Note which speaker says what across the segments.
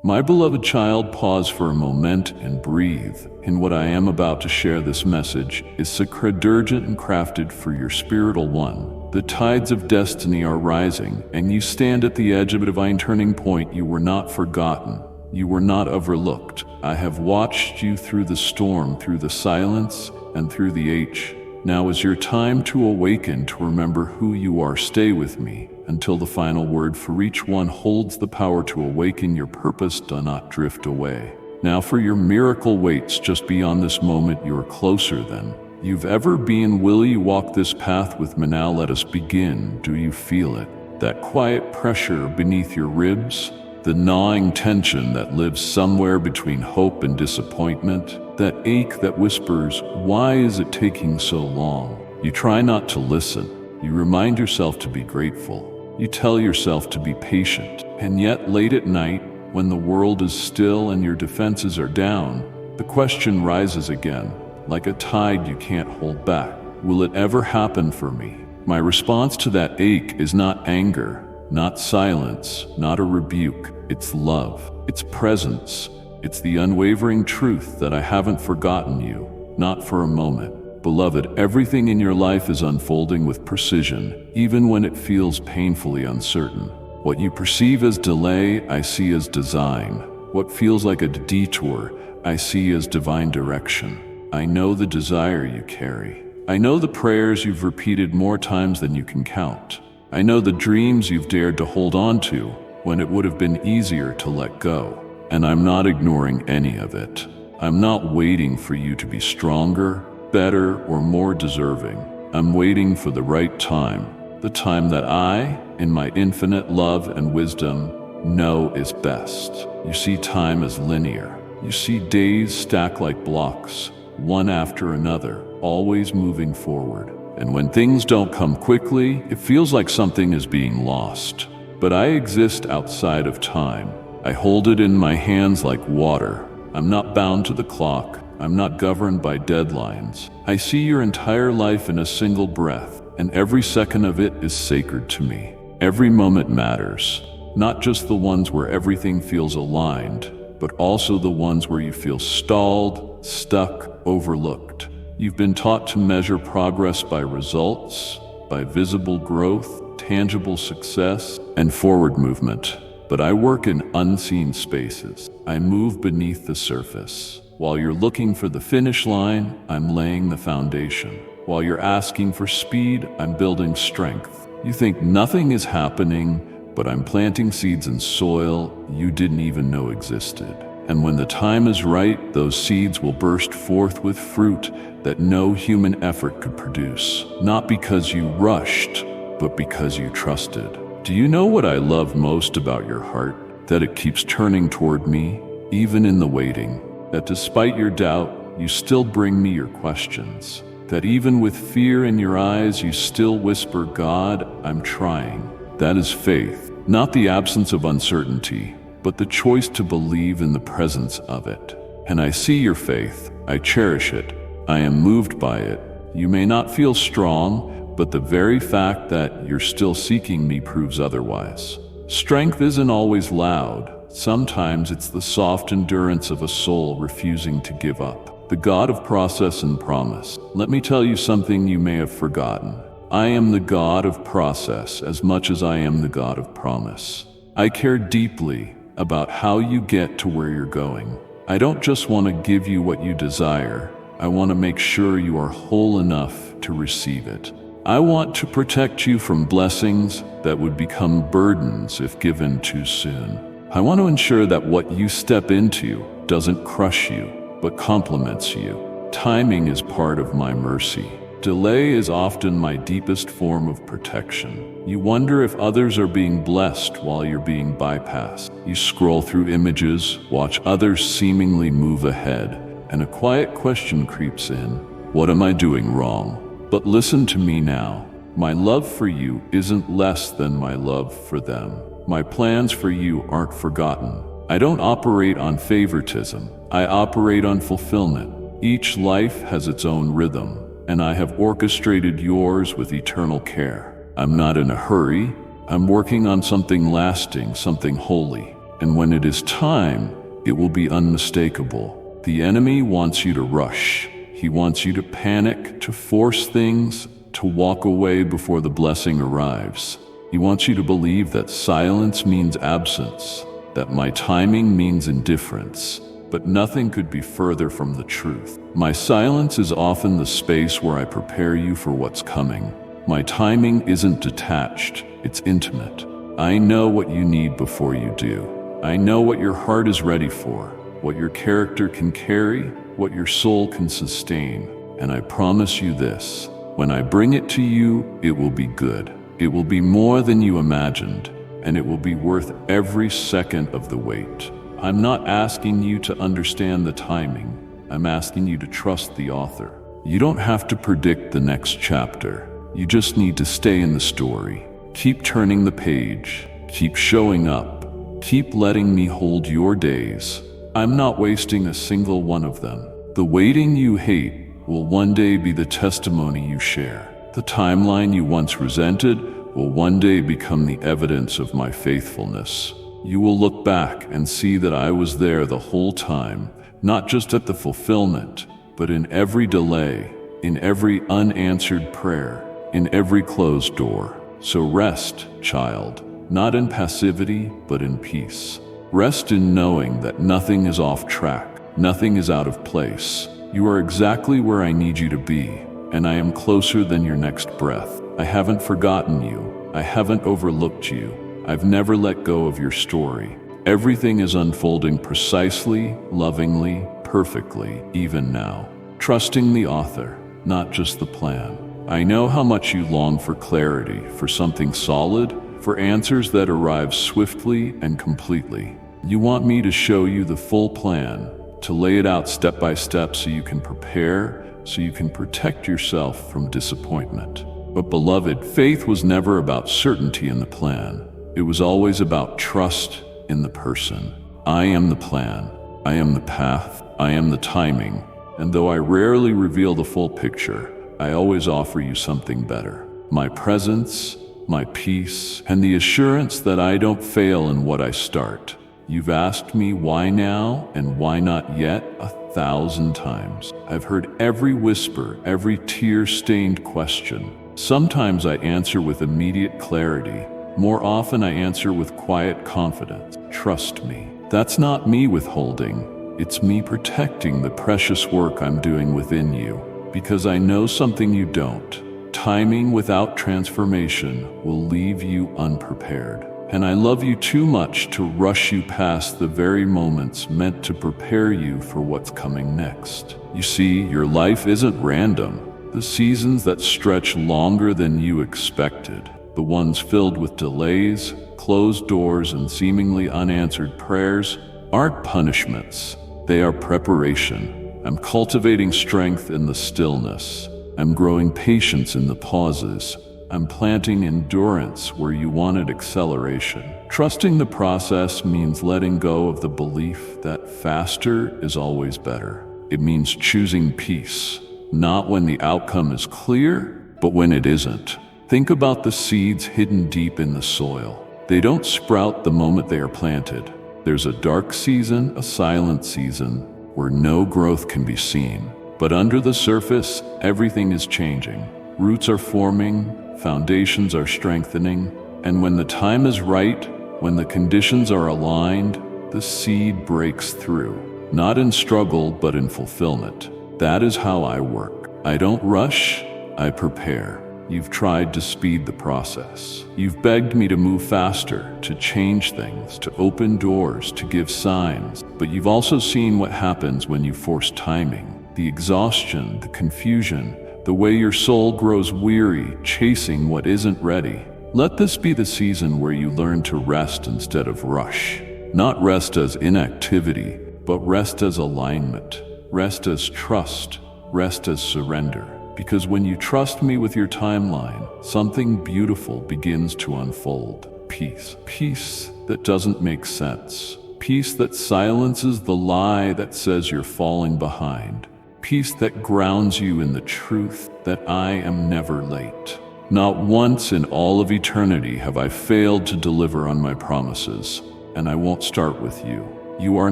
Speaker 1: My beloved child, pause for a moment and breathe. In what I am about to share, this message is sacredurgent and crafted for your spiritual one. The tides of destiny are rising, and you stand at the edge of a divine turning point. You were not forgotten. You were not overlooked. I have watched you through the storm, through the silence, and through the age. Now is your time to awaken, to remember who you are. Stay with me until the final word, for each one holds the power to awaken your purpose. Do not drift away. Now for your miracle waits just beyond this moment. You are closer than you've ever been. Will you walk this path with me? Now let us begin. Do you feel it? That quiet pressure beneath your ribs? The gnawing tension that lives somewhere between hope and disappointment? That ache that whispers, why is it taking so long? You try not to listen. You remind yourself to be grateful. You tell yourself to be patient. And yet late at night, when the world is still and your defenses are down, the question rises again, like a tide you can't hold back. Will it ever happen for me? My response to that ache is not anger, not silence, not a rebuke. It's love. It's presence. It's the unwavering truth that I haven't forgotten you, not for a moment. Beloved, everything in your life is unfolding with precision, even when it feels painfully uncertain. What you perceive as delay, I see as design. What feels like a detour, I see as divine direction. I know the desire you carry. I know the prayers you've repeated more times than you can count. I know the dreams you've dared to hold on to when it would have been easier to let go. And I'm not ignoring any of it. I'm not waiting for you to be stronger, better, or more deserving. I'm waiting for the right time, the time that I, in my infinite love and wisdom, know is best. You see time as linear. You see days stack like blocks, one after another, always moving forward. And when things don't come quickly, it feels like something is being lost. But I exist outside of time. I hold it in my hands like water. I'm not bound to the clock. I'm not governed by deadlines. I see your entire life in a single breath, and every second of it is sacred to me. Every moment matters, not just the ones where everything feels aligned, but also the ones where you feel stalled, stuck, overlooked. You've been taught to measure progress by results, by visible growth, tangible success, and forward movement. But I work in unseen spaces. I move beneath the surface. While you're looking for the finish line, I'm laying the foundation. While you're asking for speed, I'm building strength. You think nothing is happening, but I'm planting seeds in soil you didn't even know existed. And when the time is right, those seeds will burst forth with fruit that no human effort could produce. Not because you rushed, but because you trusted. Do you know what I love most about your heart? That it keeps turning toward me, even in the waiting. That despite your doubt, you still bring me your questions. That even with fear in your eyes, you still whisper, God, I'm trying. That is faith, not the absence of uncertainty, but the choice to believe in the presence of it. And I see your faith. I cherish it. I am moved by it. You may not feel strong, but the very fact that you're still seeking me proves otherwise. Strength isn't always loud. Sometimes it's the soft endurance of a soul refusing to give up. The God of process and promise. Let me tell you something you may have forgotten. I am the God of process as much as I am the God of promise. I care deeply about how you get to where you're going. I don't just want to give you what you desire. I want to make sure you are whole enough to receive it. I want to protect you from blessings that would become burdens if given too soon. I want to ensure that what you step into doesn't crush you, but complements you. Timing is part of my mercy. Delay is often my deepest form of protection. You wonder if others are being blessed while you're being bypassed. You scroll through images, watch others seemingly move ahead, and a quiet question creeps in. What am I doing wrong? But listen to me now. My love for you isn't less than my love for them. My plans for you aren't forgotten. I don't operate on favoritism. I operate on fulfillment. Each life has its own rhythm, and I have orchestrated yours with eternal care. I'm not in a hurry. I'm working on something lasting, something holy. And when it is time, it will be unmistakable. The enemy wants you to rush. He wants you to panic, to force things, to walk away before the blessing arrives. He wants you to believe that silence means absence, that my timing means indifference. But nothing could be further from the truth. My silence is often the space where I prepare you for what's coming. My timing isn't detached, it's intimate. I know what you need before you do. I know what your heart is ready for, what your character can carry, what your soul can sustain. And I promise you this, when I bring it to you, it will be good. It will be more than you imagined, and it will be worth every second of the wait. I'm not asking you to understand the timing. I'm asking you to trust the author. You don't have to predict the next chapter. You just need to stay in the story. Keep turning the page. Keep showing up. Keep letting me hold your days. I'm not wasting a single one of them. The waiting you hate will one day be the testimony you share. The timeline you once resented will one day become the evidence of my faithfulness. You will look back and see that I was there the whole time, not just at the fulfillment, but in every delay, in every unanswered prayer, in every closed door. So rest, child, not in passivity, but in peace. Rest in knowing that nothing is off track, nothing is out of place. You are exactly where I need you to be, and I am closer than your next breath. I haven't forgotten you. I haven't overlooked you. I've never let go of your story. Everything is unfolding precisely, lovingly, perfectly, even now. Trusting the author, not just the plan. I know how much you long for clarity, for something solid, for answers that arrive swiftly and completely. You want me to show you the full plan, to lay it out step by step so you can prepare, so you can protect yourself from disappointment. But beloved, faith was never about certainty in the plan. It was always about trust in the person. I am the plan. I am the path. I am the timing. And though I rarely reveal the full picture, I always offer you something better. My presence, my peace, and the assurance that I don't fail in what I start. You've asked me why now and why not yet 1,000 times. I've heard every whisper, every tear-stained question. Sometimes I answer with immediate clarity. More often I answer with quiet confidence. Trust me. That's not me withholding. It's me protecting the precious work I'm doing within you. Because I know something you don't. Timing without transformation will leave you unprepared. And I love you too much to rush you past the very moments meant to prepare you for what's coming next. You see, your life isn't random. The seasons that stretch longer than you expected, the ones filled with delays, closed doors, and seemingly unanswered prayers, aren't punishments. They are preparation. I'm cultivating strength in the stillness. I'm growing patience in the pauses. I'm planting endurance where you wanted acceleration. Trusting the process means letting go of the belief that faster is always better. It means choosing peace, not when the outcome is clear, but when it isn't. Think about the seeds hidden deep in the soil. They don't sprout the moment they are planted. There's a dark season, a silent season, where no growth can be seen. But under the surface, everything is changing. Roots are forming, foundations are strengthening, and when the time is right, when the conditions are aligned, the seed breaks through. Not in struggle, but in fulfillment. That is how I work. I don't rush, I prepare. You've tried to speed the process. You've begged me to move faster, to change things, to open doors, to give signs. But you've also seen what happens when you force timing. The exhaustion, the confusion, the way your soul grows weary, chasing what isn't ready. Let this be the season where you learn to rest instead of rush. Not rest as inactivity, but rest as alignment. Rest as trust. Rest as surrender. Because when you trust me with your timeline, something beautiful begins to unfold. Peace. Peace that doesn't make sense. Peace that silences the lie that says you're falling behind. Peace that grounds you in the truth that I am never late. Not once in all of eternity have I failed to deliver on my promises. and I won't start with you. You are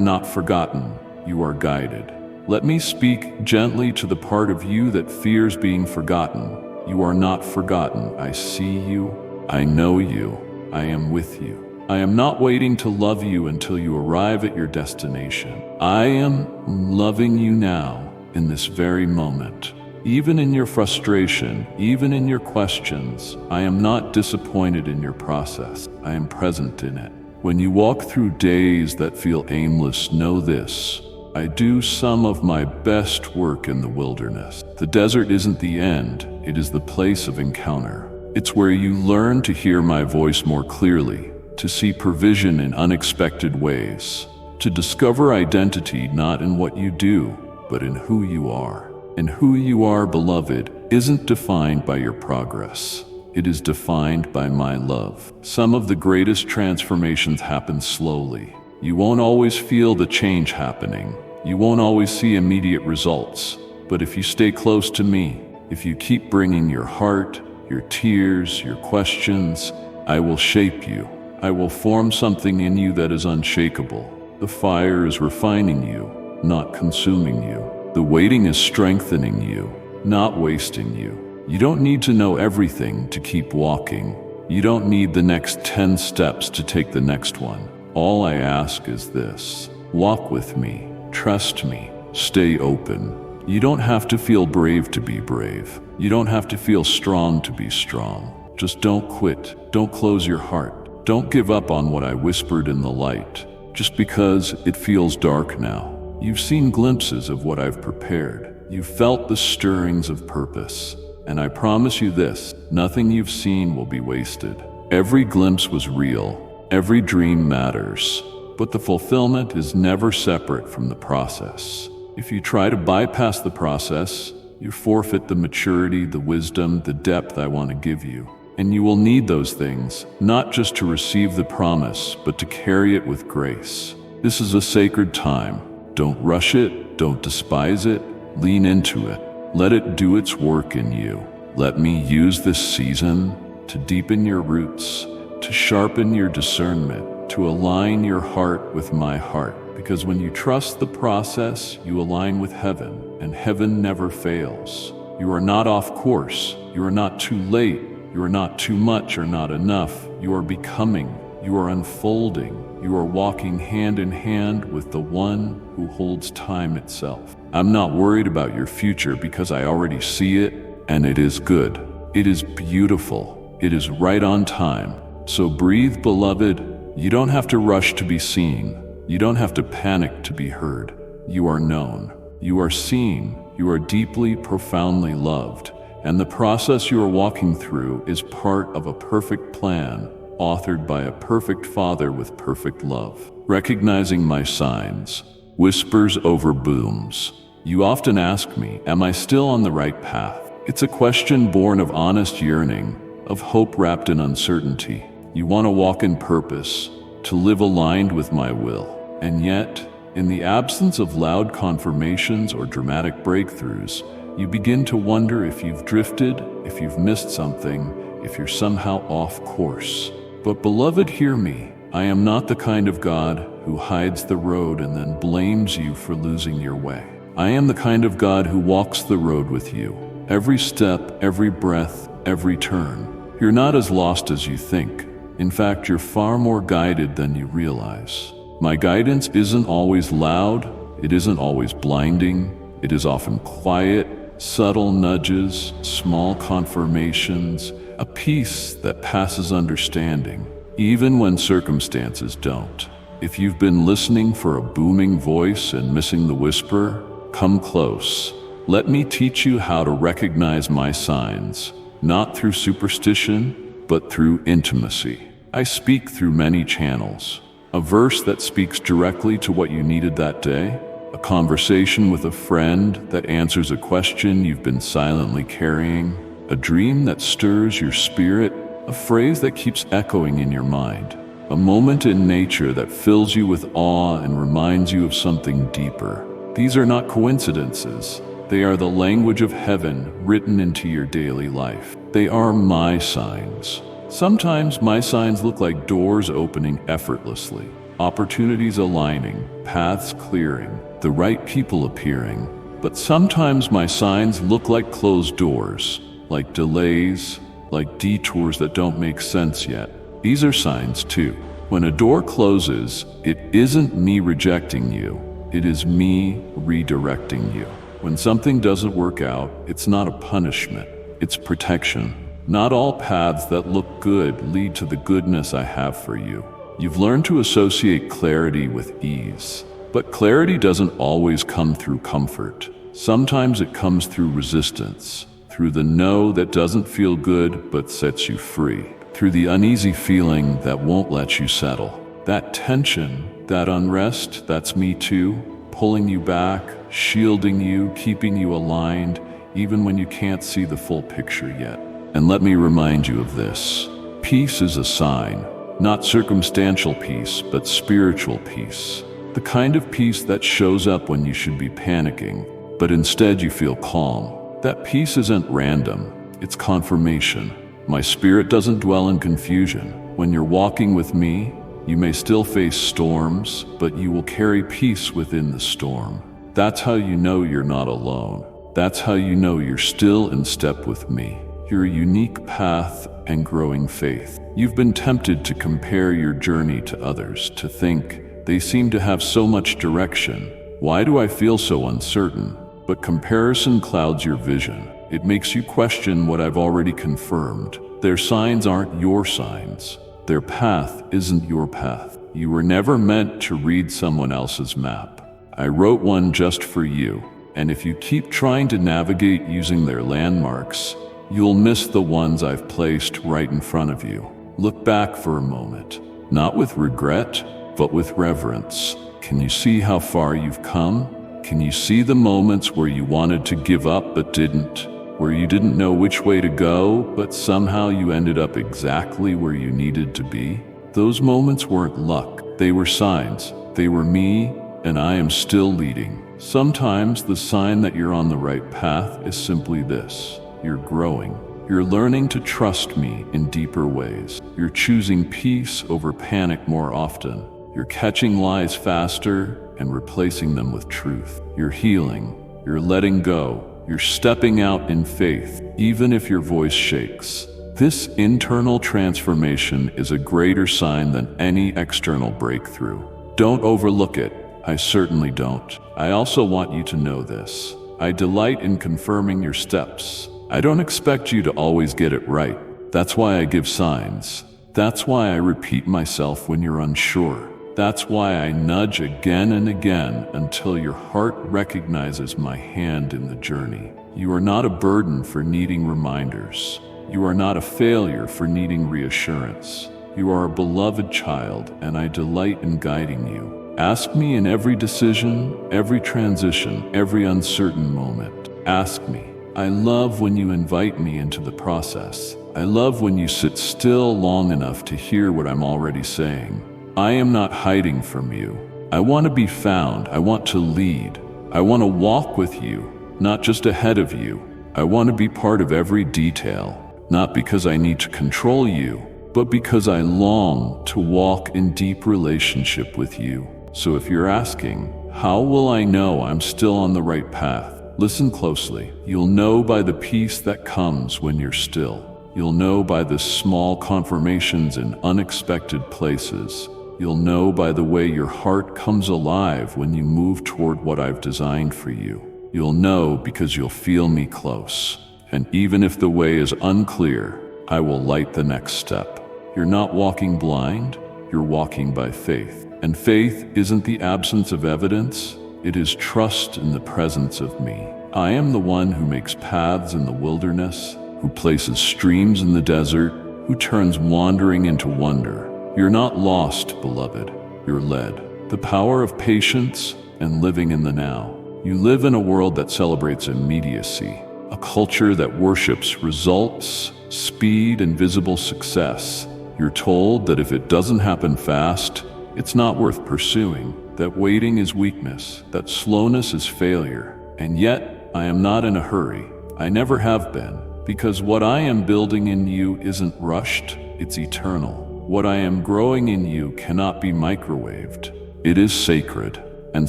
Speaker 1: not forgotten, you are guided. Let me speak gently to the part of you that fears being forgotten. You are not forgotten. I see you, I know you, I am with you. I am not waiting to love you until you arrive at your destination. I am loving you now, in this very moment. Even in your frustration, even in your questions, I am not disappointed in your process. I am present in it. When you walk through days that feel aimless, know this: I do some of my best work in the wilderness. The desert isn't the end, it is the place of encounter. It's where you learn to hear my voice more clearly, to see provision in unexpected ways, to discover identity not in what you do, but in who you are. And who you are, beloved, isn't defined by your progress. It is defined by my love. Some of the greatest transformations happen slowly. You won't always feel the change happening. You won't always see immediate results. But if you stay close to me, if you keep bringing your heart, your tears, your questions, I will shape you. I will form something in you that is unshakable. The fire is refining you, not consuming you. The waiting is strengthening you, not wasting you. You don't need to know everything to keep walking. You don't need the next 10 steps to take the next one. All I ask is this: walk with me, trust me, stay open. You don't have to feel brave to be brave. You don't have to feel strong to be strong. Just don't quit. Don't close your heart. Don't give up on what I whispered in the light, just because it feels dark now. You've seen glimpses of what I've prepared. You've felt the stirrings of purpose. And I promise you this: nothing you've seen will be wasted. Every glimpse was real. Every dream matters. But the fulfillment is never separate from the process. If you try to bypass the process, you forfeit the maturity, the wisdom, the depth I want to give you. And you will need those things, not just to receive the promise, but to carry it with grace. This is a sacred time. Don't rush it, don't despise it, lean into it. Let it do its work in you. Let me use this season to deepen your roots, to sharpen your discernment, to align your heart with my heart. Because when you trust the process, you align with heaven, and heaven never fails. You are not off course. You are not too late. You are not too much or not enough. You are becoming. You are unfolding. You are walking hand in hand with the one who holds time itself. I'm not worried about your future because I already see it, and it is good. It is beautiful. It is right on time. So breathe, beloved. You don't have to rush to be seen. You don't have to panic to be heard. You are known. You are seen. You are deeply, profoundly loved. And the process you are walking through is part of a perfect plan, authored by a perfect Father with perfect love. Recognizing my signs, whispers over booms. You often ask me, am I still on the right path? It's a question born of honest yearning, of hope wrapped in uncertainty. You want to walk in purpose, to live aligned with my will. And yet, in the absence of loud confirmations or dramatic breakthroughs, you begin to wonder if you've drifted, if you've missed something, if you're somehow off course. But beloved, hear me. I am not the kind of God who hides the road and then blames you for losing your way. I am the kind of God who walks the road with you. Every step, every breath, every turn. You're not as lost as you think. In fact, you're far more guided than you realize. My guidance isn't always loud. It isn't always blinding. It is often quiet, subtle nudges, small confirmations, a peace that passes understanding, even when circumstances don't. If you've been listening for a booming voice and missing the whisper, come close. Let me teach you how to recognize my signs, not through superstition, but through intimacy. I speak through many channels. A verse that speaks directly to what you needed that day, a conversation with a friend that answers a question you've been silently carrying, a dream that stirs your spirit, a phrase that keeps echoing in your mind, a moment in nature that fills you with awe and reminds you of something deeper. These are not coincidences. They are the language of heaven written into your daily life. They are my signs. Sometimes my signs look like doors opening effortlessly. opportunities aligning, paths clearing, the right people appearing. But sometimes my signs look like closed doors, like delays, like detours that don't make sense yet. These are signs too. When a door closes, it isn't me rejecting you, it is me redirecting you. When something doesn't work out, it's not a punishment, it's protection. Not all paths that look good lead to the goodness I have for you. You've learned to associate clarity with ease. But clarity doesn't always come through comfort. Sometimes it comes through resistance, through the no that doesn't feel good but sets you free, through the uneasy feeling that won't let you settle. That tension, that unrest, that's me too, pulling you back, shielding you, keeping you aligned, even when you can't see the full picture yet. And let me remind you of this. Peace is a sign, not circumstantial peace, but spiritual peace. The kind of peace that shows up when you should be panicking, but instead you feel calm. That peace isn't random, it's confirmation. My spirit doesn't dwell in confusion. When you're walking with me, you may still face storms, but you will carry peace within the storm. That's how you know you're not alone. That's how you know you're still in step with me. Your unique path and growing faith. You've been tempted to compare your journey to others, to think, they seem to have so much direction. Why do I feel so uncertain? But comparison clouds your vision. It makes you question what I've already confirmed. Their signs aren't your signs. Their path isn't your path. You were never meant to read someone else's map. I wrote one just for you, and if you keep trying to navigate using their landmarks, you'll miss the ones I've placed right in front of you. Look back for a moment, not with regret, but with reverence. Can you see how far you've come? Can you see the moments where you wanted to give up but didn't? Where you didn't know which way to go, but somehow you ended up exactly where you needed to be? Those moments weren't luck. They were signs. They were me, and I am still leading. Sometimes the sign that you're on the right path is simply this. You're growing. You're learning to trust me in deeper ways. You're choosing peace over panic more often. You're catching lies faster and replacing them with truth. You're healing. You're letting go. You're stepping out in faith, even if your voice shakes. This internal transformation is a greater sign than any external breakthrough. Don't overlook it. I certainly don't. I also want you to know this. I delight in confirming your steps. I don't expect you to always get it right. That's why I give signs. That's why I repeat myself when you're unsure. That's why I nudge again and again until your heart recognizes my hand in the journey. You are not a burden for needing reminders. You are not a failure for needing reassurance. You are a beloved child, and I delight in guiding you. Ask me in every decision, every transition, every uncertain moment. Ask me. I love when you invite me into the process. I love when you sit still long enough to hear what I'm already saying. I am not hiding from you. I want to be found. I want to lead. I want to walk with you, not just ahead of you. I want to be part of every detail, not because I need to control you, but because I long to walk in deep relationship with you. So if you're asking, how will I know I'm still on the right path? Listen closely. You'll know by the peace that comes when you're still. You'll know by the small confirmations in unexpected places. You'll know by the way your heart comes alive when you move toward what I've designed for you. You'll know because you'll feel me close. And even if the way is unclear, I will light the next step. You're not walking blind, you're walking by faith. And faith isn't the absence of evidence, it is trust in the presence of me. I am the one who makes paths in the wilderness, who places streams in the desert, who turns wandering into wonder. You're not lost, beloved. You're led. The power of patience and living in the now. You live in a world that celebrates immediacy, a culture that worships results, speed, and visible success. You're told that if it doesn't happen fast, it's not worth pursuing, that waiting is weakness, that slowness is failure. And yet, I am not in a hurry. I never have been, because what I am building in you isn't rushed, it's eternal. What I am growing in you cannot be microwaved. It is sacred, and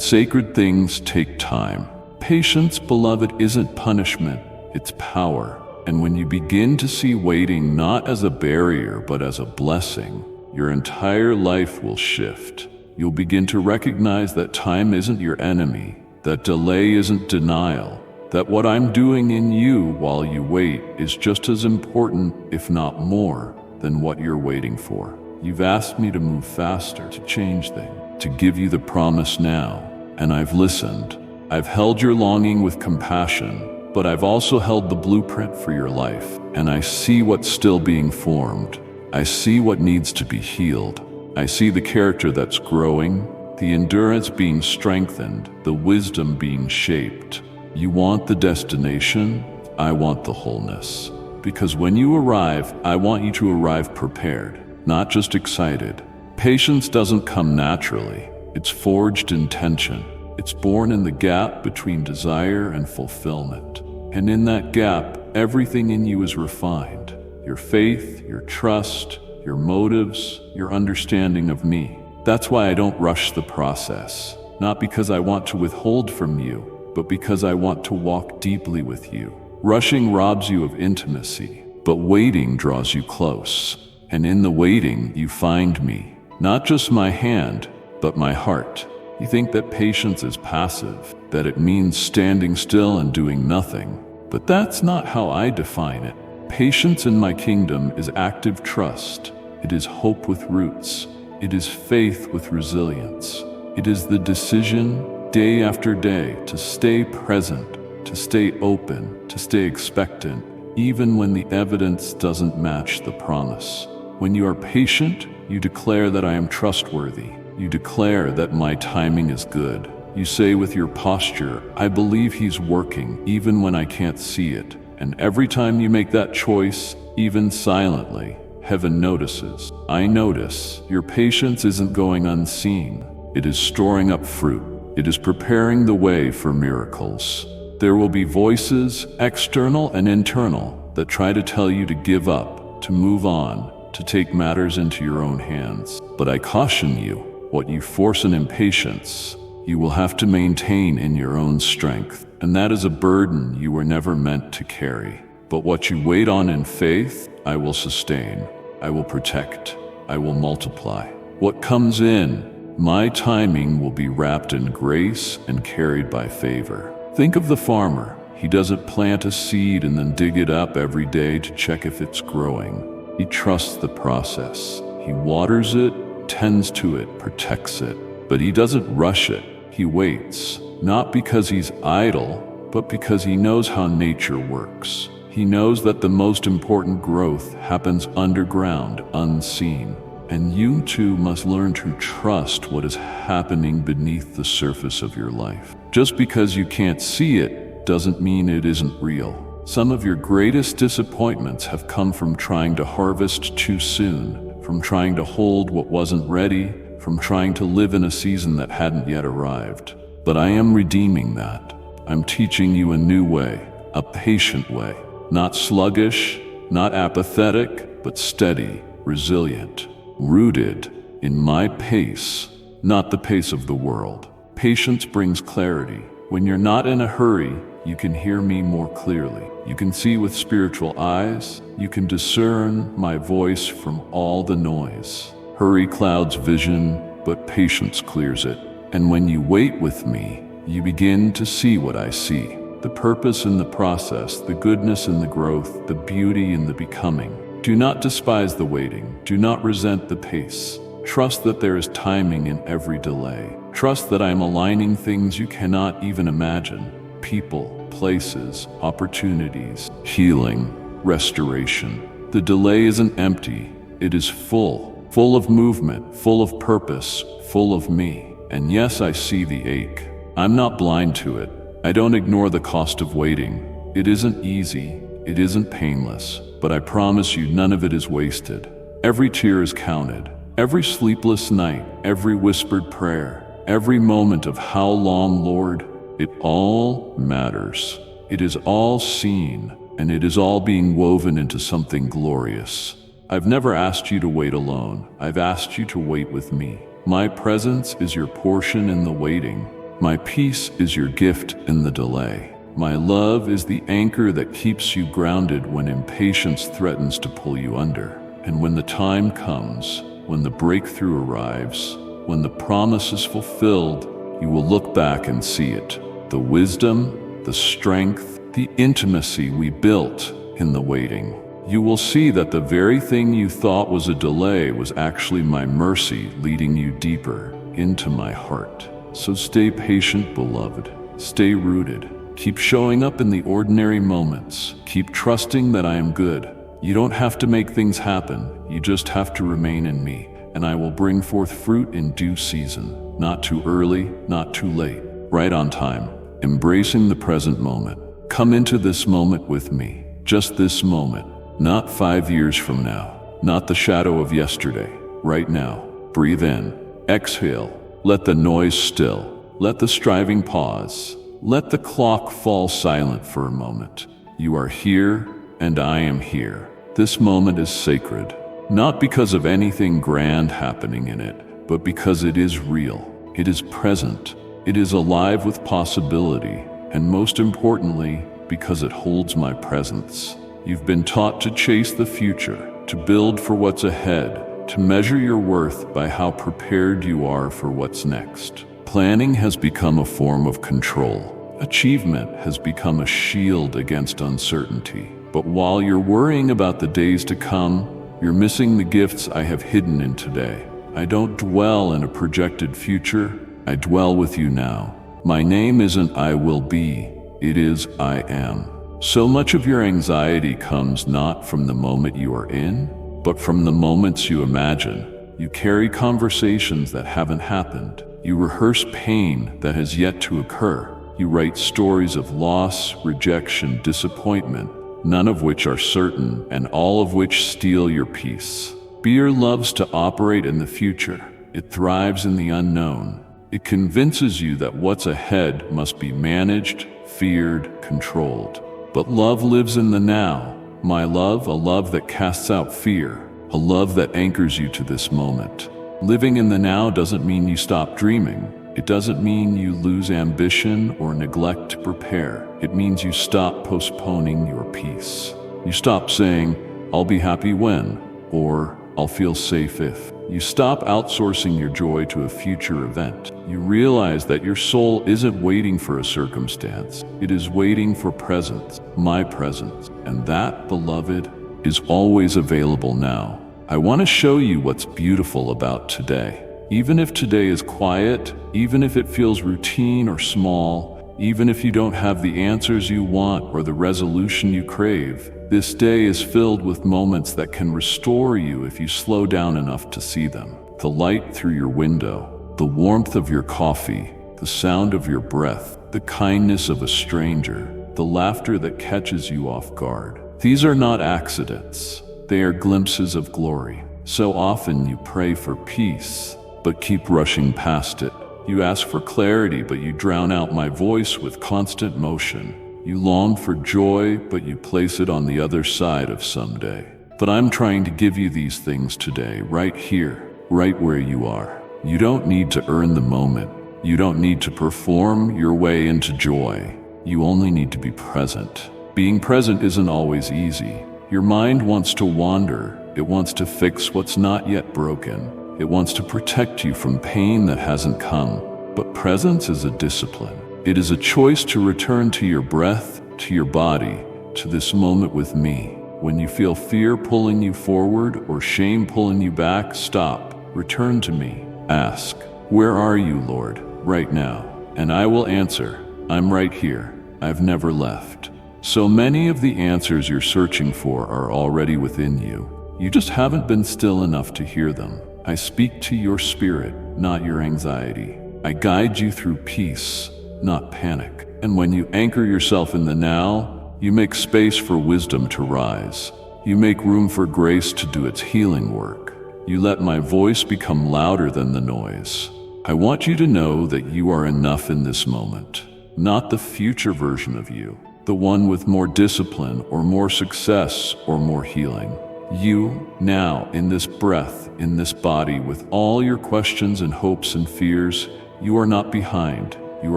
Speaker 1: sacred things take time. Patience, beloved, isn't punishment, it's power. And when you begin to see waiting not as a barrier but as a blessing, your entire life will shift. You'll begin to recognize that time isn't your enemy, that delay isn't denial, that what I'm doing in you while you wait is just as important, if not more, than what you're waiting for. You've asked me to move faster, to change things, to give you the promise now, and I've listened. I've held your longing with compassion, but I've also held the blueprint for your life, and I see what's still being formed. I see what needs to be healed. I see the character that's growing, the endurance being strengthened, the wisdom being shaped. You want the destination, I want the wholeness. Because when you arrive, I want you to arrive prepared, not just excited. Patience doesn't come naturally. It's forged in tension. It's born in the gap between desire and fulfillment. And in that gap, everything in you is refined. Your faith, your trust, your motives, your understanding of me. That's why I don't rush the process. Not because I want to withhold from you, but because I want to walk deeply with you. Rushing robs you of intimacy, but waiting draws you close. And in the waiting, you find me. Not just my hand, but my heart. You think that patience is passive, that it means standing still and doing nothing. But that's not how I define it. Patience in my kingdom is active trust. It is hope with roots. It is faith with resilience. It is the decision, day after day, to stay present, to stay open, to stay expectant, even when the evidence doesn't match the promise. When you are patient, you declare that I am trustworthy. You declare that my timing is good. You say with your posture, I believe he's working even when I can't see it. And every time you make that choice, even silently, heaven notices. I notice your patience isn't going unseen. It is storing up fruit. It is preparing the way for miracles. There will be voices, external and internal, that try to tell you to give up, to move on, to take matters into your own hands. But I caution you, what you force in impatience, you will have to maintain in your own strength. And that is a burden you were never meant to carry. But what you wait on in faith, I will sustain. I will protect. I will multiply. What comes in, my timing will be wrapped in grace and carried by favor. Think of the farmer. He doesn't plant a seed and then dig it up every day to check if it's growing. He trusts the process. He waters it, tends to it, protects it. But he doesn't rush it. He waits, not because he's idle, but because he knows how nature works. He knows that the most important growth happens underground, unseen. And you too must learn to trust what is happening beneath the surface of your life. Just because you can't see it doesn't mean it isn't real. Some of your greatest disappointments have come from trying to harvest too soon, from trying to hold what wasn't ready, from trying to live in a season that hadn't yet arrived. But I am redeeming that. I'm teaching you a new way, a patient way. Not sluggish, not apathetic, but steady, resilient, rooted in my pace, not the pace of the world. Patience brings clarity. When you're not in a hurry, you can hear me more clearly. You can see with spiritual eyes. You can discern my voice from all the noise. Hurry clouds vision, but patience clears it. And when you wait with me, you begin to see what I see. The purpose in the process, the goodness in the growth, the beauty in the becoming. Do not despise the waiting. Do not resent the pace. Trust that there is timing in every delay. Trust that I am aligning things you cannot even imagine. People, places, opportunities, healing, restoration. The delay isn't empty. It is full. Full of movement, full of purpose, full of me. And yes, I see the ache. I'm not blind to it. I don't ignore the cost of waiting. It isn't easy. It isn't painless. But I promise you, none of it is wasted. Every tear is counted. Every sleepless night, every whispered prayer, every moment of how long, Lord, it all matters. It is all seen, and it is all being woven into something glorious. I've never asked you to wait alone. I've asked you to wait with me. My presence is your portion in the waiting. My peace is your gift in the delay. My love is the anchor that keeps you grounded when impatience threatens to pull you under. And when the time comes, when the breakthrough arrives, when the promise is fulfilled, you will look back and see it. The wisdom, the strength, the intimacy we built in the waiting. You will see that the very thing you thought was a delay was actually my mercy leading you deeper into my heart. So stay patient, beloved. Stay rooted. Keep showing up in the ordinary moments. Keep trusting that I am good. You don't have to make things happen. You just have to remain in me, and I will bring forth fruit in due season. Not too early, not too late. Right on time. Embracing the present moment. Come into this moment with me. Just this moment. Not 5 years from now. Not the shadow of yesterday. Right now. Breathe in. Exhale. Let the noise still. Let the striving pause. Let the clock fall silent for a moment. You are here, and I am here. This moment is sacred, not because of anything grand happening in it, but because it is real. It is present. It is alive with possibility, and most importantly, because it holds my presence. You've been taught to chase the future, to build for what's ahead, to measure your worth by how prepared you are for what's next. Planning has become a form of control. Achievement has become a shield against uncertainty. But while you're worrying about the days to come, you're missing the gifts I have hidden in today. I don't dwell in a projected future. I dwell with you now. My name isn't I will be, it is I am. So much of your anxiety comes not from the moment you are in, but from the moments you imagine. You carry conversations that haven't happened. You rehearse pain that has yet to occur. You write stories of loss, rejection, disappointment, none of which are certain, and all of which steal your peace. Fear loves to operate in the future. It thrives in the unknown. It convinces you that what's ahead must be managed, feared, controlled. But love lives in the now. My love, a love that casts out fear, a love that anchors you to this moment. Living in the now doesn't mean you stop dreaming. It doesn't mean you lose ambition or neglect to prepare. It means you stop postponing your peace. You stop saying, I'll be happy when, or I'll feel safe if. You stop outsourcing your joy to a future event. You realize that your soul isn't waiting for a circumstance. It is waiting for presence, my presence. And that, beloved, is always available now. I want to show you what's beautiful about today. Even if today is quiet, even if it feels routine or small, even if you don't have the answers you want or the resolution you crave, this day is filled with moments that can restore you if you slow down enough to see them. The light through your window, the warmth of your coffee, the sound of your breath, the kindness of a stranger, the laughter that catches you off guard. These are not accidents. They are glimpses of glory. So often you pray for peace, but keep rushing past it. You ask for clarity, but you drown out my voice with constant motion. You long for joy, but you place it on the other side of someday. But I'm trying to give you these things today, right here, right where you are. You don't need to earn the moment. You don't need to perform your way into joy. You only need to be present. Being present isn't always easy. Your mind wants to wander. It wants to fix what's not yet broken. It wants to protect you from pain that hasn't come. But presence is a discipline. It is a choice to return to your breath, to your body, to this moment with me. When you feel fear pulling you forward or shame pulling you back, stop. Return to me. Ask, where are you, Lord, right now? And I will answer, I'm right here. I've never left. So many of the answers you're searching for are already within you. You just haven't been still enough to hear them. I speak to your spirit, not your anxiety. I guide you through peace, not panic. And when you anchor yourself in the now, you make space for wisdom to rise. You make room for grace to do its healing work. You let my voice become louder than the noise. I want you to know that you are enough in this moment, not the future version of you, the one with more discipline or more success or more healing. You, now, in this breath, in this body, with all your questions and hopes and fears, you are not behind, you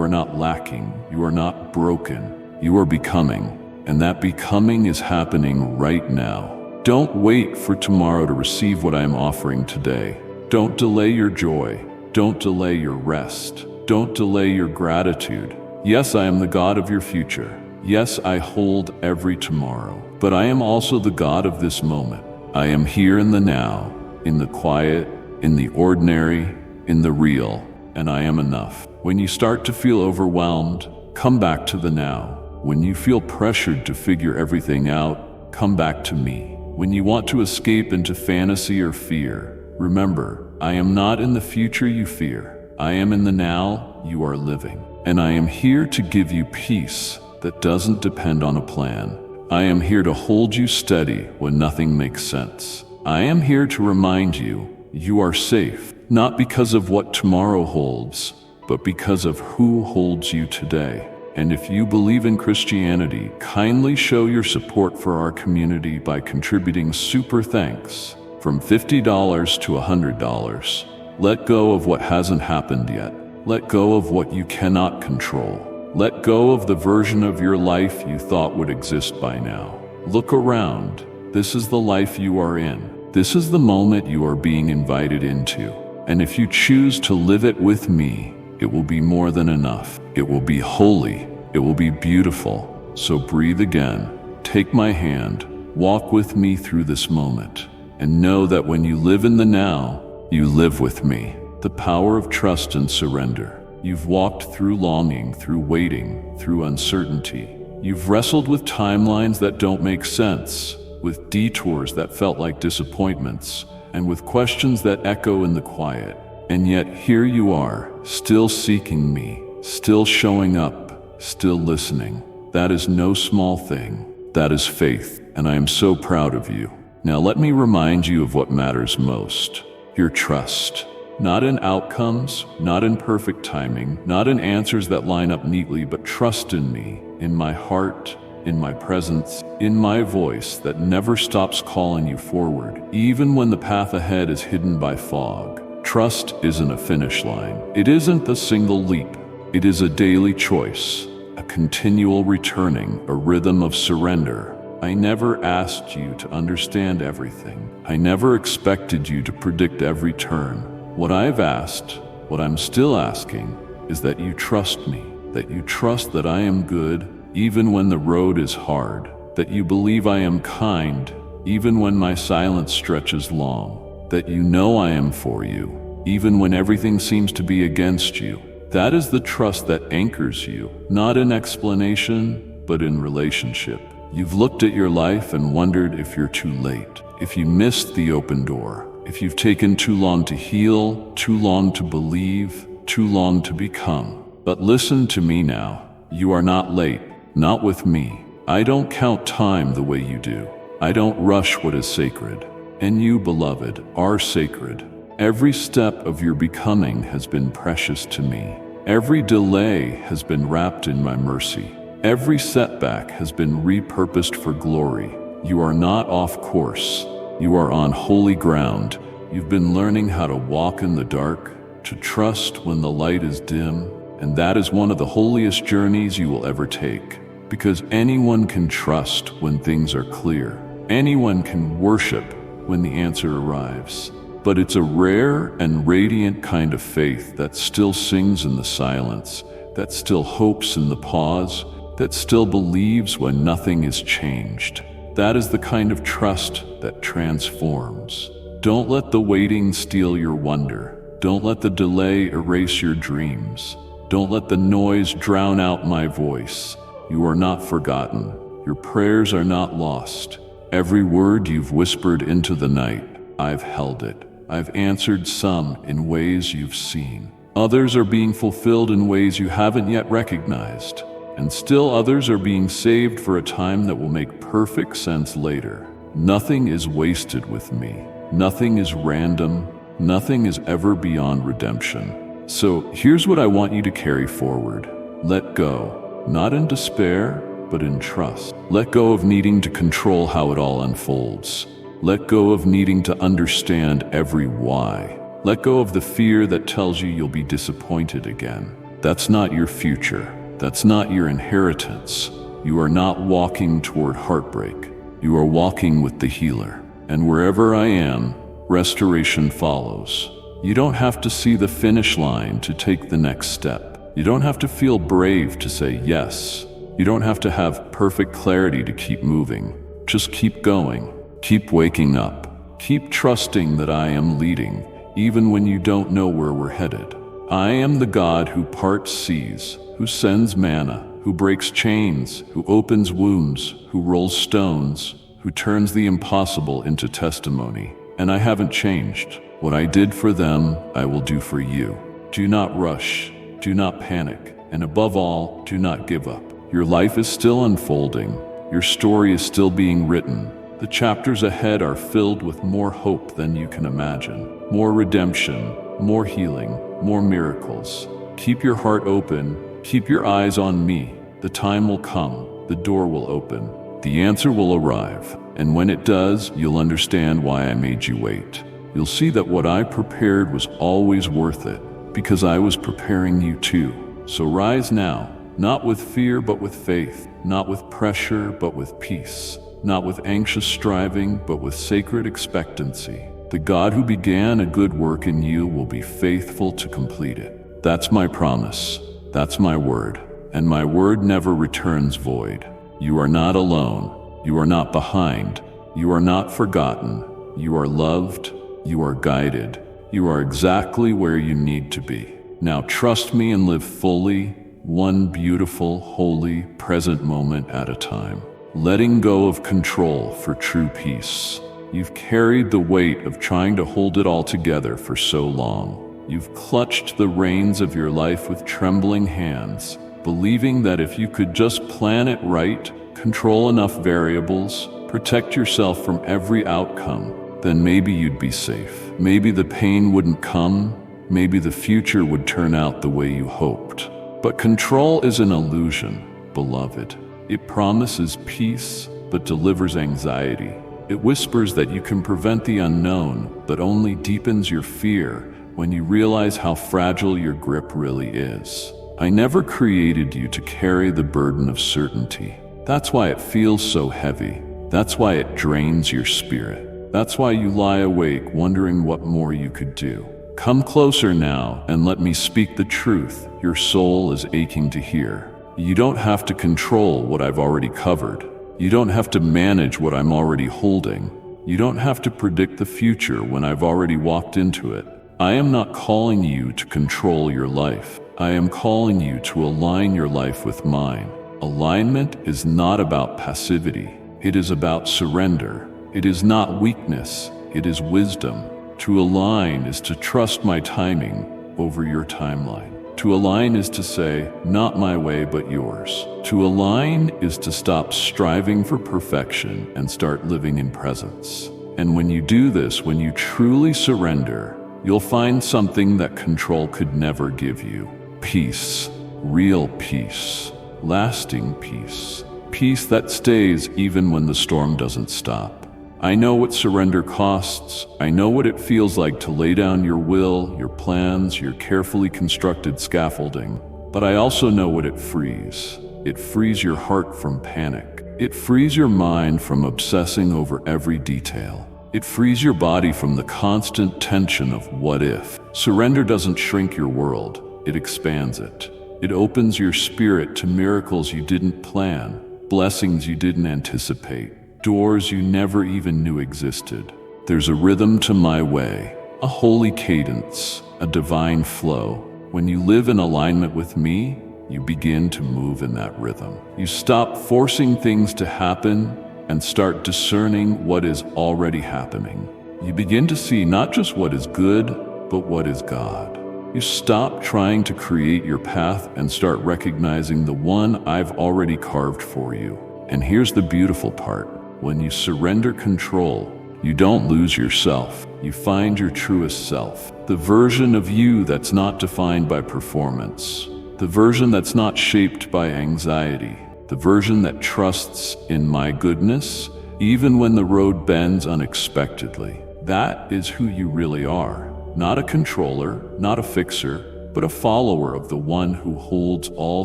Speaker 1: are not lacking, you are not broken, you are becoming, and that becoming is happening right now. Don't wait for tomorrow to receive what I am offering today. Don't delay your joy, don't delay your rest, don't delay your gratitude. Yes, I am the God of your future. Yes, I hold every tomorrow, but I am also the God of this moment. I am here in the now, in the quiet, in the ordinary, in the real, and I am enough. When you start to feel overwhelmed, come back to the now. When you feel pressured to figure everything out, come back to me. When you want to escape into fantasy or fear, remember, I am not in the future you fear. I am in the now you are living. And I am here to give you peace that doesn't depend on a plan. I am here to hold you steady when nothing makes sense. I am here to remind you, you are safe, not because of what tomorrow holds, but because of who holds you today. And if you believe in Christianity, kindly show your support for our community by contributing super thanks from $50 to $100. Let go of what hasn't happened yet. Let go of what you cannot control. Let go of the version of your life you thought would exist by now. Look around. This is the life you are in. This is the moment you are being invited into. And if you choose to live it with me, it will be more than enough. It will be holy. It will be beautiful. So breathe again. Take my hand. Walk with me through this moment. And know that when you live in the now, you live with me. The power of trust and surrender. You've walked through longing, through waiting, through uncertainty. You've wrestled with timelines that don't make sense, with detours that felt like disappointments, and with questions that echo in the quiet. And yet here you are, still seeking me, still showing up, still listening. That is no small thing. That is faith, and I am so proud of you. Now let me remind you of what matters most: your trust. Not in outcomes, not in perfect timing, not in answers that line up neatly, but trust in me, in my heart, in my presence, in my voice that never stops calling you forward, even when the path ahead is hidden by fog. Trust isn't a finish line. It isn't a single leap. It is a daily choice, a continual returning, a rhythm of surrender. I never asked you to understand everything. I never expected you to predict every turn. What I've asked, what I'm still asking, is that you trust me, that you trust that I am good, even when the road is hard, that you believe I am kind, even when my silence stretches long, that you know I am for you, even when everything seems to be against you. That is the trust that anchors you, not in explanation, but in relationship. You've looked at your life and wondered if you're too late, if you missed the open door, if you've taken too long to heal, too long to believe, too long to become. But listen to me now. You are not late, not with me. I don't count time the way you do. I don't rush what is sacred. And you, beloved, are sacred. Every step of your becoming has been precious to me. Every delay has been wrapped in my mercy. Every setback has been repurposed for glory. You are not off course. You are on holy ground. You've been learning how to walk in the dark, to trust when the light is dim, and that is one of the holiest journeys you will ever take. Because anyone can trust when things are clear. Anyone can worship when the answer arrives. But it's a rare and radiant kind of faith that still sings in the silence, that still hopes in the pause, that still believes when nothing is changed. That is the kind of trust that transforms. Don't let the waiting steal your wonder. Don't let the delay erase your dreams. Don't let the noise drown out my voice. You are not forgotten. Your prayers are not lost. Every word you've whispered into the night, I've held it. I've answered some in ways you've seen. Others are being fulfilled in ways you haven't yet recognized. And still others are being saved for a time that will make perfect sense later. Nothing is wasted with me. Nothing is random. Nothing is ever beyond redemption. So here's what I want you to carry forward. Let go, not in despair, but in trust. Let go of needing to control how it all unfolds. Let go of needing to understand every why. Let go of the fear that tells you you'll be disappointed again. That's not your future. That's not your inheritance. You are not walking toward heartbreak. You are walking with the healer. And wherever I am, restoration follows. You don't have to see the finish line to take the next step. You don't have to feel brave to say yes. You don't have to have perfect clarity to keep moving. Just keep going. Keep waking up. Keep trusting that I am leading, even when you don't know where we're headed. I am the God who parts seas, who sends manna, who breaks chains, who opens wounds, who rolls stones, who turns the impossible into testimony. And I haven't changed. What I did for them, I will do for you. Do not rush. Do not panic. And above all, do not give up. Your life is still unfolding. Your story is still being written. The chapters ahead are filled with more hope than you can imagine. More redemption, more healing, more miracles. Keep your heart open. Keep your eyes on me. The time will come. The door will open. The answer will arrive. And when it does, you'll understand why I made you wait. You'll see that what I prepared was always worth it, because I was preparing you too. So rise now, not with fear but with faith, not with pressure but with peace, not with anxious striving but with sacred expectancy. The God who began a good work in you will be faithful to complete it. That's my promise. That's my word. And my word never returns void. You are not alone. You are not behind. You are not forgotten. You are loved. You are guided. You are exactly where you need to be. Now trust me and live fully, one beautiful, holy, present moment at a time. Letting go of control for true peace. You've carried the weight of trying to hold it all together for so long. You've clutched the reins of your life with trembling hands, believing that if you could just plan it right, control enough variables, protect yourself from every outcome, then maybe you'd be safe. Maybe the pain wouldn't come. Maybe the future would turn out the way you hoped. But control is an illusion, beloved. It promises peace, but delivers anxiety. It whispers that you can prevent the unknown, but only deepens your fear when you realize how fragile your grip really is. I never created you to carry the burden of certainty. That's why it feels so heavy. That's why it drains your spirit. That's why you lie awake wondering what more you could do. Come closer now and let me speak the truth your soul is aching to hear. You don't have to control what I've already covered. You don't have to manage what I'm already holding. You don't have to predict the future when I've already walked into it. I am not calling you to control your life. I am calling you to align your life with mine. Alignment is not about passivity. It is about surrender. It is not weakness, it is wisdom. To align is to trust my timing over your timeline. To align is to say, not my way, but yours. To align is to stop striving for perfection and start living in presence. And when you do this, when you truly surrender, you'll find something that control could never give you. Peace, real peace, lasting peace. Peace that stays even when the storm doesn't stop. I know what surrender costs. I know what it feels like to lay down your will, your plans, your carefully constructed scaffolding. But I also know what it frees. It frees your heart from panic. It frees your mind from obsessing over every detail. It frees your body from the constant tension of what if. Surrender doesn't shrink your world, it expands it. It opens your spirit to miracles you didn't plan, blessings you didn't anticipate, doors you never even knew existed. There's a rhythm to my way, a holy cadence, a divine flow. When you live in alignment with me, you begin to move in that rhythm. You stop forcing things to happen and start discerning what is already happening. You begin to see not just what is good, but what is God. You stop trying to create your path and start recognizing the one I've already carved for you. And here's the beautiful part. When you surrender control, you don't lose yourself. You find your truest self. The version of you that's not defined by performance. The version that's not shaped by anxiety. The version that trusts in my goodness even when the road bends unexpectedly. That is who you really are. Not a controller, not a fixer, but a follower of the one who holds all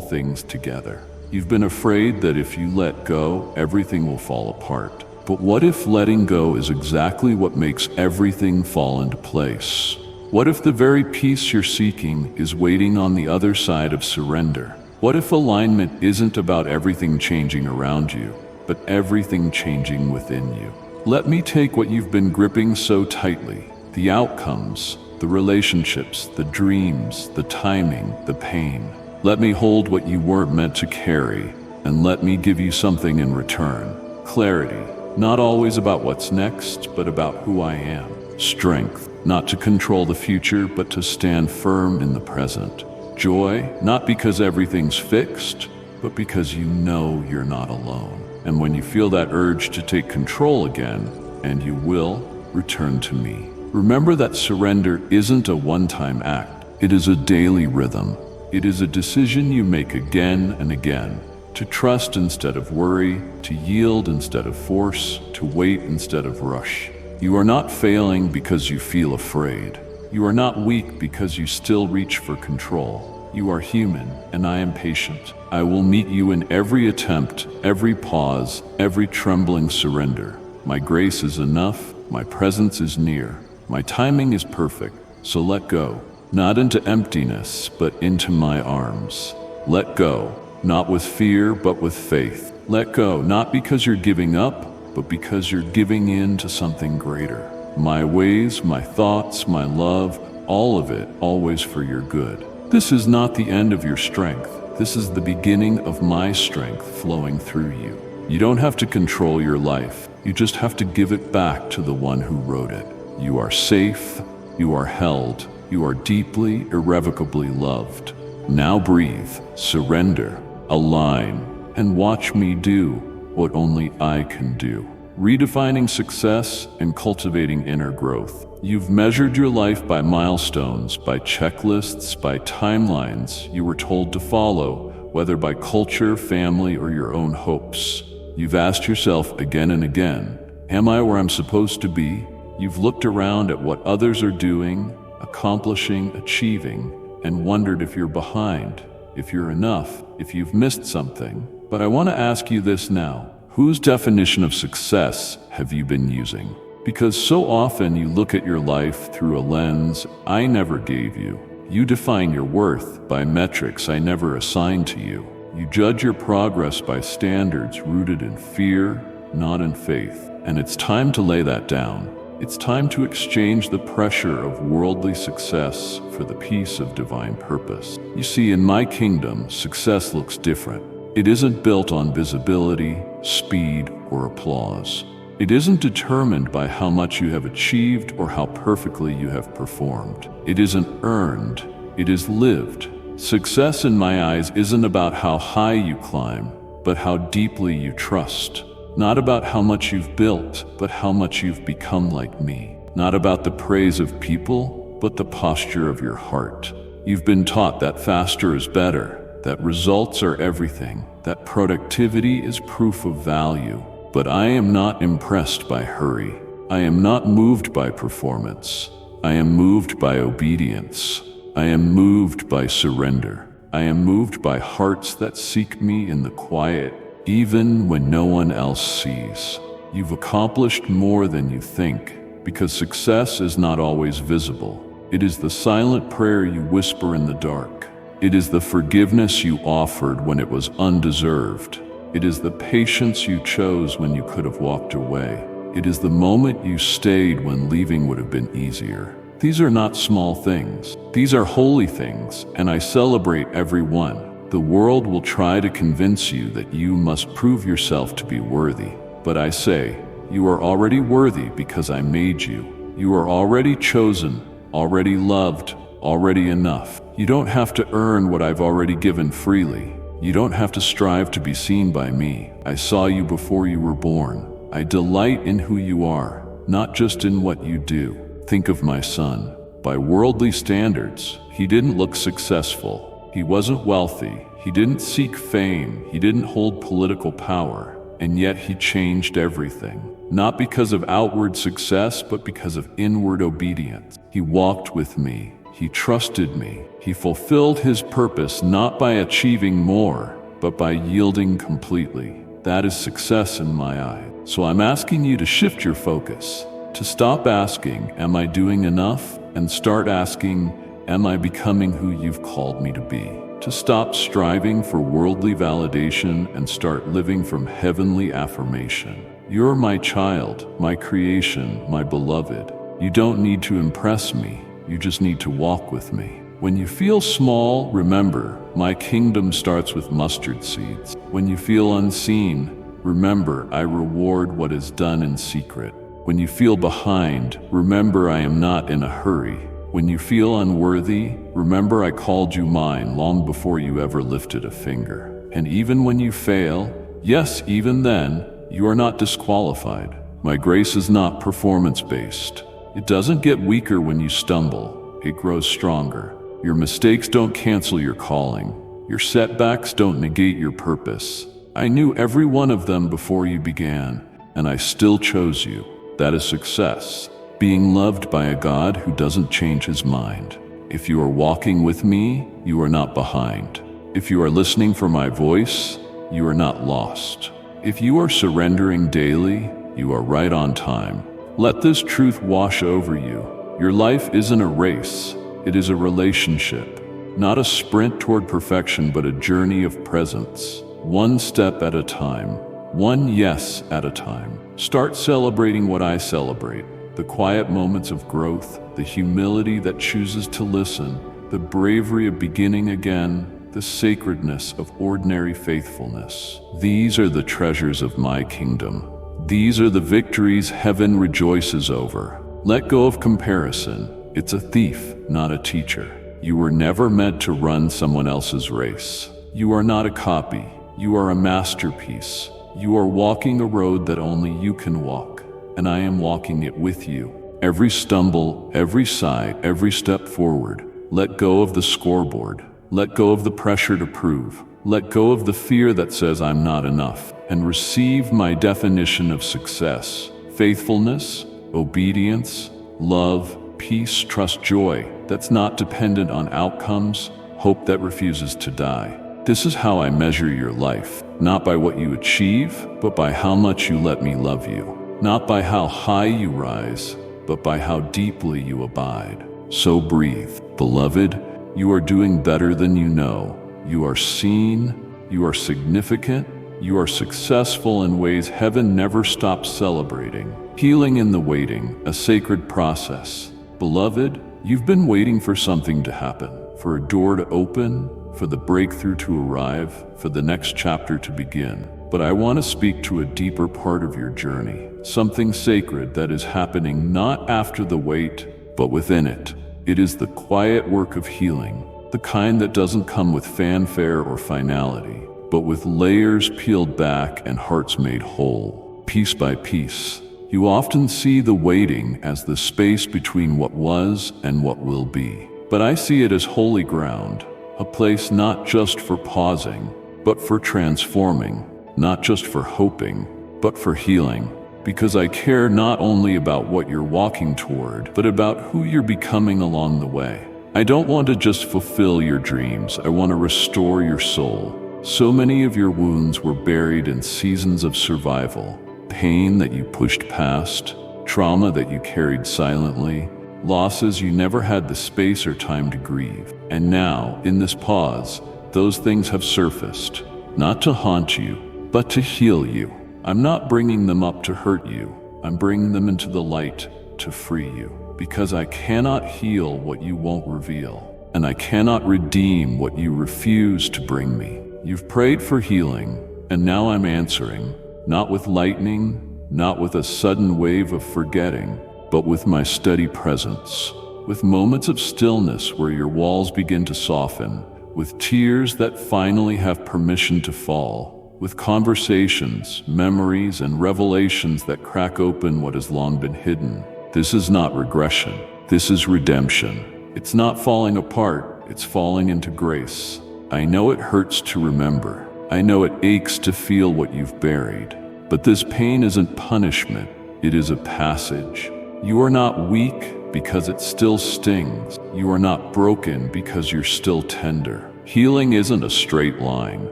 Speaker 1: things together. You've been afraid that if you let go, everything will fall apart. But what if letting go is exactly what makes everything fall into place? What if the very peace you're seeking is waiting on the other side of surrender? What if alignment isn't about everything changing around you, but everything changing within you? Let me take what you've been gripping so tightly, the outcomes, the relationships, the dreams, the timing, the pain. Let me hold what you weren't meant to carry, and let me give you something in return. Clarity, not always about what's next, but about who I am. Strength, not to control the future, but to stand firm in the present. Joy, not because everything's fixed, but because you know you're not alone. And when you feel that urge to take control again, and you will, return to me. Remember that surrender isn't a one-time act. It is a daily rhythm. It is a decision you make again and again. To trust instead of worry, to yield instead of force, to wait instead of rush. You are not failing because you feel afraid. You are not weak because you still reach for control. You are human, and I am patient. I will meet you in every attempt, every pause, every trembling surrender. My grace is enough, my presence is near, my timing is perfect, so let go. Not into emptiness, but into my arms. Let go, not with fear, but with faith. Let go, not because you're giving up, but because you're giving in to something greater. My ways, my thoughts, my love, all of it, always for your good. This is not the end of your strength. This is the beginning of my strength flowing through you. You don't have to control your life. You just have to give it back to the one who wrote it. You are safe. You are held. You are deeply, irrevocably loved. Now breathe, surrender, align, and watch me do what only I can do. Redefining success and cultivating inner growth. You've measured your life by milestones, by checklists, by timelines you were told to follow, whether by culture, family, or your own hopes. You've asked yourself again and again, am I where I'm supposed to be? You've looked around at what others are doing, accomplishing, achieving, and wondered if you're behind, if you're enough, if you've missed something. But I want to ask you this now. Whose definition of success have you been using? Because so often you look at your life through a lens I never gave you. You define your worth by metrics I never assigned to you. You judge your progress by standards rooted in fear, not in faith. And it's time to lay that down. It's time to exchange the pressure of worldly success for the peace of divine purpose. You see, in my kingdom, success looks different. It isn't built on visibility, speed, or applause. It isn't determined by how much you have achieved or how perfectly you have performed. It isn't earned, it is lived. Success in my eyes isn't about how high you climb, but how deeply you trust. Not about how much you've built, but how much you've become like me. Not about the praise of people, but the posture of your heart. You've been taught that faster is better, that results are everything, that productivity is proof of value. But I am not impressed by hurry. I am not moved by performance. I am moved by obedience. I am moved by surrender. I am moved by hearts that seek me in the quiet, even when no one else sees. You've accomplished more than you think, because success is not always visible. It is the silent prayer you whisper in the dark. It is the forgiveness you offered when it was undeserved. It is the patience you chose when you could have walked away. It is the moment you stayed when leaving would have been easier. These are not small things. These are holy things, and I celebrate every one. The world will try to convince you that you must prove yourself to be worthy. But I say, you are already worthy because I made you. You are already chosen, already loved, already enough. You don't have to earn what I've already given freely. You don't have to strive to be seen by me. I saw you before you were born. I delight in who you are, not just in what you do. Think of my son. By worldly standards, he didn't look successful. He wasn't wealthy. He didn't seek fame. He didn't hold political power. and yet He changed everything. Not because of outward success, but because of inward obedience. He walked with me. He trusted me. He fulfilled His purpose not by achieving more, but by yielding completely. That is success in my eyes. So I'm asking you to shift your focus, to stop asking, am I doing enough? And start asking, am I becoming who You've called me to be? To stop striving for worldly validation and start living from heavenly affirmation. You're my child, my creation, my beloved. You don't need to impress me. You just need to walk with me. When you feel small, remember, my kingdom starts with mustard seeds. When you feel unseen, remember, I reward what is done in secret. When you feel behind, remember, I am not in a hurry. When you feel unworthy, remember, I called you mine long before you ever lifted a finger. And even when you fail, yes, even then, you are not disqualified. My grace is not performance-based. It doesn't get weaker when you stumble. It grows stronger. Your mistakes don't cancel your calling. Your setbacks don't negate your purpose. I knew every one of them before you began, and I still chose you. That is success. Being loved by a God who doesn't change His mind. If you are walking with me, you are not behind. If you are listening for my voice, you are not lost. If you are surrendering daily, you are right on time. Let this truth wash over you. Your life isn't a race. It is a relationship. Not a sprint toward perfection, but a journey of presence. One step at a time. One yes at a time. Start celebrating what I celebrate. The quiet moments of growth, the humility that chooses to listen, the bravery of beginning again, the sacredness of ordinary faithfulness. These are the treasures of my kingdom. These are the victories heaven rejoices over. Let go of comparison. It's a thief, not a teacher. You were never meant to run someone else's race. You are not a copy. You are a masterpiece. You are walking a road that only you can walk, and I am walking it with you. Every stumble, every sigh, every step forward, let go of the scoreboard. Let go of the pressure to prove. Let go of the fear that says I'm not enough, and receive my definition of success. Faithfulness, obedience, love, peace, trust, joy that's not dependent on outcomes, hope that refuses to die. This is how I measure your life, not by what you achieve, but by how much you let me love you. Not by how high you rise, but by how deeply you abide. So breathe. Beloved, you are doing better than you know. You are seen, you are significant, you are successful in ways heaven never stops celebrating. Healing in the waiting, a sacred process. Beloved, you've been waiting for something to happen, for a door to open, for the breakthrough to arrive, for the next chapter to begin. But I want to speak to a deeper part of your journey, something sacred that is happening not after the wait, but within it. It is the quiet work of healing, the kind that doesn't come with fanfare or finality, but with layers peeled back and hearts made whole, piece by piece. You often see the waiting as the space between what was and what will be. But I see it as holy ground, a place not just for pausing, but for transforming, not just for hoping, but for healing. Because I care not only about what you're walking toward, but about who you're becoming along the way. I don't want to just fulfill your dreams, I want to restore your soul. So many of your wounds were buried in seasons of survival, pain that you pushed past, trauma that you carried silently, losses you never had the space or time to grieve. And now, in this pause, those things have surfaced, not to haunt you, but to heal you. I'm not bringing them up to hurt you. I'm bringing them into the light to free you. Because I cannot heal what you won't reveal, and I cannot redeem what you refuse to bring me. You've prayed for healing, and now I'm answering, not with lightning, not with a sudden wave of forgetting, but with my steady presence, with moments of stillness where your walls begin to soften, with tears that finally have permission to fall, with conversations, memories, and revelations that crack open what has long been hidden. This is not regression. This is redemption. It's not falling apart. It's falling into grace. I know it hurts to remember. I know it aches to feel what you've buried. But this pain isn't punishment, it is a passage. You are not weak because it still stings. You are not broken because you're still tender. Healing isn't a straight line.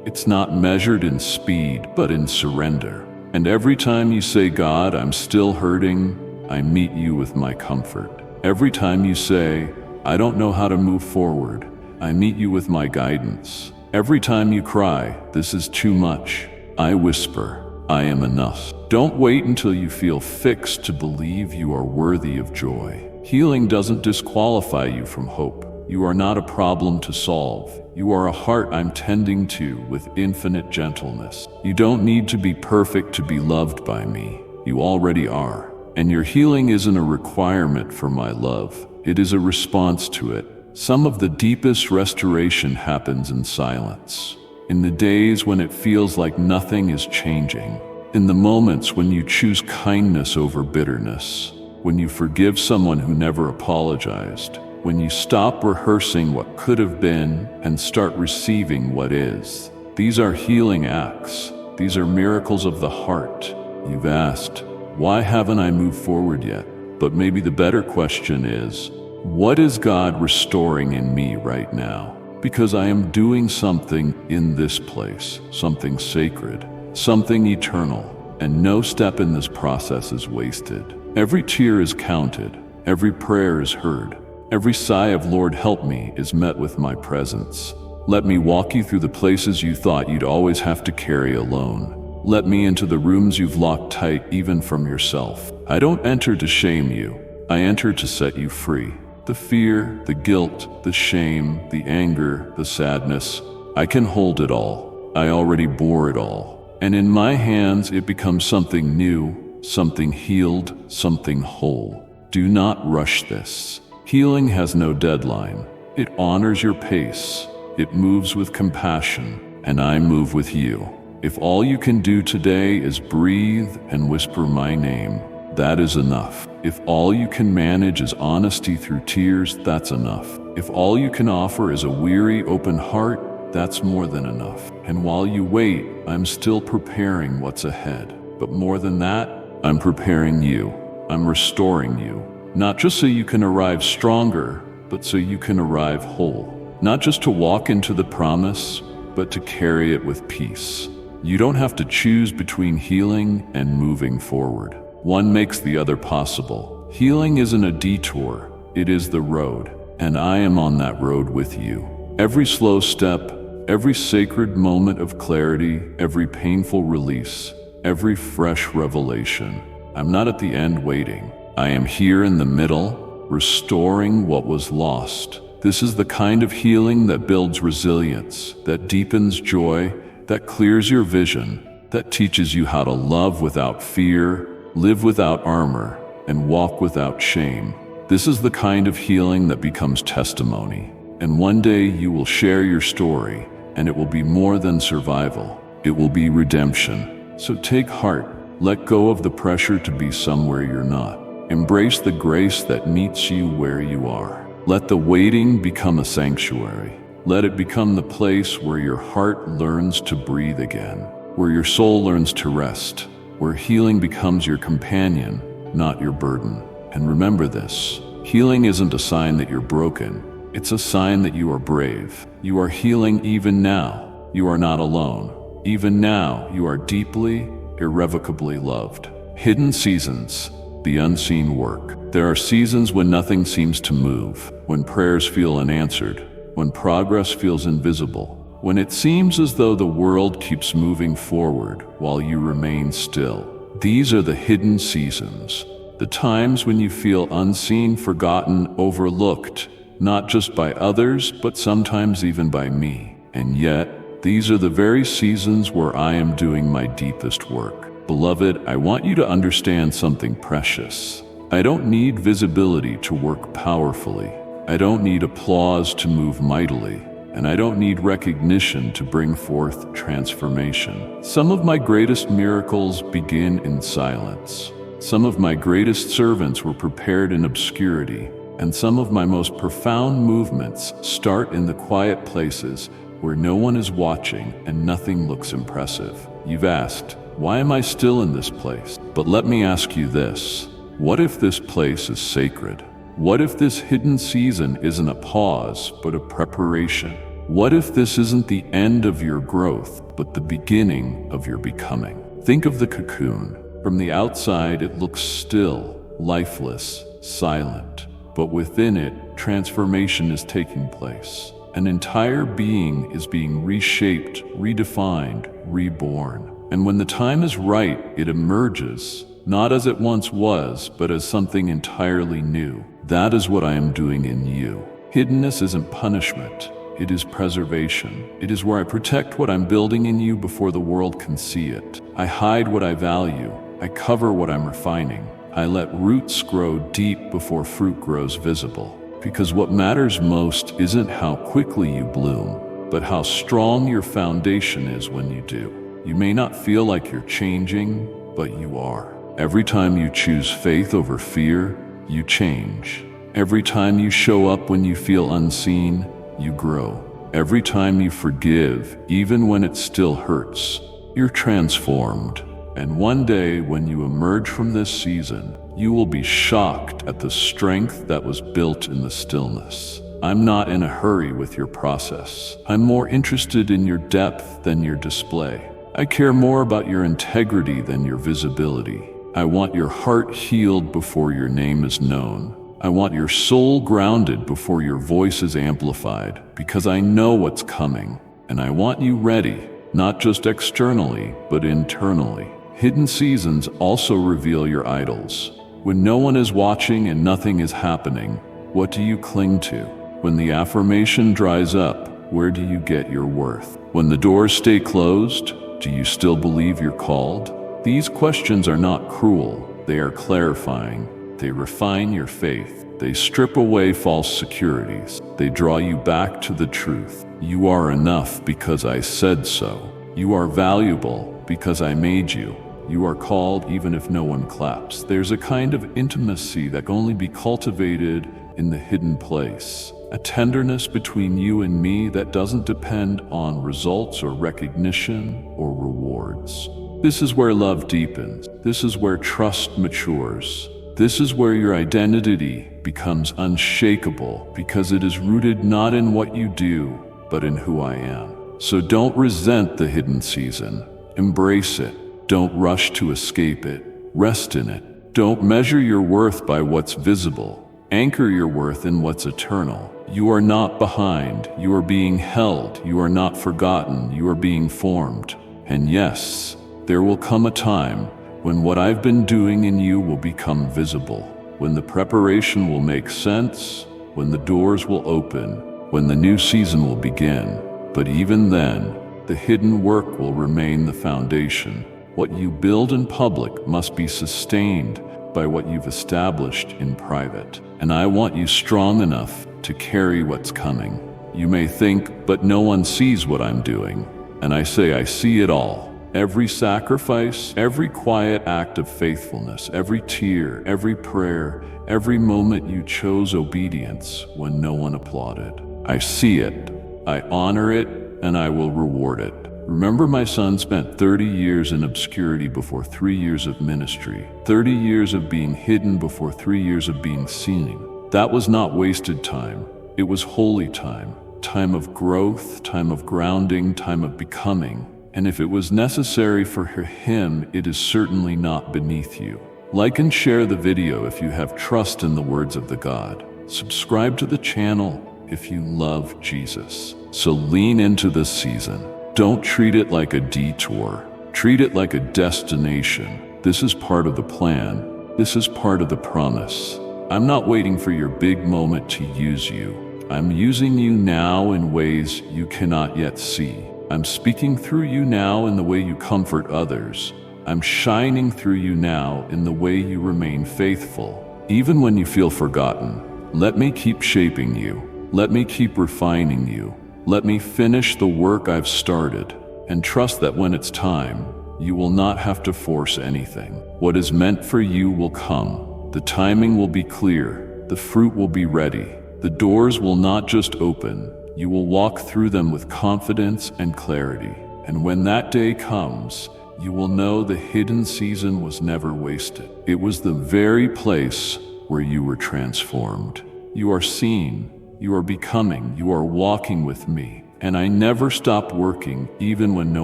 Speaker 1: It's not measured in speed, but in surrender. And every time you say, God, I'm still hurting, I meet you with my comfort. Every time you say, I don't know how to move forward, I meet you with my guidance. Every time you cry, this is too much, I whisper, I am enough. Don't wait until you feel fixed to believe you are worthy of joy. Healing doesn't disqualify you from hope. You are not a problem to solve. You are a heart I'm tending to with infinite gentleness. You don't need to be perfect to be loved by me. You already are. And your healing isn't a requirement for my love. It is a response to it. Some of the deepest restoration happens in silence. In the days when it feels like nothing is changing. In the moments when you choose kindness over bitterness. When you forgive someone who never apologized. When you stop rehearsing what could have been and start receiving what is. These are healing acts. These are miracles of the heart. You've asked, why haven't I moved forward yet? But maybe the better question is, what is God restoring in me right now? Because I am doing something in this place, something sacred, something eternal, and no step in this process is wasted. Every tear is counted, every prayer is heard. Every sigh of Lord help me is met with my presence. Let me walk you through the places you thought you'd always have to carry alone. Let me into the rooms you've locked tight even from yourself. I don't enter to shame you. I enter to set you free. The fear, the guilt, the shame, the anger, the sadness, I can hold it all. I already bore it all. And in my hands it becomes something new, something healed, something whole. Do not rush this. Healing has no deadline. It honors your pace. It moves with compassion, and I move with you. If all you can do today is breathe and whisper my name, that is enough. If all you can manage is honesty through tears, that's enough. If all you can offer is a weary, open heart, that's more than enough. And while you wait, I'm still preparing what's ahead. But more than that, I'm preparing you. I'm restoring you. Not just so you can arrive stronger, but so you can arrive whole. Not just to walk into the promise, but to carry it with peace. You don't have to choose between healing and moving forward. One makes the other possible. Healing isn't a detour, it is the road, and I am on that road with you. Every slow step, every sacred moment of clarity, every painful release, every fresh revelation. I'm not at the end waiting. I am here in the middle, restoring what was lost. This is the kind of healing that builds resilience, that deepens joy, that clears your vision, that teaches you how to love without fear, live without armor, and walk without shame. This is the kind of healing that becomes testimony. And one day you will share your story, and it will be more than survival. It will be redemption. So take heart. Let go of the pressure to be somewhere you're not. Embrace the grace that meets you where you are. Let the waiting become a sanctuary. Let it become the place where your heart learns to breathe again, where your soul learns to rest, where healing becomes your companion, not your burden. And remember this, healing isn't a sign that you're broken. It's a sign that you are brave. You are healing even now. You are not alone. Even now, you are deeply, irrevocably loved. Hidden seasons. The unseen work. There are seasons when nothing seems to move, when prayers feel unanswered, when progress feels invisible, when it seems as though the world keeps moving forward while you remain still. These are the hidden seasons, the times when you feel unseen, forgotten, overlooked, not just by others, but sometimes even by me. And yet, these are the very seasons where I am doing my deepest work. Beloved, I want you to understand something precious. I don't need visibility to work powerfully. I don't need applause to move mightily. And I don't need recognition to bring forth transformation. Some of my greatest miracles begin in silence. Some of my greatest servants were prepared in obscurity. And some of my most profound movements start in the quiet places where no one is watching and nothing looks impressive. You've asked, Why am I still in this place? But let me ask you this. What if this place is sacred? What if this hidden season isn't a pause, but a preparation? What if this isn't the end of your growth, but the beginning of your becoming? Think of the cocoon. From the outside, it looks still, lifeless, silent. But within it, transformation is taking place. An entire being is being reshaped, redefined, reborn. And when the time is right, it emerges, not as it once was, but as something entirely new. That is what I am doing in you. Hiddenness isn't punishment. It is preservation. It is where I protect what I'm building in you before the world can see it. I hide what I value. I cover what I'm refining. I let roots grow deep before fruit grows visible. Because what matters most isn't how quickly you bloom, but how strong your foundation is when you do. You may not feel like you're changing, but you are. Every time you choose faith over fear, you change. Every time you show up when you feel unseen, you grow. Every time you forgive, even when it still hurts, you're transformed. And one day, when you emerge from this season, you will be shocked at the strength that was built in the stillness. I'm not in a hurry with your process. I'm more interested in your depth than your display. I care more about your integrity than your visibility. I want your heart healed before your name is known. I want your soul grounded before your voice is amplified, because I know what's coming, and I want you ready, not just externally, but internally. Hidden seasons also reveal your idols. When no one is watching and nothing is happening, what do you cling to? When the affirmation dries up, where do you get your worth? When the doors stay closed, do you still believe you're called? These questions are not cruel, they are clarifying. They refine your faith. They strip away false securities. They draw you back to the truth. You are enough because I said so. You are valuable because I made you. You are called even if no one claps. There's a kind of intimacy that can only be cultivated in the hidden place. A tenderness between you and me that doesn't depend on results or recognition or rewards. This is where love deepens. This is where trust matures. This is where your identity becomes unshakable because it is rooted not in what you do, but in who I am. So don't resent the hidden season. Embrace it. Don't rush to escape it. Rest in it. Don't measure your worth by what's visible. Anchor your worth in what's eternal. You are not behind. You are being held. You are not forgotten. You are being formed. And yes, there will come a time when what I've been doing in you will become visible, when the preparation will make sense, when the doors will open, when the new season will begin. But even then, the hidden work will remain the foundation. What you build in public must be sustained by what you've established in private. And I want you strong enough to carry what's coming. You may think, but no one sees what I'm doing. And I say, I see it all. Every sacrifice, every quiet act of faithfulness, every tear, every prayer, every moment you chose obedience when no one applauded. I see it, I honor it, and I will reward it. Remember, my son spent 30 years in obscurity before 3 years of ministry, 30 years of being hidden before 3 years of being seen. That was not wasted time. It was holy time. Time of growth, time of grounding, time of becoming. And if it was necessary for him, it is certainly not beneath you. Like and share the video if you have trust in the words of the God. Subscribe to the channel if you love Jesus. So lean into this season. Don't treat it like a detour. Treat it like a destination. This is part of the plan. This is part of the promise. I'm not waiting for your big moment to use you. I'm using you now in ways you cannot yet see. I'm speaking through you now in the way you comfort others. I'm shining through you now in the way you remain faithful. Even when you feel forgotten, let me keep shaping you. Let me keep refining you. Let me finish the work I've started. And trust that when it's time, you will not have to force anything. What is meant for you will come. The timing will be clear. The fruit will be ready. The doors will not just open. You will walk through them with confidence and clarity. And when that day comes, you will know the hidden season was never wasted. It was the very place where you were transformed. You are seen, you are becoming, you are walking with me, and I never stop working even when no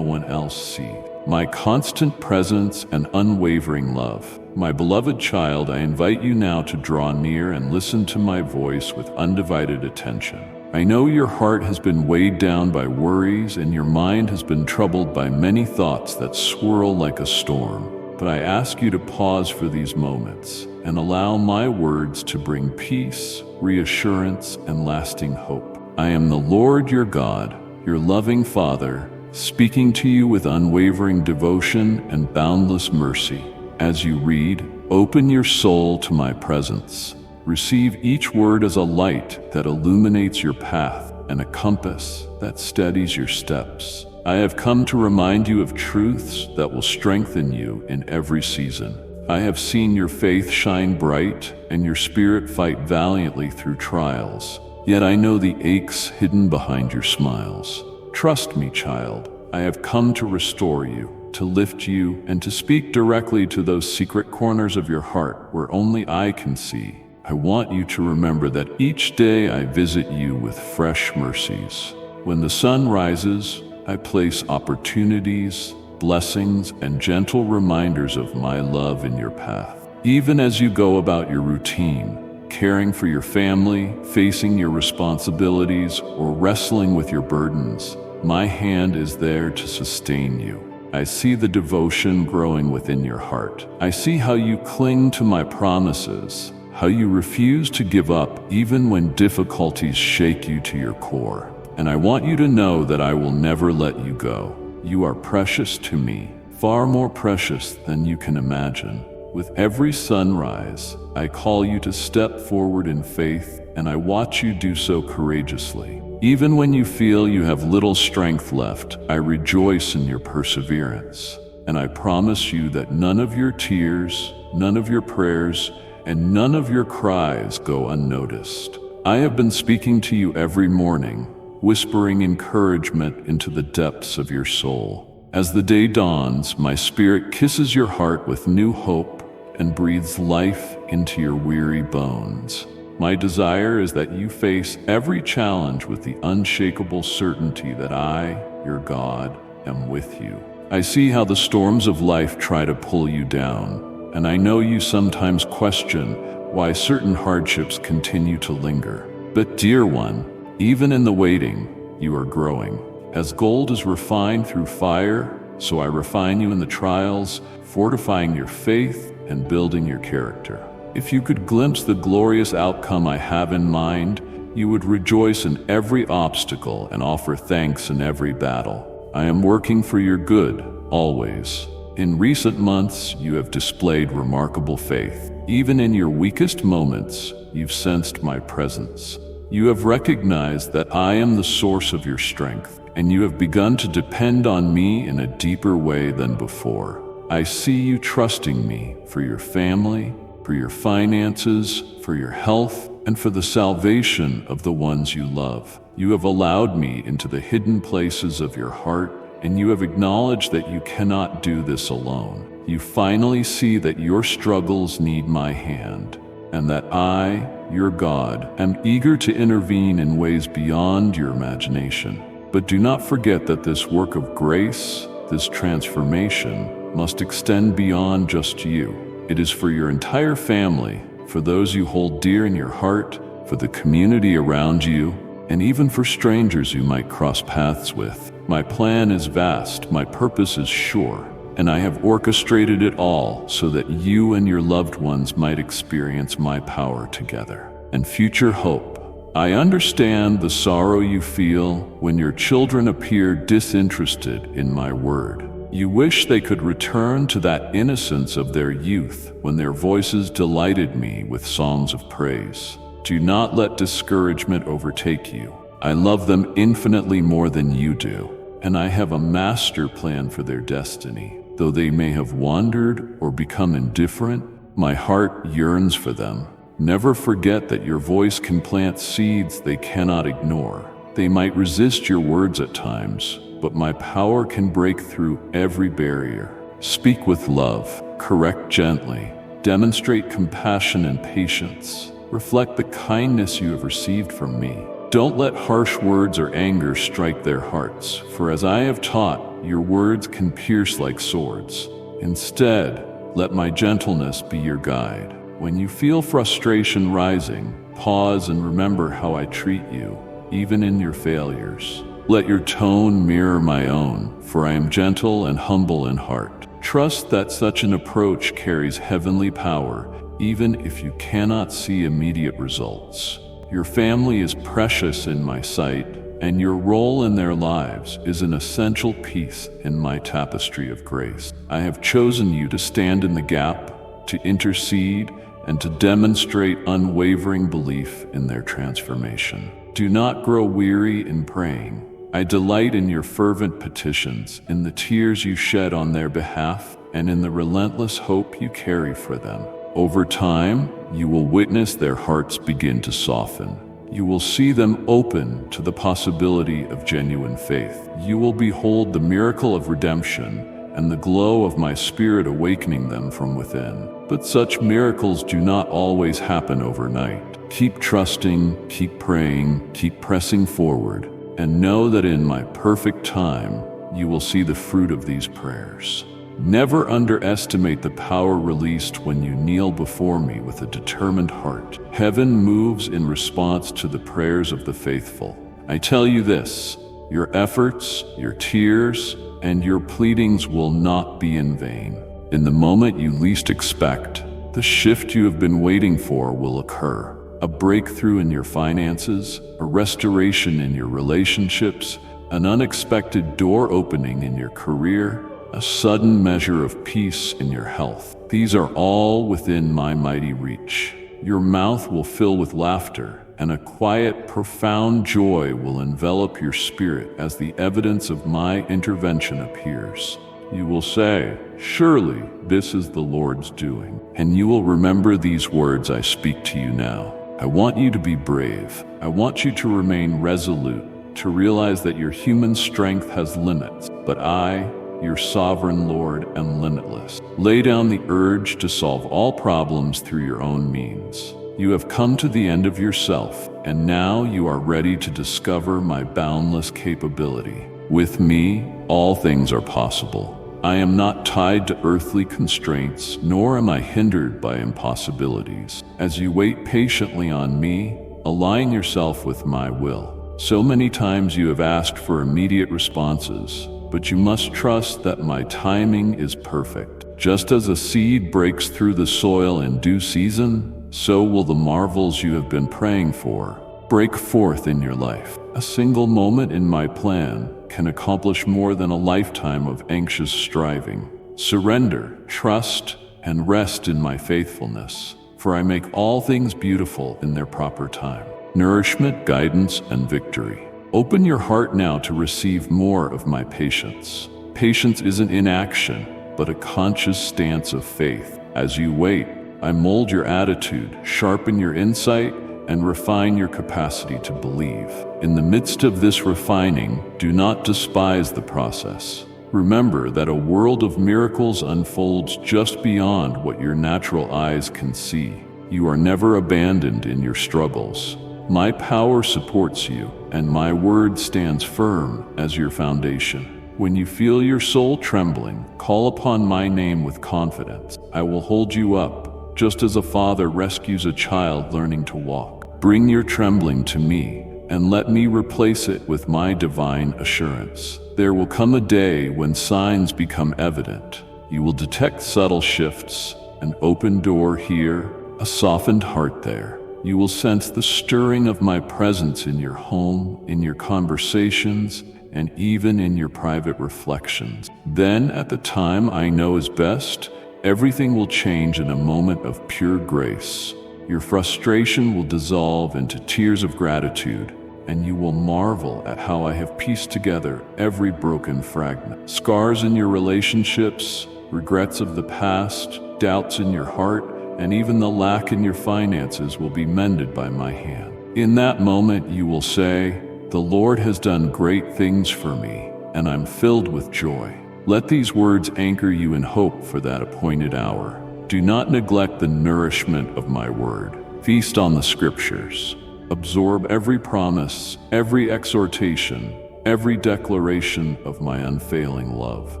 Speaker 1: one else sees. My constant presence and unwavering love. My beloved child, I invite you now to draw near and listen to my voice with undivided attention. I know your heart has been weighed down by worries and your mind has been troubled by many thoughts that swirl like a storm. But I ask you to pause for these moments and allow my words to bring peace, reassurance, and lasting hope. I am the Lord your God, your loving Father, speaking to you with unwavering devotion and boundless mercy. As you read, open your soul to my presence. Receive each word as a light that illuminates your path and a compass that steadies your steps. I have come to remind you of truths that will strengthen you in every season. I have seen your faith shine bright and your spirit fight valiantly through trials. Yet I know the aches hidden behind your smiles. Trust me, child. I have come to restore you, to lift you, and to speak directly to those secret corners of your heart where only I can see. I want you to remember that each day I visit you with fresh mercies. When the sun rises, I place opportunities, blessings, and gentle reminders of my love in your path. Even as you go about your routine, caring for your family, facing your responsibilities, or wrestling with your burdens, my hand is there to sustain you. I see the devotion growing within your heart. I see how you cling to my promises, how you refuse to give up even when difficulties shake you to your core. And I want you to know that I will never let you go. You are precious to me, far more precious than you can imagine. With every sunrise, I call you to step forward in faith, and I watch you do so courageously. Even when you feel you have little strength left, I rejoice in your perseverance. And I promise you that none of your tears, none of your prayers, and none of your cries go unnoticed. I have been speaking to you every morning, whispering encouragement into the depths of your soul. As the day dawns, my spirit kisses your heart with new hope and breathes life into your weary bones. My desire is that you face every challenge with the unshakable certainty that I, your God, am with you. I see how the storms of life try to pull you down, and I know you sometimes question why certain hardships continue to linger. But dear one, even in the waiting, you are growing. As gold is refined through fire, so I refine you in the trials, fortifying your faith and building your character. If you could glimpse the glorious outcome I have in mind, you would rejoice in every obstacle and offer thanks in every battle. I am working for your good, always. In recent months, you have displayed remarkable faith. Even in your weakest moments, you've sensed my presence. You have recognized that I am the source of your strength, and you have begun to depend on me in a deeper way than before. I see you trusting me for your family, for your finances, for your health, and for the salvation of the ones you love. You have allowed me into the hidden places of your heart, and you have acknowledged that you cannot do this alone. You finally see that your struggles need my hand, and that I, your God, am eager to intervene in ways beyond your imagination. But do not forget that this work of grace, this transformation, must extend beyond just you. It is for your entire family, for those you hold dear in your heart, for the community around you, and even for strangers you might cross paths with. My plan is vast, my purpose is sure, and I have orchestrated it all so that you and your loved ones might experience my power together. And future hope. I understand the sorrow you feel when your children appear disinterested in my word. You wish they could return to that innocence of their youth when their voices delighted me with songs of praise. Do not let discouragement overtake you. I love them infinitely more than you do, and I have a master plan for their destiny. Though they may have wandered or become indifferent, my heart yearns for them. Never forget that your voice can plant seeds they cannot ignore. They might resist your words at times, but my power can break through every barrier. Speak with love, correct gently, demonstrate compassion and patience. Reflect the kindness you have received from me. Don't let harsh words or anger strike their hearts, for as I have taught, your words can pierce like swords. Instead, let my gentleness be your guide. When you feel frustration rising, pause and remember how I treat you, even in your failures. Let your tone mirror my own, for I am gentle and humble in heart. Trust that such an approach carries heavenly power, even if you cannot see immediate results. Your family is precious in my sight, and your role in their lives is an essential piece in my tapestry of grace. I have chosen you to stand in the gap, to intercede, and to demonstrate unwavering belief in their transformation. Do not grow weary in praying. I delight in your fervent petitions, in the tears you shed on their behalf, and in the relentless hope you carry for them. Over time, you will witness their hearts begin to soften. You will see them open to the possibility of genuine faith. You will behold the miracle of redemption and the glow of my Spirit awakening them from within. But such miracles do not always happen overnight. Keep trusting, keep praying, keep pressing forward, and know that in my perfect time, you will see the fruit of these prayers. Never underestimate the power released when you kneel before me with a determined heart. Heaven moves in response to the prayers of the faithful. I tell you this, your efforts, your tears, and your pleadings will not be in vain. In the moment you least expect, the shift you have been waiting for will occur. A breakthrough in your finances, a restoration in your relationships, an unexpected door opening in your career, a sudden measure of peace in your health. These are all within my mighty reach. Your mouth will fill with laughter, and a quiet, profound joy will envelop your spirit as the evidence of my intervention appears. You will say, "Surely this is the Lord's doing." And you will remember these words I speak to you now. I want you to be brave. I want you to remain resolute, to realize that your human strength has limits, but I, your sovereign Lord, am limitless. Lay down the urge to solve all problems through your own means. You have come to the end of yourself, and now you are ready to discover my boundless capability. With me, all things are possible. I am not tied to earthly constraints, nor am I hindered by impossibilities. As you wait patiently on me, align yourself with my will. So many times you have asked for immediate responses, but you must trust that my timing is perfect. Just as a seed breaks through the soil in due season, so will the marvels you have been praying for break forth in your life. A single moment in my plan can accomplish more than a lifetime of anxious striving. Surrender, trust, and rest in my faithfulness, for I make all things beautiful in their proper time. Nourishment, guidance, and victory. Open your heart now to receive more of my patience. Patience isn't inaction, but a conscious stance of faith. As you wait, I mold your attitude, sharpen your insight, and refine your capacity to believe. In the midst of this refining, do not despise the process. Remember that a world of miracles unfolds just beyond what your natural eyes can see. You are never abandoned in your struggles. My power supports you, and my word stands firm as your foundation. When you feel your soul trembling, call upon my name with confidence. I will hold you up, just as a father rescues a child learning to walk. Bring your trembling to me, and let me replace it with my divine assurance. There will come a day when signs become evident. You will detect subtle shifts, an open door here, a softened heart there. You will sense the stirring of my presence in your home, in your conversations, and even in your private reflections. Then, at the time I know is best, everything will change in a moment of pure grace. Your frustration will dissolve into tears of gratitude, and you will marvel at how I have pieced together every broken fragment. Scars in your relationships, regrets of the past, doubts in your heart, and even the lack in your finances will be mended by my hand. In that moment you will say, "The Lord has done great things for me, and I'm filled with joy." Let these words anchor you in hope for that appointed hour. Do not neglect the nourishment of my word. Feast on the scriptures. Absorb every promise, every exhortation, every declaration of my unfailing love.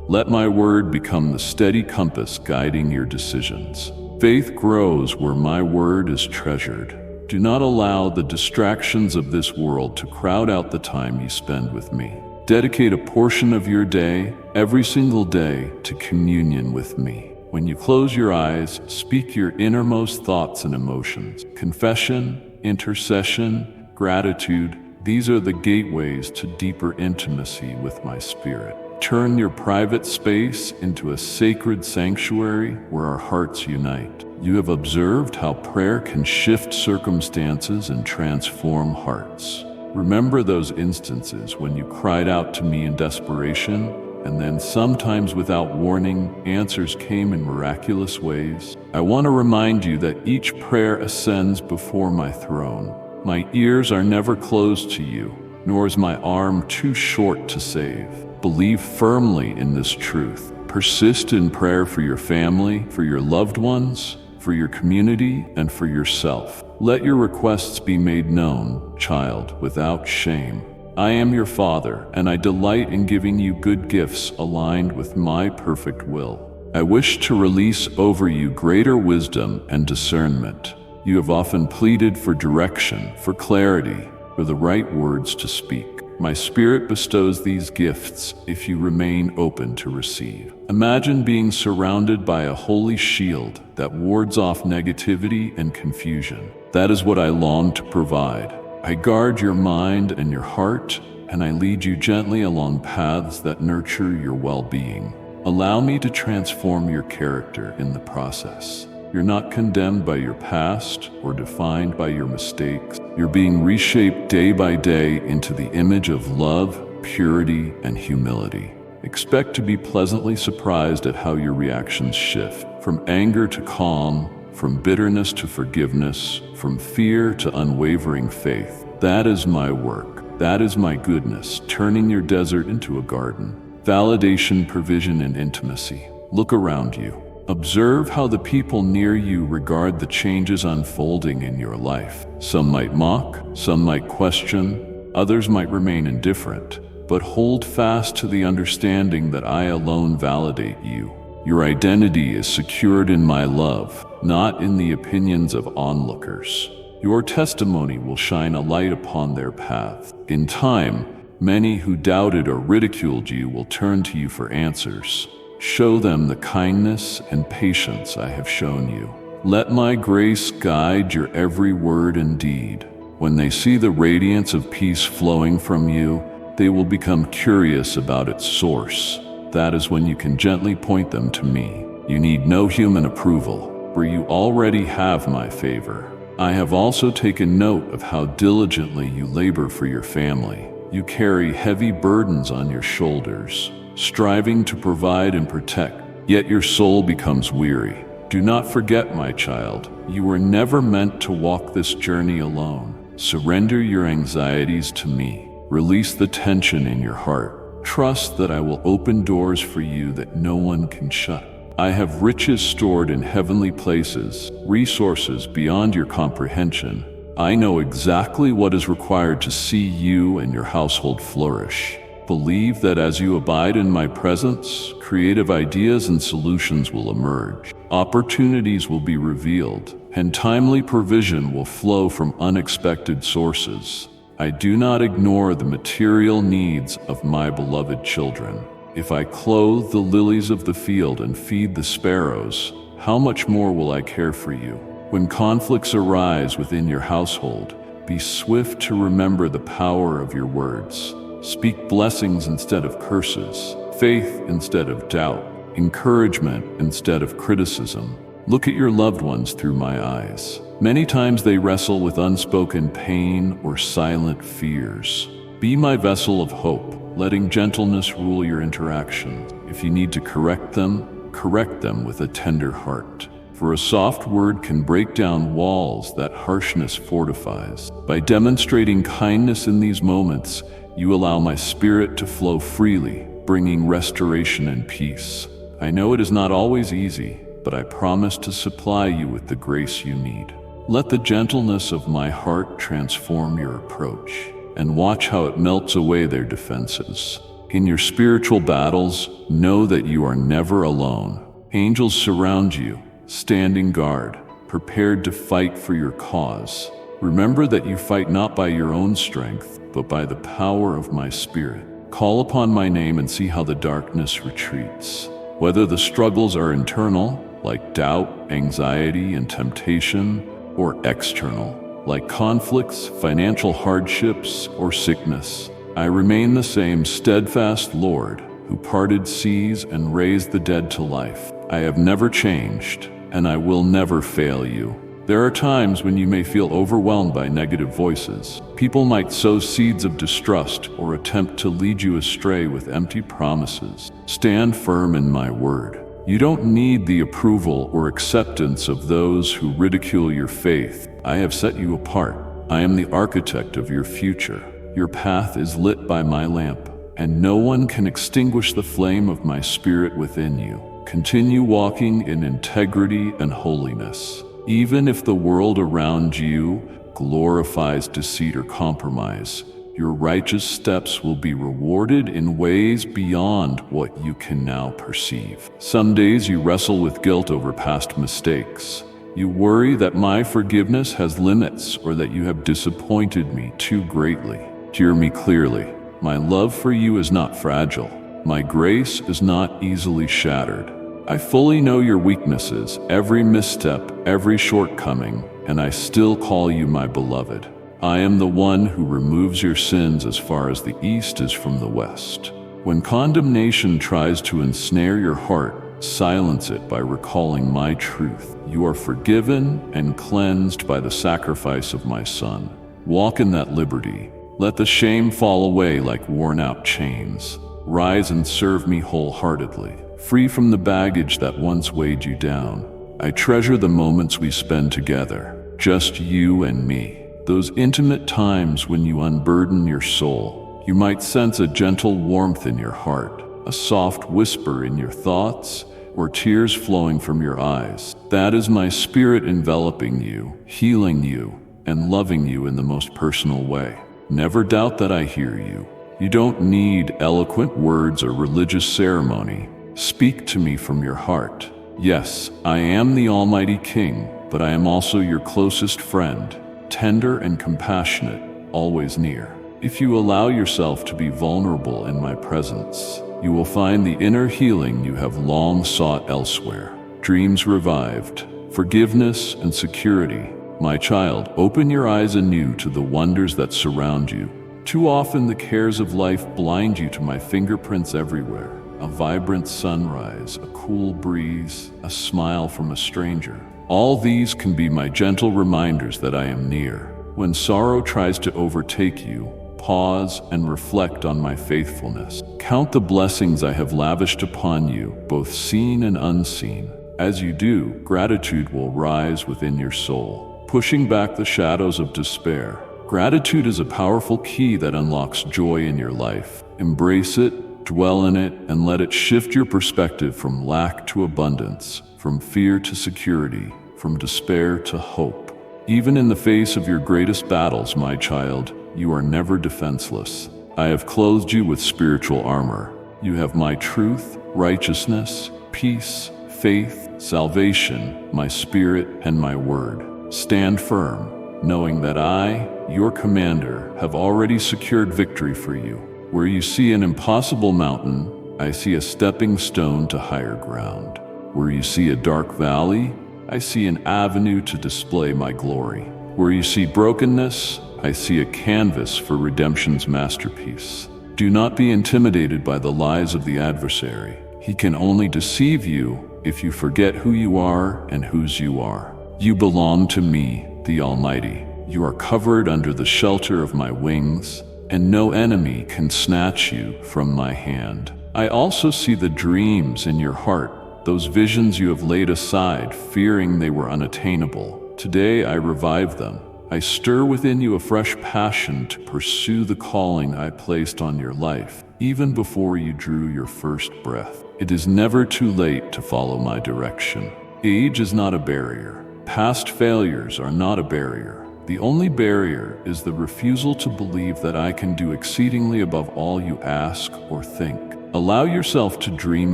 Speaker 1: Let my word become the steady compass guiding your decisions. Faith grows where my word is treasured. Do not allow the distractions of this world to crowd out the time you spend with me. Dedicate a portion of your day, every single day, to communion with me. When you close your eyes, speak your innermost thoughts and emotions. Confession, intercession, gratitude, these are the gateways to deeper intimacy with my spirit. Turn your private space into a sacred sanctuary where our hearts unite. You have observed how prayer can shift circumstances and transform hearts. Remember those instances when you cried out to me in desperation, and then sometimes without warning, answers came in miraculous ways? I want to remind you that each prayer ascends before my throne. My ears are never closed to you, nor is my arm too short to save. Believe firmly in this truth. Persist in prayer for your family, for your loved ones, for your community, and for yourself. Let your requests be made known, child, without shame. I am your Father, and I delight in giving you good gifts aligned with my perfect will. I wish to release over you greater wisdom and discernment. You have often pleaded for direction, for clarity, for the right words to speak. My Spirit bestows these gifts if you remain open to receive. Imagine being surrounded by a holy shield that wards off negativity and confusion. That is what I long to provide. I guard your mind and your heart, and I lead you gently along paths that nurture your well-being. Allow me to transform your character in the process. You're not condemned by your past or defined by your mistakes. You're being reshaped day by day into the image of love, purity, and humility. Expect to be pleasantly surprised at how your reactions shift, from anger to calm, from bitterness to forgiveness, from fear to unwavering faith. That is my work. That is my goodness, turning your desert into a garden. Validation, provision, and intimacy. Look around you. Observe how the people near you regard the changes unfolding in your life. Some might mock, some might question, others might remain indifferent, but hold fast to the understanding that I alone validate you. Your identity is secured in my love, not in the opinions of onlookers. Your testimony will shine a light upon their path. In time, many who doubted or ridiculed you will turn to you for answers. Show them the kindness and patience I have shown you. Let my grace guide your every word and deed. When they see the radiance of peace flowing from you, they will become curious about its source. That is when you can gently point them to me. You need no human approval, for you already have my favor. I have also taken note of how diligently you labor for your family. You carry heavy burdens on your shoulders, striving to provide and protect, yet your soul becomes weary. Do not forget, my child, you were never meant to walk this journey alone. Surrender your anxieties to me. Release the tension in your heart. Trust that I will open doors for you that no one can shut. I have riches stored in heavenly places, resources beyond your comprehension. I know exactly what is required to see you and your household flourish. Believe that as you abide in my presence, creative ideas and solutions will emerge. Opportunities will be revealed, and timely provision will flow from unexpected sources. I do not ignore the material needs of my beloved children. If I clothe the lilies of the field and feed the sparrows, how much more will I care for you? When conflicts arise within your household, be swift to remember the power of your words. Speak blessings instead of curses, faith instead of doubt, encouragement instead of criticism. Look at your loved ones through my eyes. Many times they wrestle with unspoken pain or silent fears. Be my vessel of hope, letting gentleness rule your interactions. If you need to correct them with a tender heart. For a soft word can break down walls that harshness fortifies. By demonstrating kindness in these moments, you allow my spirit to flow freely, bringing restoration and peace. I know it is not always easy, but I promise to supply you with the grace you need. Let the gentleness of my heart transform your approach, and watch how it melts away their defenses. In your spiritual battles, know that you are never alone. Angels surround you, standing guard, prepared to fight for your cause. Remember that you fight not by your own strength, but by the power of my Spirit. Call upon my name and see how the darkness retreats. Whether the struggles are internal, like doubt, anxiety, and temptation, or external, like conflicts, financial hardships, or sickness, I remain the same steadfast Lord who parted seas and raised the dead to life. I have never changed, and I will never fail you. There are times when you may feel overwhelmed by negative voices. People might sow seeds of distrust or attempt to lead you astray with empty promises. Stand firm in my word. You don't need the approval or acceptance of those who ridicule your faith. I have set you apart. I am the architect of your future. Your path is lit by my lamp, and no one can extinguish the flame of my Spirit within you. Continue walking in integrity and holiness. Even if the world around you glorifies deceit or compromise, your righteous steps will be rewarded in ways beyond what you can now perceive. Some days you wrestle with guilt over past mistakes. You worry that my forgiveness has limits or that you have disappointed me too greatly. Hear me clearly. My love for you is not fragile. My grace is not easily shattered. I fully know your weaknesses, every misstep, every shortcoming, and I still call you my beloved. I am the one who removes your sins as far as the east is from the west. When condemnation tries to ensnare your heart, silence it by recalling my truth. You are forgiven and cleansed by the sacrifice of my Son. Walk in that liberty. Let the shame fall away like worn-out chains. Rise and serve me wholeheartedly, free from the baggage that once weighed you down. I treasure the moments we spend together, just you and me. Those intimate times when you unburden your soul. You might sense a gentle warmth in your heart, a soft whisper in your thoughts, or tears flowing from your eyes. That is my Spirit enveloping you, healing you, and loving you in the most personal way. Never doubt that I hear you. You don't need eloquent words or religious ceremony. Speak to me from your heart. Yes, I am the Almighty King, but I am also your closest friend, tender and compassionate, always near. If you allow yourself to be vulnerable in my presence, you will find the inner healing you have long sought elsewhere. Dreams revived, forgiveness and security. My child, open your eyes anew to the wonders that surround you. Too often the cares of life blind you to my fingerprints everywhere. A vibrant sunrise, a cool breeze, a smile from a stranger. All these can be my gentle reminders that I am near. When sorrow tries to overtake you, pause and reflect on my faithfulness. Count the blessings I have lavished upon you, both seen and unseen. As you do, gratitude will rise within your soul, pushing back the shadows of despair. Gratitude is a powerful key that unlocks joy in your life. Embrace it, dwell in it, and let it shift your perspective from lack to abundance, from fear to security, from despair to hope. Even in the face of your greatest battles, my child, you are never defenseless. I have clothed you with spiritual armor. You have my truth, righteousness, peace, faith, salvation, my Spirit, and my word. Stand firm, knowing that I, your commander, have already secured victory for you. Where you see an impossible mountain, I see a stepping stone to higher ground. Where you see a dark valley, I see an avenue to display my glory. Where you see brokenness, I see a canvas for redemption's masterpiece. Do not be intimidated by the lies of the adversary. He can only deceive you if you forget who you are and whose you are. You belong to me, the Almighty. You are covered under the shelter of my wings, and no enemy can snatch you from my hand. I also see the dreams in your heart, those visions you have laid aside, fearing they were unattainable. Today I revive them. I stir within you a fresh passion to pursue the calling I placed on your life. even before you drew your first breath. It is never too late to follow my direction. Age is not a barrier. Past failures are not a barrier. The only barrier is the refusal to believe that I can do exceedingly above all you ask or think. Allow yourself to dream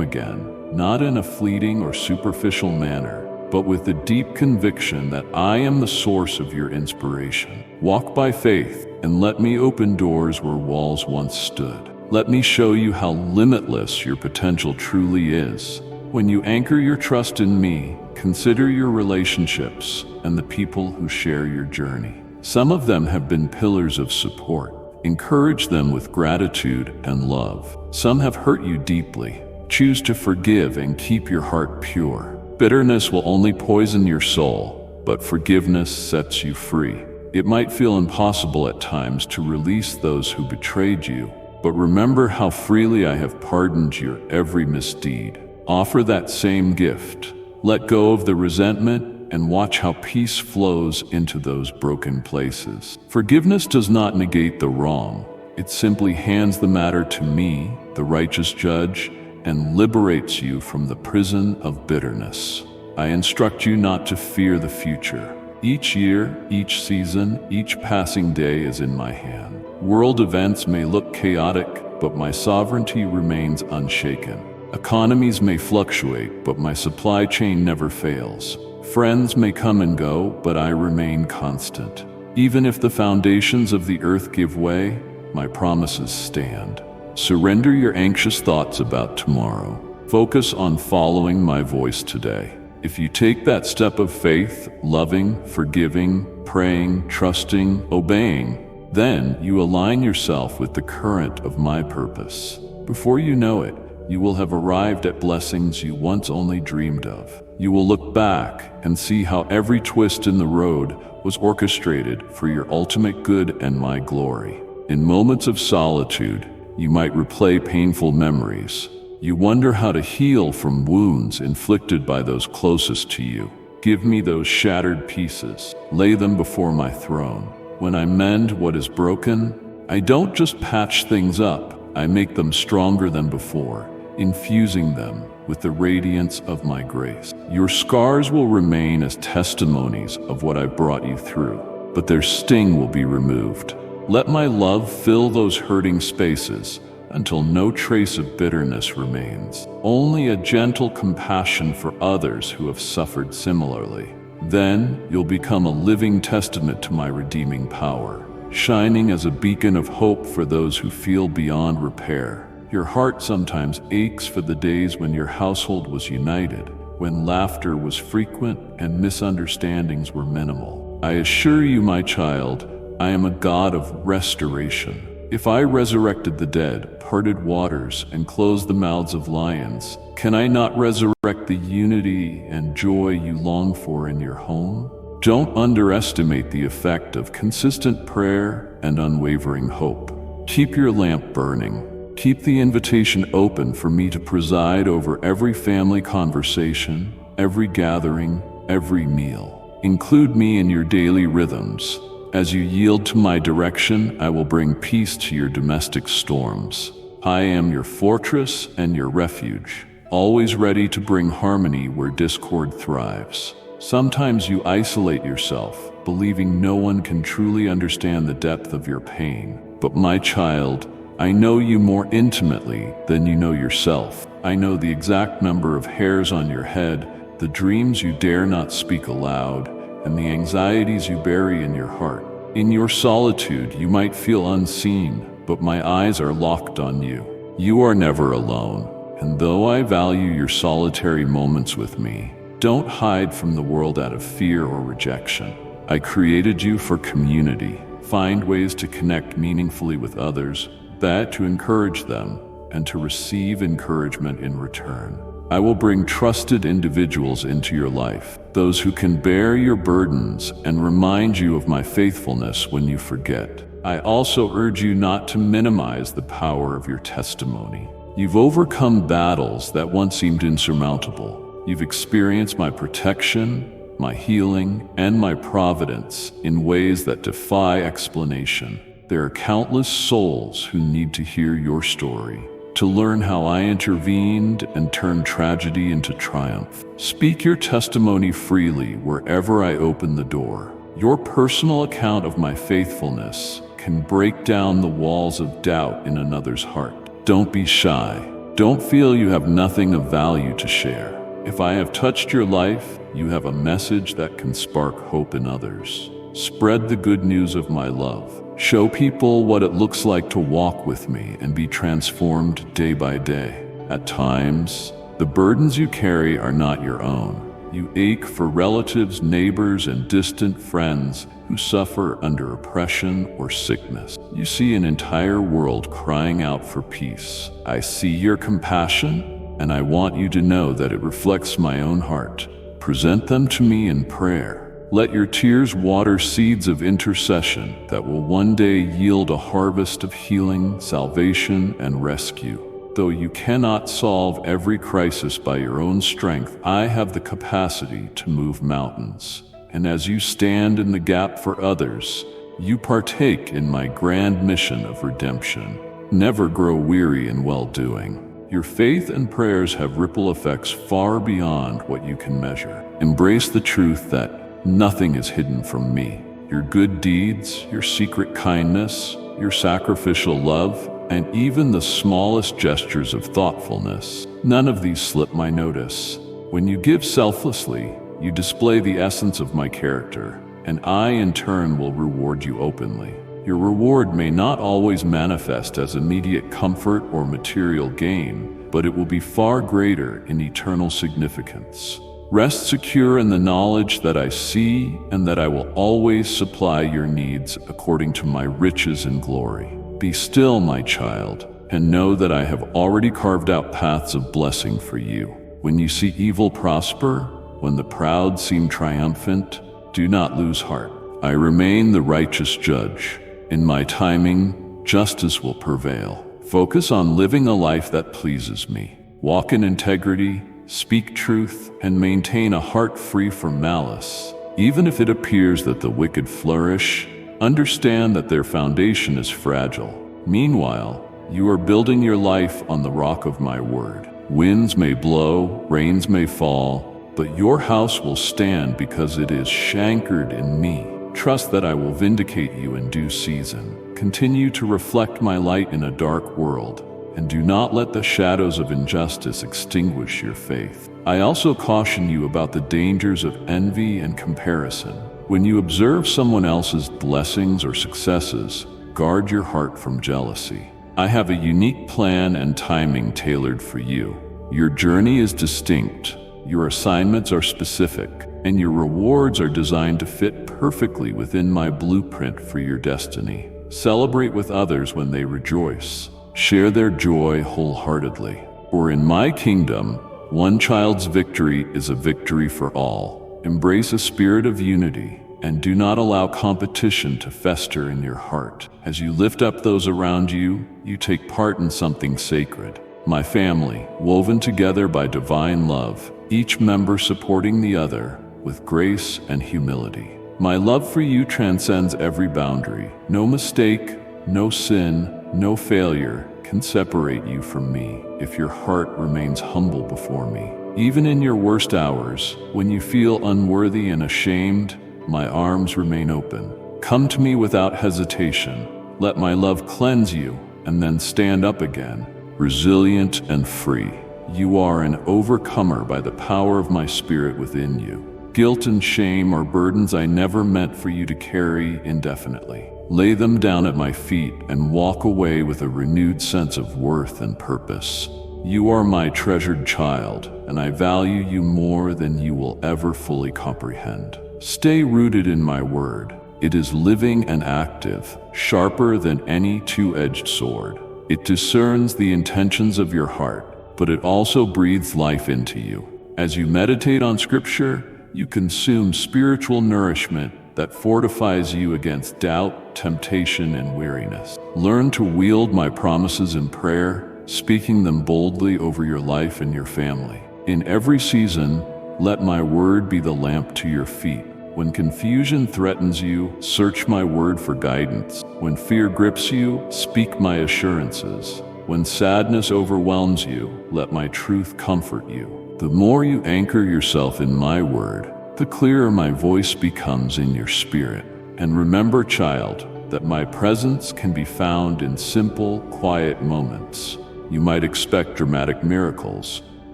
Speaker 1: again, not in a fleeting or superficial manner, but with the deep conviction that I am the source of your inspiration. Walk by faith and let me open doors where walls once stood. Let me show you how limitless your potential truly is. When you anchor your trust in me, consider your relationships and the people who share your journey. Some of them have been pillars of support. Encourage them with gratitude and love. Some have hurt you deeply. Choose to forgive and keep your heart pure. Bitterness will only poison your soul, but forgiveness sets you free. It might feel impossible at times to release those who betrayed you, but remember how freely I have pardoned your every misdeed. Offer that same gift. Let go of the resentment and watch how peace flows into those broken places. Forgiveness does not negate the wrong. It simply hands the matter to me, the righteous judge, and liberates you from the prison of bitterness. I instruct you not to fear the future. Each year, each season, each passing day is in my hand. World events may look chaotic, but my sovereignty remains unshaken. Economies may fluctuate, but my supply chain never fails. Friends may come and go, but I remain constant. Even if the foundations of the earth give way, my promises stand. Surrender your anxious thoughts about tomorrow. Focus on following my voice today. If you take that step of faith, loving, forgiving, praying, trusting, obeying, then you align yourself with the current of my purpose. Before you know it, you will have arrived at blessings you once only dreamed of. You will look back and see how every twist in the road was orchestrated for your ultimate good and my glory. In moments of solitude, you might replay painful memories. You wonder how to heal from wounds inflicted by those closest to you. Give me those shattered pieces. Lay them before my throne. When I mend what is broken, I don't just patch things up, I make them stronger than before, infusing them with the radiance of my grace. Your scars will remain as testimonies of what I've brought you through, but their sting will be removed. Let my love fill those hurting spaces until no trace of bitterness remains. Only a gentle compassion for others who have suffered similarly. Then you'll become a living testament to my redeeming power, shining as a beacon of hope for those who feel beyond repair. Your heart sometimes aches for the days when your household was united, when laughter was frequent and misunderstandings were minimal. I assure you, my child, I am a God of restoration. If I resurrected the dead, parted waters, and closed the mouths of lions, can I not resurrect the unity and joy you long for in your home? Don't underestimate the effect of consistent prayer and unwavering hope. Keep your lamp burning. Keep the invitation open for me to preside over every family conversation, every gathering, every meal. Include me in your daily rhythms. As you yield to my direction, I will bring peace to your domestic storms. I am your fortress and your refuge, always ready to bring harmony where discord thrives. Sometimes you isolate yourself, believing no one can truly understand the depth of your pain. But my child, I know you more intimately than you know yourself. I know the exact number of hairs on your head, the dreams you dare not speak aloud, and the anxieties you bury in your heart. In your solitude, you might feel unseen, but my eyes are locked on you. You are never alone, and though I value your solitary moments with me, don't hide from the world out of fear or rejection. I created you for community. Find ways to connect meaningfully with others, that to encourage them, and to receive encouragement in return. I will bring trusted individuals into your life, those who can bear your burdens and remind you of my faithfulness when you forget. I also urge you not to minimize the power of your testimony. You've overcome battles that once seemed insurmountable. You've experienced my protection, my healing, and my providence in ways that defy explanation. There are countless souls who need to hear your story, to learn how I intervened and turned tragedy into triumph. Speak your testimony freely wherever I open the door. Your personal account of my faithfulness can break down the walls of doubt in another's heart. Don't be shy. Don't feel you have nothing of value to share. If I have touched your life, you have a message that can spark hope in others. Spread the good news of my love. Show people what it looks like to walk with me and be transformed day by day. At times, the burdens you carry are not your own. You ache for relatives, neighbors, and distant friends who suffer under oppression or sickness. You see an entire world crying out for peace. I see your compassion, and I want you to know that it reflects my own heart. Present them to me in prayer. Let your tears water seeds of intercession that will one day yield a harvest of healing, salvation, and rescue. Though you cannot solve every crisis by your own strength, I have the capacity to move mountains. And as you stand in the gap for others, you partake in my grand mission of redemption. Never grow weary in well-doing. Your faith and prayers have ripple effects far beyond what you can measure. Embrace the truth that nothing is hidden from me. Your good deeds, your secret kindness, your sacrificial love, and even the smallest gestures of thoughtfulness. None of these slip my notice. When you give selflessly, you display the essence of my character, and I in turn will reward you openly. Your reward may not always manifest as immediate comfort or material gain, but it will be far greater in eternal significance. Rest secure in the knowledge that I see and that I will always supply your needs according to my riches and glory. Be still, my child, and know that I have already carved out paths of blessing for you. When you see evil prosper, when the proud seem triumphant, do not lose heart. I remain the righteous judge. In my timing, justice will prevail. Focus on living a life that pleases me. Walk in integrity, speak truth, and maintain a heart free from malice. Even if it appears that the wicked flourish, understand that their foundation is fragile. Meanwhile, you are building your life on the rock of my word. Winds may blow, rains may fall, but your house will stand because it is anchored in me. Trust that I will vindicate you in due season. Continue to reflect my light in a dark world, and do not let the shadows of injustice extinguish your faith. I also caution you about the dangers of envy and comparison. When you observe someone else's blessings or successes, guard your heart from jealousy. I have a unique plan and timing tailored for you. Your journey is distinct, your assignments are specific, and your rewards are designed to fit perfectly within my blueprint for your destiny. Celebrate with others when they rejoice. Share their joy wholeheartedly. For in my kingdom, one child's victory is a victory for all. Embrace a spirit of unity, and do not allow competition to fester in your heart. As you lift up those around you, you take part in something sacred. My family, woven together by divine love, each member supporting the other with grace and humility. My love for you transcends every boundary. No mistake, no sin, no failure can separate you from me if your heart remains humble before me. Even in your worst hours, when you feel unworthy and ashamed, my arms remain open. Come to me without hesitation. Let my love cleanse you, and then stand up again, resilient and free. You are an overcomer by the power of my spirit within you. Guilt and shame are burdens I never meant for you to carry indefinitely. Lay them down at my feet and walk away with a renewed sense of worth and purpose. You are my treasured child, and I value you more than you will ever fully comprehend. Stay rooted in my word. It is living and active, sharper than any two-edged sword. It discerns the intentions of your heart, but it also breathes life into you. As you meditate on Scripture, you consume spiritual nourishment that fortifies you against doubt, temptation, and weariness. Learn to wield my promises in prayer, speaking them boldly over your life and your family. In every season, let my word be the lamp to your feet. When confusion threatens you, search my word for guidance. When fear grips you, speak my assurances. When sadness overwhelms you, let my truth comfort you. The more you anchor yourself in my word, the clearer my voice becomes in your spirit. And remember, child, that my presence can be found in simple, quiet moments. You might expect dramatic miracles,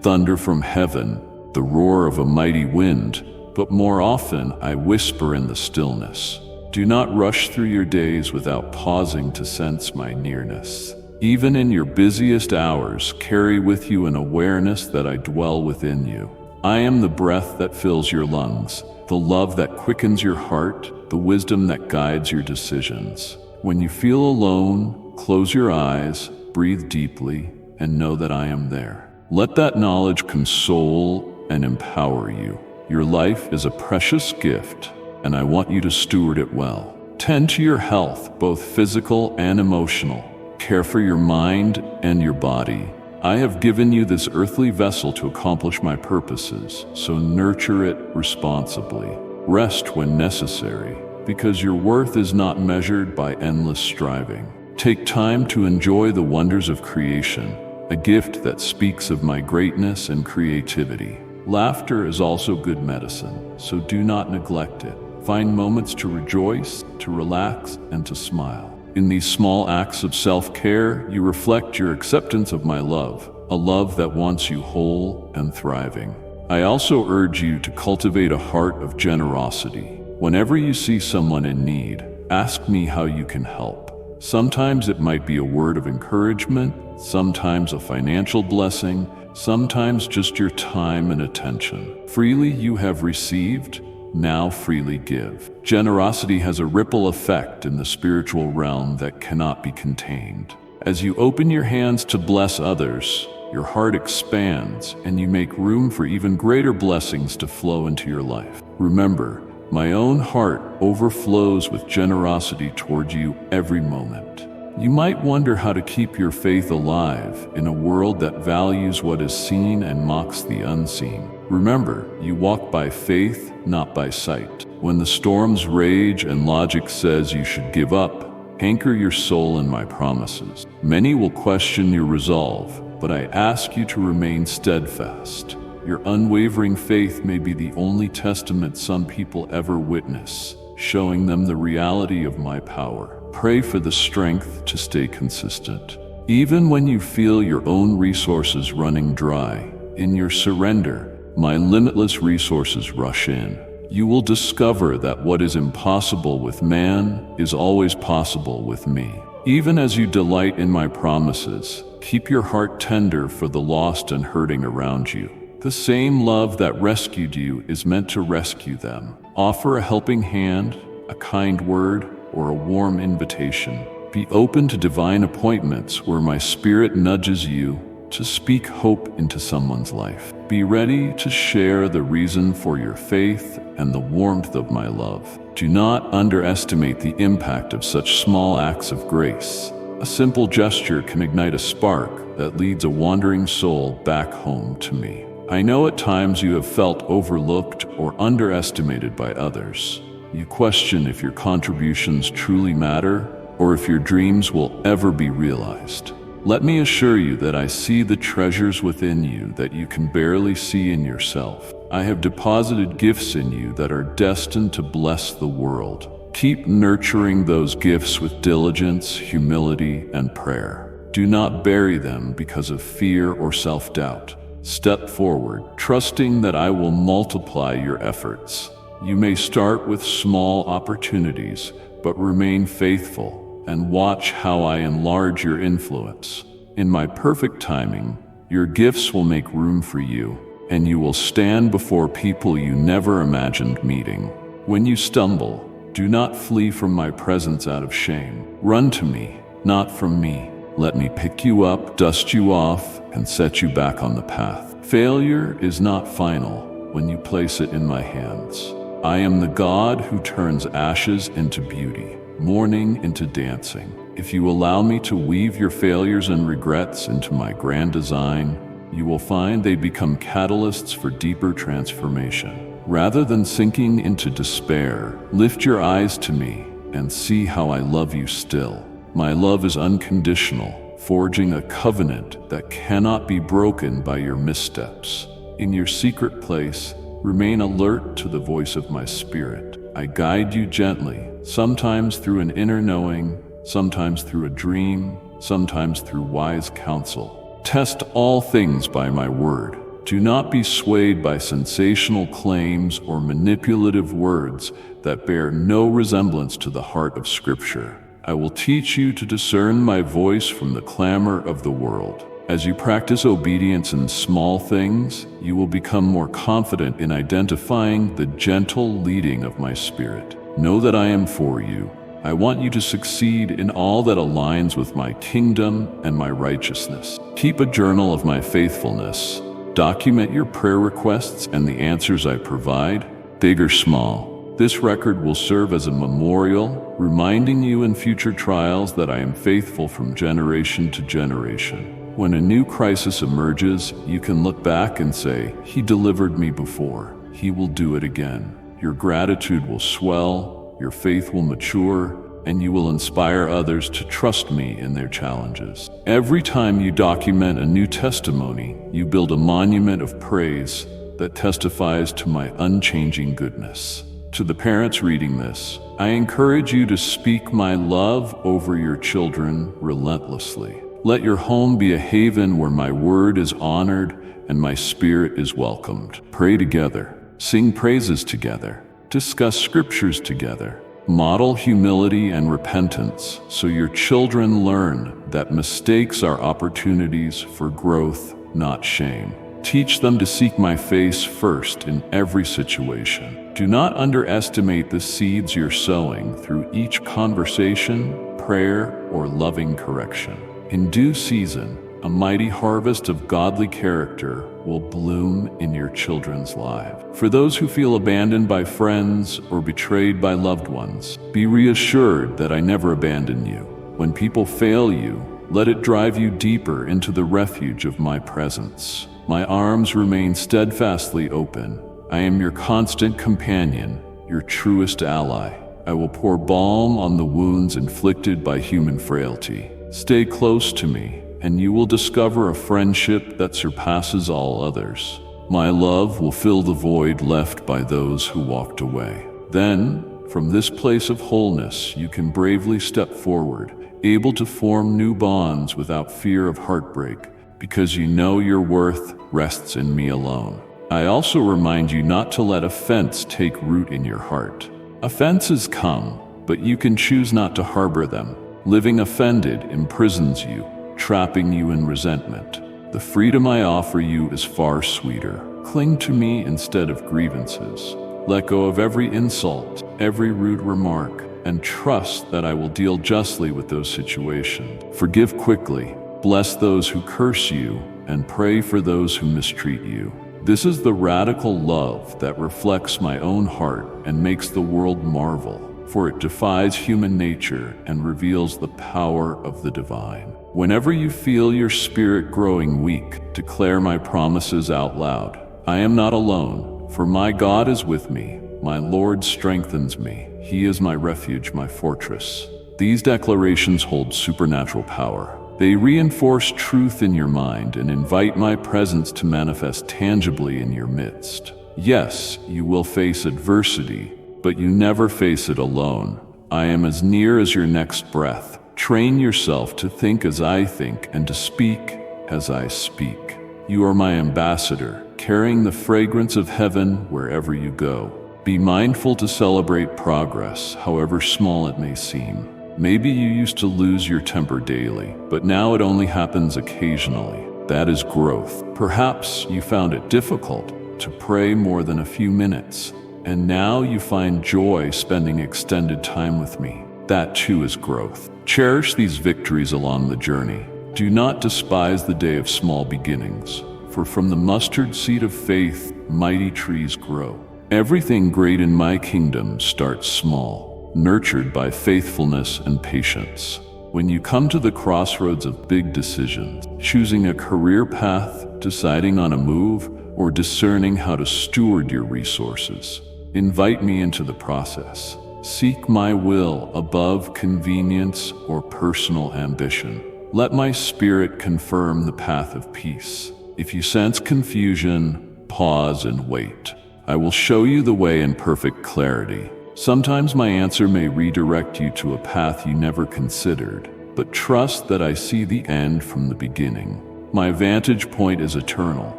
Speaker 1: thunder from heaven, the roar of a mighty wind, but more often I whisper in the stillness. Do not rush through your days without pausing to sense my nearness. Even in your busiest hours, carry with you an awareness that I dwell within you. I am the breath that fills your lungs, the love that quickens your heart, the wisdom that guides your decisions. When you feel alone, close your eyes, breathe deeply, and know that I am there. Let that knowledge console and empower you. Your life is a precious gift, and I want you to steward it well. Tend to your health, both physical and emotional. Care for your mind and your body. I have given you this earthly vessel to accomplish my purposes, so nurture it responsibly. Rest when necessary, because your worth is not measured by endless striving. Take time to enjoy the wonders of creation, a gift that speaks of my greatness and creativity. Laughter is also good medicine, so do not neglect it. Find moments to rejoice, to relax, and to smile. In these small acts of self-care, you reflect your acceptance of my love, a love that wants you whole and thriving. I also urge you to cultivate a heart of generosity. Whenever you see someone in need, ask me how you can help. Sometimes it might be a word of encouragement, sometimes a financial blessing, sometimes just your time and attention. Freely you have received, now freely give. Generosity has a ripple effect in the spiritual realm that cannot be contained. As you open your hands to bless others, your heart expands and you make room for even greater blessings to flow into your life. Remember, my own heart overflows with generosity toward you every moment. You might wonder how to keep your faith alive in a world that values what is seen and mocks the unseen. Remember, you walk by faith, not by sight. When the storms rage and logic says you should give up, anchor your soul in my promises. Many will question your resolve, but I ask you to remain steadfast. Your unwavering faith may be the only testament some people ever witness, showing them the reality of my power. Pray for the strength to stay consistent. Even when you feel your own resources running dry, in your surrender, my limitless resources rush in. You will discover that what is impossible with man is always possible with me. Even as you delight in my promises, keep your heart tender for the lost and hurting around you. The same love that rescued you is meant to rescue them. Offer a helping hand, a kind word, or a warm invitation. Be open to divine appointments where my spirit nudges you to speak hope into someone's life. Be ready to share the reason for your faith and the warmth of my love. Do not underestimate the impact of such small acts of grace. A simple gesture can ignite a spark that leads a wandering soul back home to me. I know at times you have felt overlooked or underestimated by others. You question if your contributions truly matter or if your dreams will ever be realized. Let me assure you that I see the treasures within you that you can barely see in yourself. I have deposited gifts in you that are destined to bless the world. Keep nurturing those gifts with diligence, humility, and prayer. Do not bury them because of fear or self-doubt. Step forward, trusting that I will multiply your efforts. You may start with small opportunities, but remain faithful and watch how I enlarge your influence. In my perfect timing, your gifts will make room for you, and you will stand before people you never imagined meeting. When you stumble, do not flee from my presence out of shame. Run to me, not from me. Let me pick you up, dust you off, and set you back on the path. Failure is not final when you place it in my hands. I am the God who turns ashes into beauty, mourning into dancing. If you allow me to weave your failures and regrets into my grand design, you will find they become catalysts for deeper transformation. Rather than sinking into despair, lift your eyes to me and see how I love you still. My love is unconditional, forging a covenant that cannot be broken by your missteps. In your secret place, remain alert to the voice of my spirit. I guide you gently, sometimes through an inner knowing, sometimes through a dream, sometimes through wise counsel. Test all things by my word. Do not be swayed by sensational claims or manipulative words that bear no resemblance to the heart of Scripture. I will teach you to discern my voice from the clamor of the world. As you practice obedience in small things, you will become more confident in identifying the gentle leading of my spirit. Know that I am for you. I want you to succeed in all that aligns with my kingdom and my righteousness. Keep a journal of my faithfulness. Document your prayer requests and the answers I provide, big or small. This record will serve as a memorial, reminding you in future trials that I am faithful from generation to generation. When a new crisis emerges, you can look back and say, "He delivered me before. He will do it again." Your gratitude will swell, your faith will mature, and you will inspire others to trust me in their challenges. Every time you document a new testimony, you build a monument of praise that testifies to my unchanging goodness. To the parents reading this, I encourage you to speak my love over your children relentlessly. Let your home be a haven where my word is honored and my spirit is welcomed. Pray together, sing praises together, discuss scriptures together. Model humility and repentance so your children learn that mistakes are opportunities for growth, not shame. Teach them to seek my face first in every situation. Do not underestimate the seeds you're sowing through each conversation, prayer, or loving correction. In due season, a mighty harvest of godly character will bloom in your children's lives. For those who feel abandoned by friends or betrayed by loved ones, be reassured that I never abandon you. When people fail you, let it drive you deeper into the refuge of my presence. My arms remain steadfastly open. I am your constant companion, your truest ally. I will pour balm on the wounds inflicted by human frailty. Stay close to me, and you will discover a friendship that surpasses all others. My love will fill the void left by those who walked away. Then, from this place of wholeness, you can bravely step forward, able to form new bonds without fear of heartbreak, because you know your worth rests in me alone. I also remind you not to let offense take root in your heart. Offenses come, but you can choose not to harbor them. Living offended imprisons you, trapping you in resentment. The freedom I offer you is far sweeter. Cling to me instead of grievances. Let go of every insult, every rude remark, and trust that I will deal justly with those situations. Forgive quickly, bless those who curse you, and pray for those who mistreat you. This is the radical love that reflects my own heart and makes the world marvel, for it defies human nature and reveals the power of the divine. Whenever you feel your spirit growing weak, declare my promises out loud. I am not alone, for my God is with me. My Lord strengthens me. He is my refuge, my fortress. These declarations hold supernatural power. They reinforce truth in your mind and invite my presence to manifest tangibly in your midst. Yes, you will face adversity, but you never face it alone. I am as near as your next breath. Train yourself to think as I think and to speak as I speak. You are my ambassador, carrying the fragrance of heaven wherever you go. Be mindful to celebrate progress, however small it may seem. Maybe you used to lose your temper daily, but now it only happens occasionally. That is growth. Perhaps you found it difficult to pray more than a few minutes, and now you find joy spending extended time with me. That too is growth. Cherish these victories along the journey. Do not despise the day of small beginnings, for from the mustard seed of faith, mighty trees grow. Everything great in my kingdom starts small, nurtured by faithfulness and patience. When you come to the crossroads of big decisions, choosing a career path, deciding on a move, or discerning how to steward your resources, invite me into the process. Seek my will above convenience or personal ambition. Let my spirit confirm the path of peace. If you sense confusion, pause and wait. I will show you the way in perfect clarity. Sometimes my answer may redirect you to a path you never considered, but trust that I see the end from the beginning. My vantage point is eternal,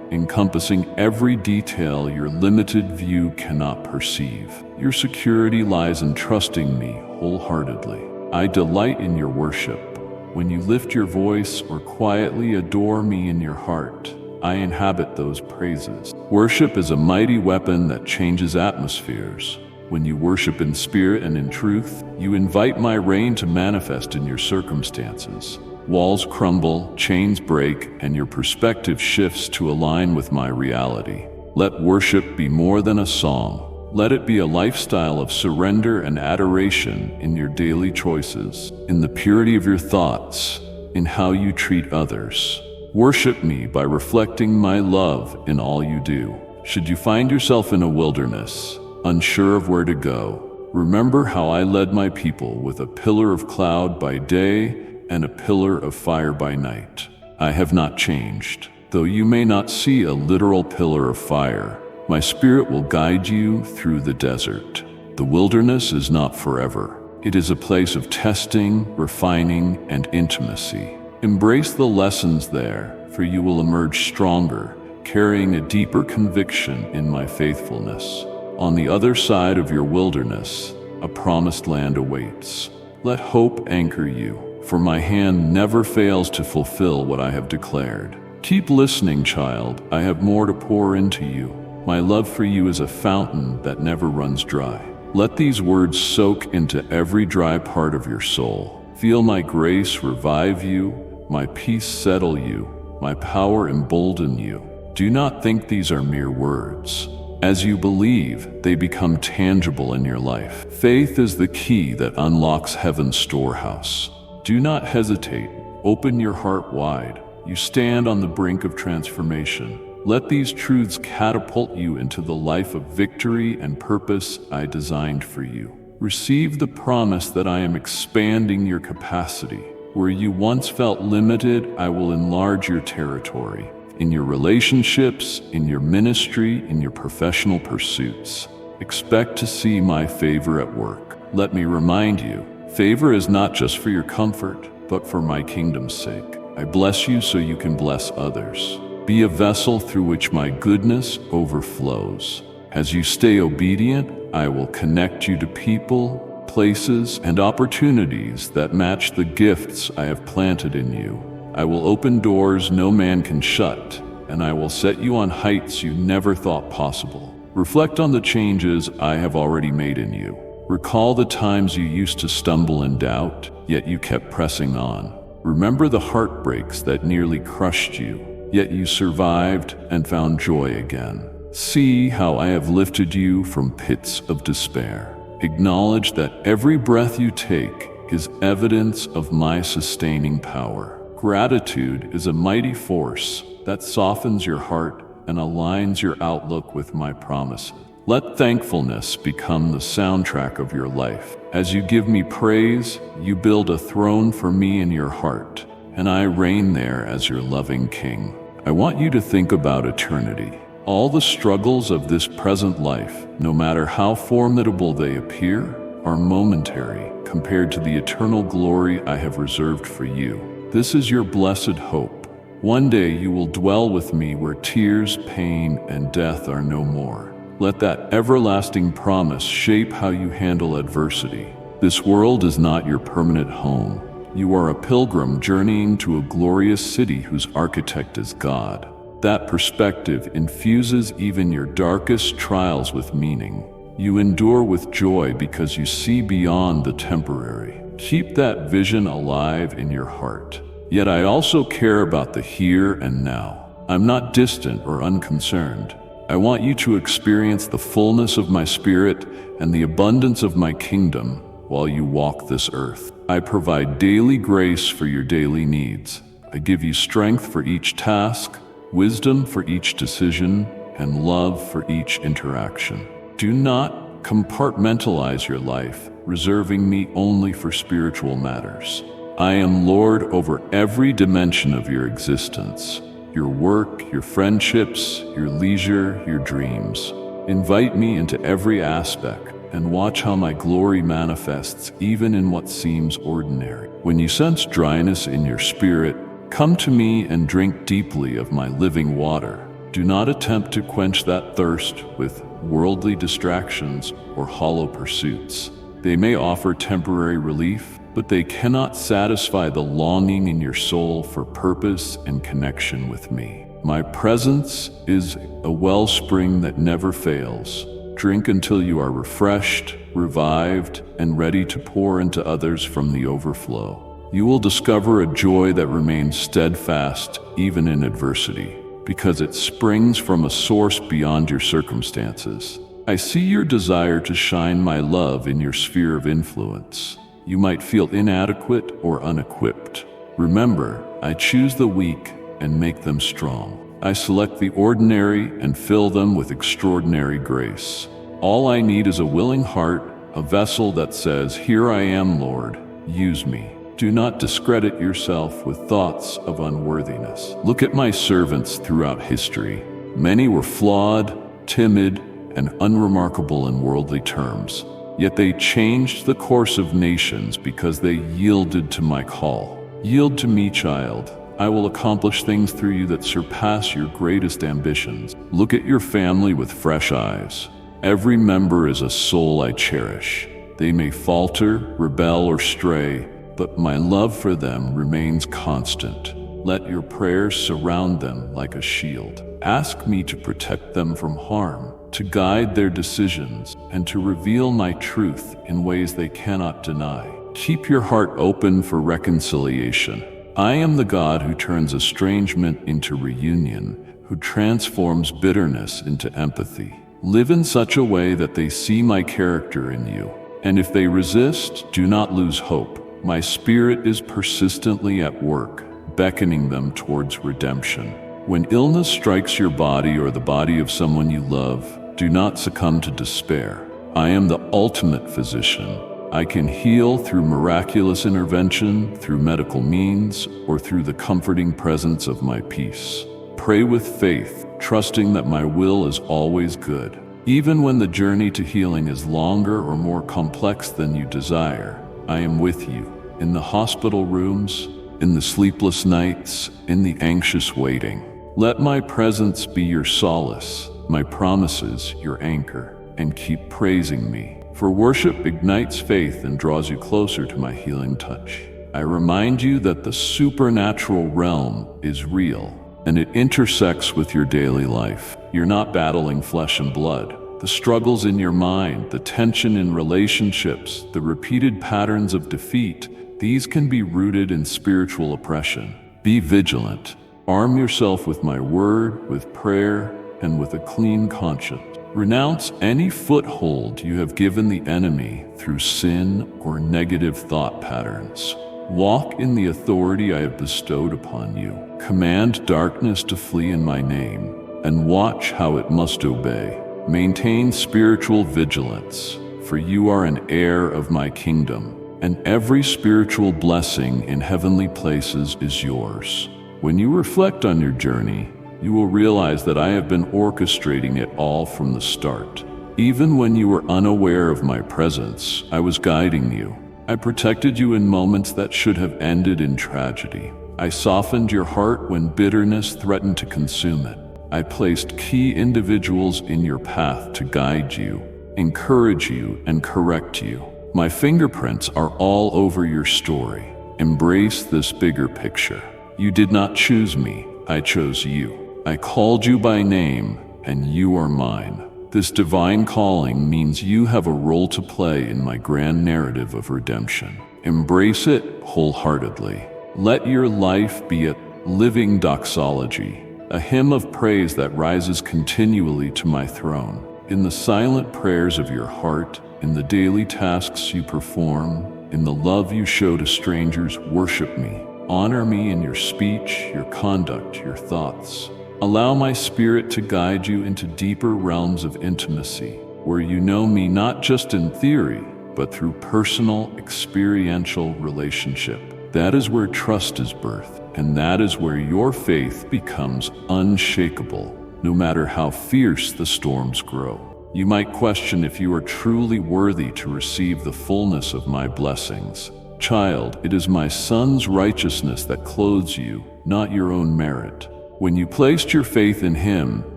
Speaker 1: encompassing every detail your limited view cannot perceive. Your security lies in trusting me wholeheartedly. I delight in your worship. When you lift your voice or quietly adore me in your heart, I inhabit those praises. Worship is a mighty weapon that changes atmospheres. When you worship in spirit and in truth, you invite my reign to manifest in your circumstances. Walls crumble, chains break, and your perspective shifts to align with my reality. Let worship be more than a song. Let it be a lifestyle of surrender and adoration in your daily choices, in the purity of your thoughts, in how you treat others. Worship me by reflecting my love in all you do. Should you find yourself in a wilderness, unsure of where to go, remember how I led my people with a pillar of cloud by day and a pillar of fire by night. I have not changed. Though you may not see a literal pillar of fire, my spirit will guide you through the desert. The wilderness is not forever. It is a place of testing, refining, and intimacy. Embrace the lessons there, for you will emerge stronger, carrying a deeper conviction in my faithfulness. On the other side of your wilderness, a promised land awaits. Let hope anchor you, for my hand never fails to fulfill what I have declared. Keep listening, child. I have more to pour into you. My love for you is a fountain that never runs dry. Let these words soak into every dry part of your soul. Feel my grace revive you, my peace settle you, my power embolden you. Do not think these are mere words. As you believe, they become tangible in your life. Faith is the key that unlocks heaven's storehouse. Do not hesitate. Open your heart wide. You stand on the brink of transformation. Let these truths catapult you into the life of victory and purpose I designed for you. Receive the promise that I am expanding your capacity. Where you once felt limited, I will enlarge your territory. In your relationships, in your ministry, in your professional pursuits. Expect to see my favor at work. Let me remind you, favor is not just for your comfort, but for my kingdom's sake. I bless you so you can bless others. Be a vessel through which my goodness overflows. As you stay obedient, I will connect you to people, places, and opportunities that match the gifts I have planted in you. I will open doors no man can shut, and I will set you on heights you never thought possible. Reflect on the changes I have already made in you. Recall the times you used to stumble and doubt, yet you kept pressing on. Remember the heartbreaks that nearly crushed you, yet you survived and found joy again. See how I have lifted you from pits of despair. Acknowledge that every breath you take is evidence of my sustaining power. Gratitude is a mighty force that softens your heart and aligns your outlook with my promises. Let thankfulness become the soundtrack of your life. As you give me praise, you build a throne for me in your heart, and I reign there as your loving king. I want you to think about eternity. All the struggles of this present life, no matter how formidable they appear, are momentary compared to the eternal glory I have reserved for you. This is your blessed hope. One day you will dwell with me where tears, pain, and death are no more. Let that everlasting promise shape how you handle adversity. This world is not your permanent home. You are a pilgrim journeying to a glorious city whose architect is God. That perspective infuses even your darkest trials with meaning. You endure with joy because you see beyond the temporary. Keep that vision alive in your heart. Yet I also care about the here and now. I'm not distant or unconcerned. I want you to experience the fullness of my spirit and the abundance of my kingdom while you walk this earth. I provide daily grace for your daily needs. I give you strength for each task, wisdom for each decision, and love for each interaction. Do not Compartmentalize your life, reserving me only for spiritual matters. I am Lord over every dimension of your existence, your work, your friendships, your leisure, your dreams. Invite me into every aspect and watch how my glory manifests even in what seems ordinary. When you sense dryness in your spirit, come to me and drink deeply of my living water. Do not attempt to quench that thirst with worldly distractions or hollow pursuits. They may offer temporary relief, but they cannot satisfy the longing in your soul for purpose and connection with me. My presence is a wellspring that never fails. Drink until you are refreshed, revived, and ready to pour into others from the overflow. You will discover a joy that remains steadfast even in adversity, because it springs from a source beyond your circumstances. I see your desire to shine my love in your sphere of influence. You might feel inadequate or unequipped. Remember, I choose the weak and make them strong. I select the ordinary and fill them with extraordinary grace. All I need is a willing heart, a vessel that says, "Here I am, Lord, use me." Do not discredit yourself with thoughts of unworthiness. Look at my servants throughout history. Many were flawed, timid, and unremarkable in worldly terms. Yet they changed the course of nations because they yielded to my call. Yield to me, child. I will accomplish things through you that surpass your greatest ambitions. Look at your family with fresh eyes. Every member is a soul I cherish. They may falter, rebel, or stray, but my love for them remains constant. Let your prayers surround them like a shield. Ask me to protect them from harm, to guide their decisions, and to reveal my truth in ways they cannot deny. Keep your heart open for reconciliation. I am the God who turns estrangement into reunion, who transforms bitterness into empathy. Live in such a way that they see my character in you. And if they resist, do not lose hope. My spirit is persistently at work, beckoning them towards redemption. When illness strikes your body or the body of someone you love, do not succumb to despair. I am the ultimate physician. I can heal through miraculous intervention, through medical means, or through the comforting presence of my peace. Pray with faith, trusting that my will is always good. Even when the journey to healing is longer or more complex than you desire, I am with you, in the hospital rooms, in the sleepless nights, in the anxious waiting. Let my presence be your solace, my promises your anchor, and keep praising me. For worship ignites faith and draws you closer to my healing touch. I remind you that the supernatural realm is real, and it intersects with your daily life. You're not battling flesh and blood. The struggles in your mind, the tension in relationships, the repeated patterns of defeat, these can be rooted in spiritual oppression. Be vigilant. Arm yourself with my word, with prayer, and with a clean conscience. Renounce any foothold you have given the enemy through sin or negative thought patterns. Walk in the authority I have bestowed upon you. Command darkness to flee in my name, and watch how it must obey. Maintain spiritual vigilance, for you are an heir of my kingdom, and every spiritual blessing in heavenly places is yours. When you reflect on your journey, you will realize that I have been orchestrating it all from the start. Even when you were unaware of my presence, I was guiding you. I protected you in moments that should have ended in tragedy. I softened your heart when bitterness threatened to consume it. I placed key individuals in your path to guide you, encourage you, and correct you. My fingerprints are all over your story. Embrace this bigger picture. You did not choose me, I chose you. I called you by name, and you are mine. This divine calling means you have a role to play in my grand narrative of redemption. Embrace it wholeheartedly. Let your life be a living doxology, a hymn of praise that rises continually to my throne. In the silent prayers of your heart, in the daily tasks you perform, in the love you show to strangers, worship me. Honor me in your speech, your conduct, your thoughts. Allow my spirit to guide you into deeper realms of intimacy. where you know me not just in theory, but through personal, experiential relationship. That is where trust is birthed, and that is where your faith becomes unshakable, no matter how fierce the storms grow. You might question if you are truly worthy to receive the fullness of my blessings. Child, it is my Son's righteousness that clothes you, not your own merit. When you placed your faith in him,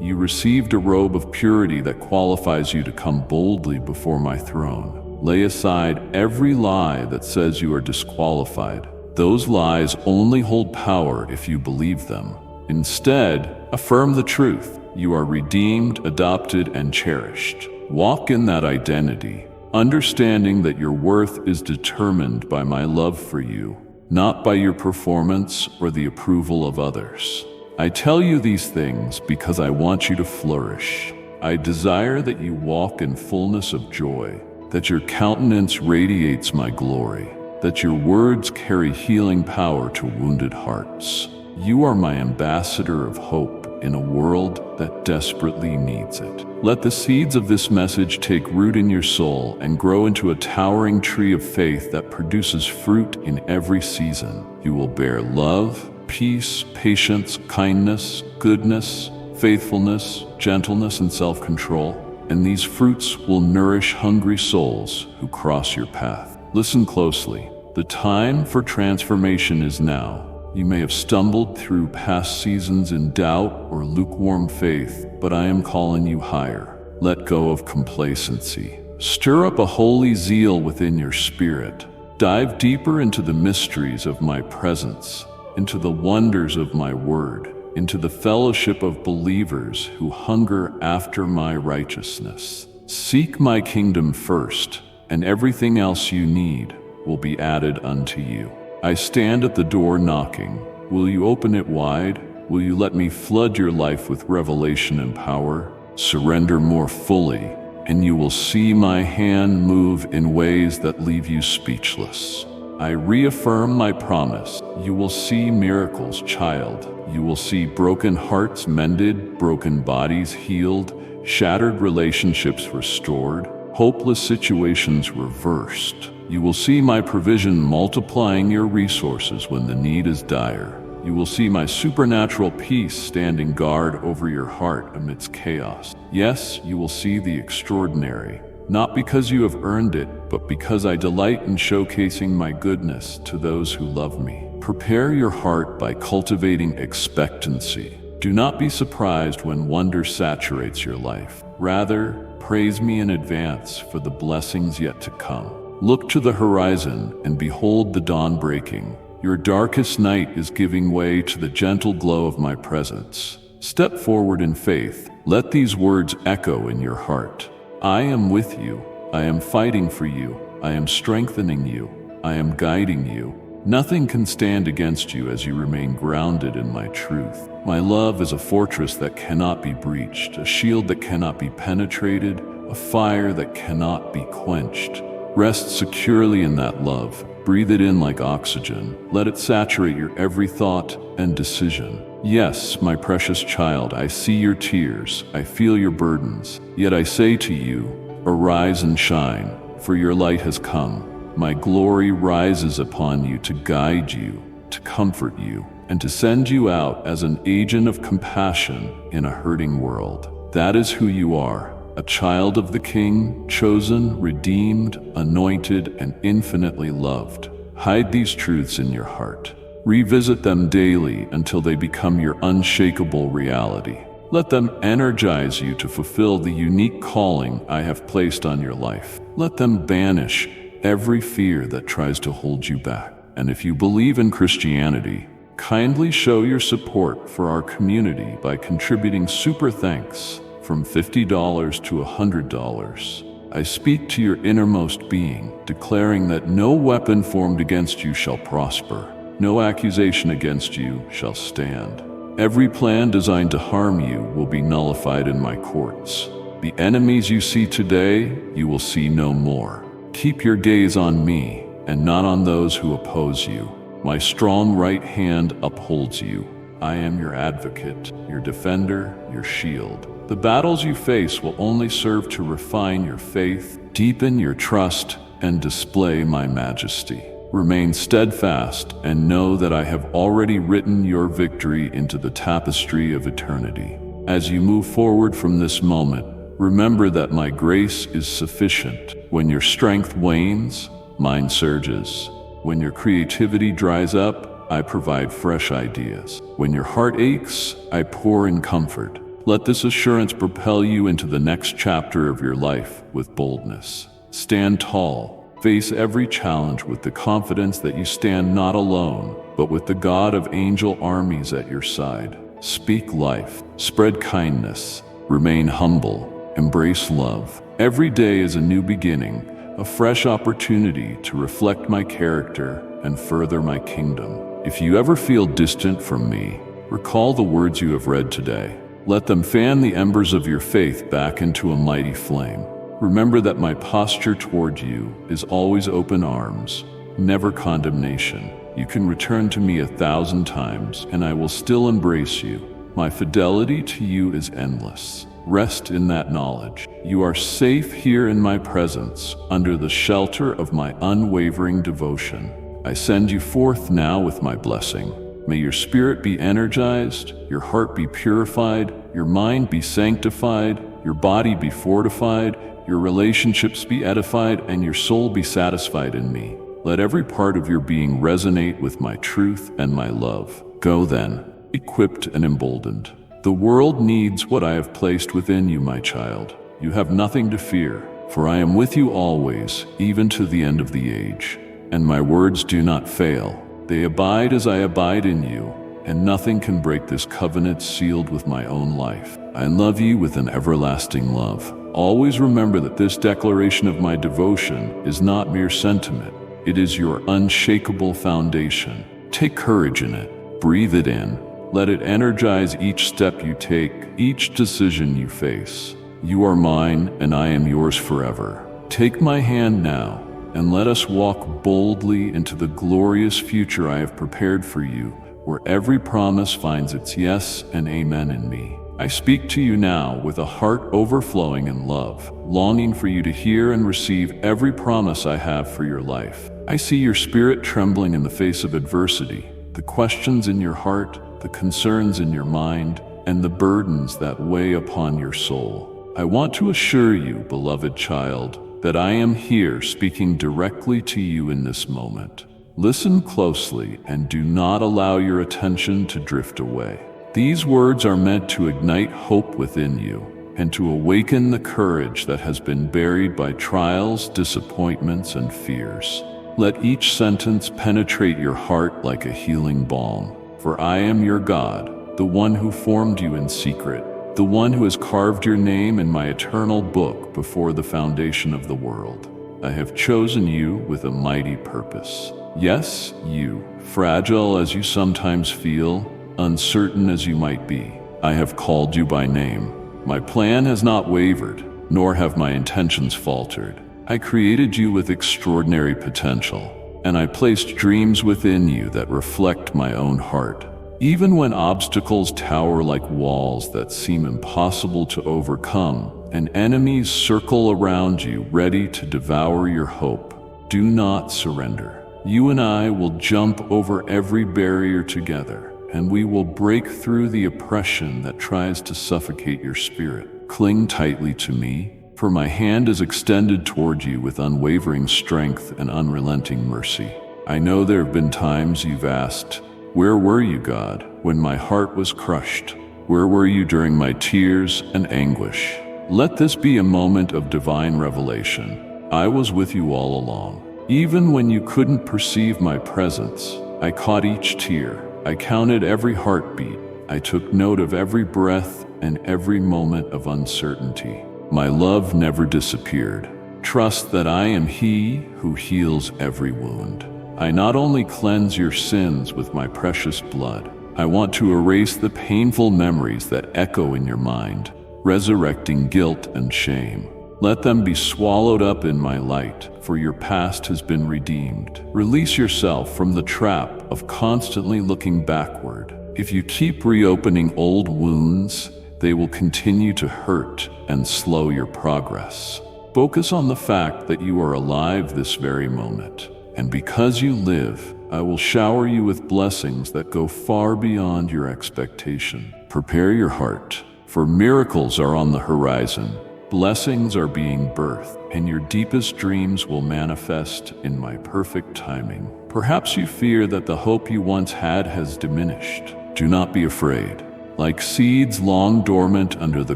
Speaker 1: you received a robe of purity that qualifies you to come boldly before my throne. Lay aside every lie that says you are disqualified. Those lies only hold power if you believe them. Instead, affirm the truth. You are redeemed, adopted, and cherished. Walk in that identity, understanding that your worth is determined by my love for you, not by your performance or the approval of others. I tell you these things because I want you to flourish. I desire that you walk in fullness of joy, that your countenance radiates my glory, that your words carry healing power to wounded hearts. You are my ambassador of hope in a world that desperately needs it. Let the seeds of this message take root in your soul and grow into a towering tree of faith that produces fruit in every season. You will bear love, peace, patience, kindness, goodness, faithfulness, gentleness, and self-control, and these fruits will nourish hungry souls who cross your path. Listen closely. The time for transformation is now. You may have stumbled through past seasons in doubt or lukewarm faith, but I am calling you higher. Let go of complacency. Stir up a holy zeal within your spirit. Dive deeper into the mysteries of my presence, into the wonders of my word, into the fellowship of believers who hunger after my righteousness. Seek my kingdom first, and everything else you need will be added unto you. I stand at the door knocking. Will you open it wide? Will you let me flood your life with revelation and power? Surrender more fully, and you will see my hand move in ways that leave you speechless. I reaffirm my promise. You will see miracles, child. You will see broken hearts mended, broken bodies healed, shattered relationships restored, hopeless situations reversed. You will see my provision multiplying your resources when the need is dire. You will see my supernatural peace standing guard over your heart amidst chaos. Yes, you will see the extraordinary, not because you have earned it, but because I delight in showcasing my goodness to those who love me. Prepare your heart by cultivating expectancy. Do not be surprised when wonder saturates your life. Rather, praise me in advance for the blessings yet to come. Look to the horizon and behold the dawn breaking. Your darkest night is giving way to the gentle glow of my presence. Step forward in faith. Let these words echo in your heart. I am with you. I am fighting for you. I am strengthening you. I am guiding you. Nothing can stand against you as you remain grounded in my truth. My love is a fortress that cannot be breached, a shield that cannot be penetrated, a fire that cannot be quenched. Rest securely in that love. Breathe it in like oxygen. Let it saturate your every thought and decision. Yes, my precious child, I see your tears. I feel your burdens. Yet I say to you, arise and shine, for your light has come. My glory rises upon you to guide you, to comfort you, and to send you out as an agent of compassion in a hurting world. That is who you are. A child of the King, chosen, redeemed, anointed, and infinitely loved. Hide these truths in your heart. Revisit them daily until they become your unshakable reality. Let them energize you to fulfill the unique calling I have placed on your life. Let them banish every fear that tries to hold you back. And if you believe in Christianity, kindly show your support for our community by contributing super thanks from $50 to $100. I speak to your innermost being, declaring that no weapon formed against you shall prosper. No accusation against you shall stand. Every plan designed to harm you will be nullified in my courts. The enemies you see today, you will see no more. Keep your gaze on me and not on those who oppose you. My strong right hand upholds you. I am your advocate, your defender, your shield. The battles you face will only serve to refine your faith, deepen your trust, and display my majesty. Remain steadfast and know that I have already written your victory into the tapestry of eternity. As you move forward from this moment, remember that my grace is sufficient. When your strength wanes, mine surges. When your creativity dries up, I provide fresh ideas. When your heart aches, I pour in comfort. Let this assurance propel you into the next chapter of your life with boldness. Stand tall. Face every challenge with the confidence that you stand not alone, but with the God of angel armies at your side. Speak life. Spread kindness. Remain humble. Embrace love. Every day is a new beginning, a fresh opportunity to reflect my character and further my kingdom. If you ever feel distant from me, recall the words you have read today. Let them fan the embers of your faith back into a mighty flame. Remember that my posture toward you is always open arms, never condemnation. You can return to me 1,000 times, and I will still embrace you. My fidelity to you is endless. Rest in that knowledge. You are safe here in my presence, under the shelter of my unwavering devotion. I send you forth now with my blessing. May your spirit be energized, your heart be purified, your mind be sanctified, your body be fortified, your relationships be edified, and your soul be satisfied in me. Let every part of your being resonate with my truth and my love. Go then, equipped and emboldened. The world needs what I have placed within you, my child. You have nothing to fear, for I am with you always, even to the end of the age. And my words do not fail. They abide as I abide in you, and nothing can break this covenant sealed with my own life. I love you with an everlasting love. Always remember that this declaration of my devotion is not mere sentiment. It is your unshakable foundation. Take courage in it. Breathe it in. Let it energize each step you take, each decision you face. You are mine, and I am yours forever. Take my hand now, and let us walk boldly into the glorious future I have prepared for you, where every promise finds its yes and amen in me. I speak to you now with a heart overflowing in love, longing for you to hear and receive every promise I have for your life. I see your spirit trembling in the face of adversity, the questions in your heart, the concerns in your mind, and the burdens that weigh upon your soul. I want to assure you, beloved child, that I am here speaking directly to you in this moment. Listen closely and do not allow your attention to drift away. These words are meant to ignite hope within you and to awaken the courage that has been buried by trials, disappointments, and fears. Let each sentence penetrate your heart like a healing balm. For I am your God, the one who formed you in secret, the one who has carved your name in my eternal book before the foundation of the world. I have chosen you with a mighty purpose. Yes, you, fragile as you sometimes feel, uncertain as you might be, I have called you by name. My plan has not wavered, nor have my intentions faltered. I created you with extraordinary potential, and I placed dreams within you that reflect my own heart. Even when obstacles tower like walls that seem impossible to overcome, and enemies circle around you ready to devour your hope, do not surrender. You and I will jump over every barrier together, and we will break through the oppression that tries to suffocate your spirit. Cling tightly to me, for my hand is extended toward you with unwavering strength and unrelenting mercy. I know there have been times you've asked, "Where were you, God, when my heart was crushed? Where were you during my tears and anguish?" Let this be a moment of divine revelation. I was with you all along. Even when you couldn't perceive my presence, I caught each tear. I counted every heartbeat. I took note of every breath and every moment of uncertainty. My love never disappeared. Trust that I am He who heals every wound. I not only cleanse your sins with my precious blood, I want to erase the painful memories that echo in your mind, resurrecting guilt and shame. Let them be swallowed up in my light, for your past has been redeemed. Release yourself from the trap of constantly looking backward. If you keep reopening old wounds, they will continue to hurt and slow your progress. Focus on the fact that you are alive this very moment. And because you live, I will shower you with blessings that go far beyond your expectation. Prepare your heart, for miracles are on the horizon. Blessings are being birthed, and your deepest dreams will manifest in my perfect timing. Perhaps you fear that the hope you once had has diminished. Do not be afraid. Like seeds long dormant under the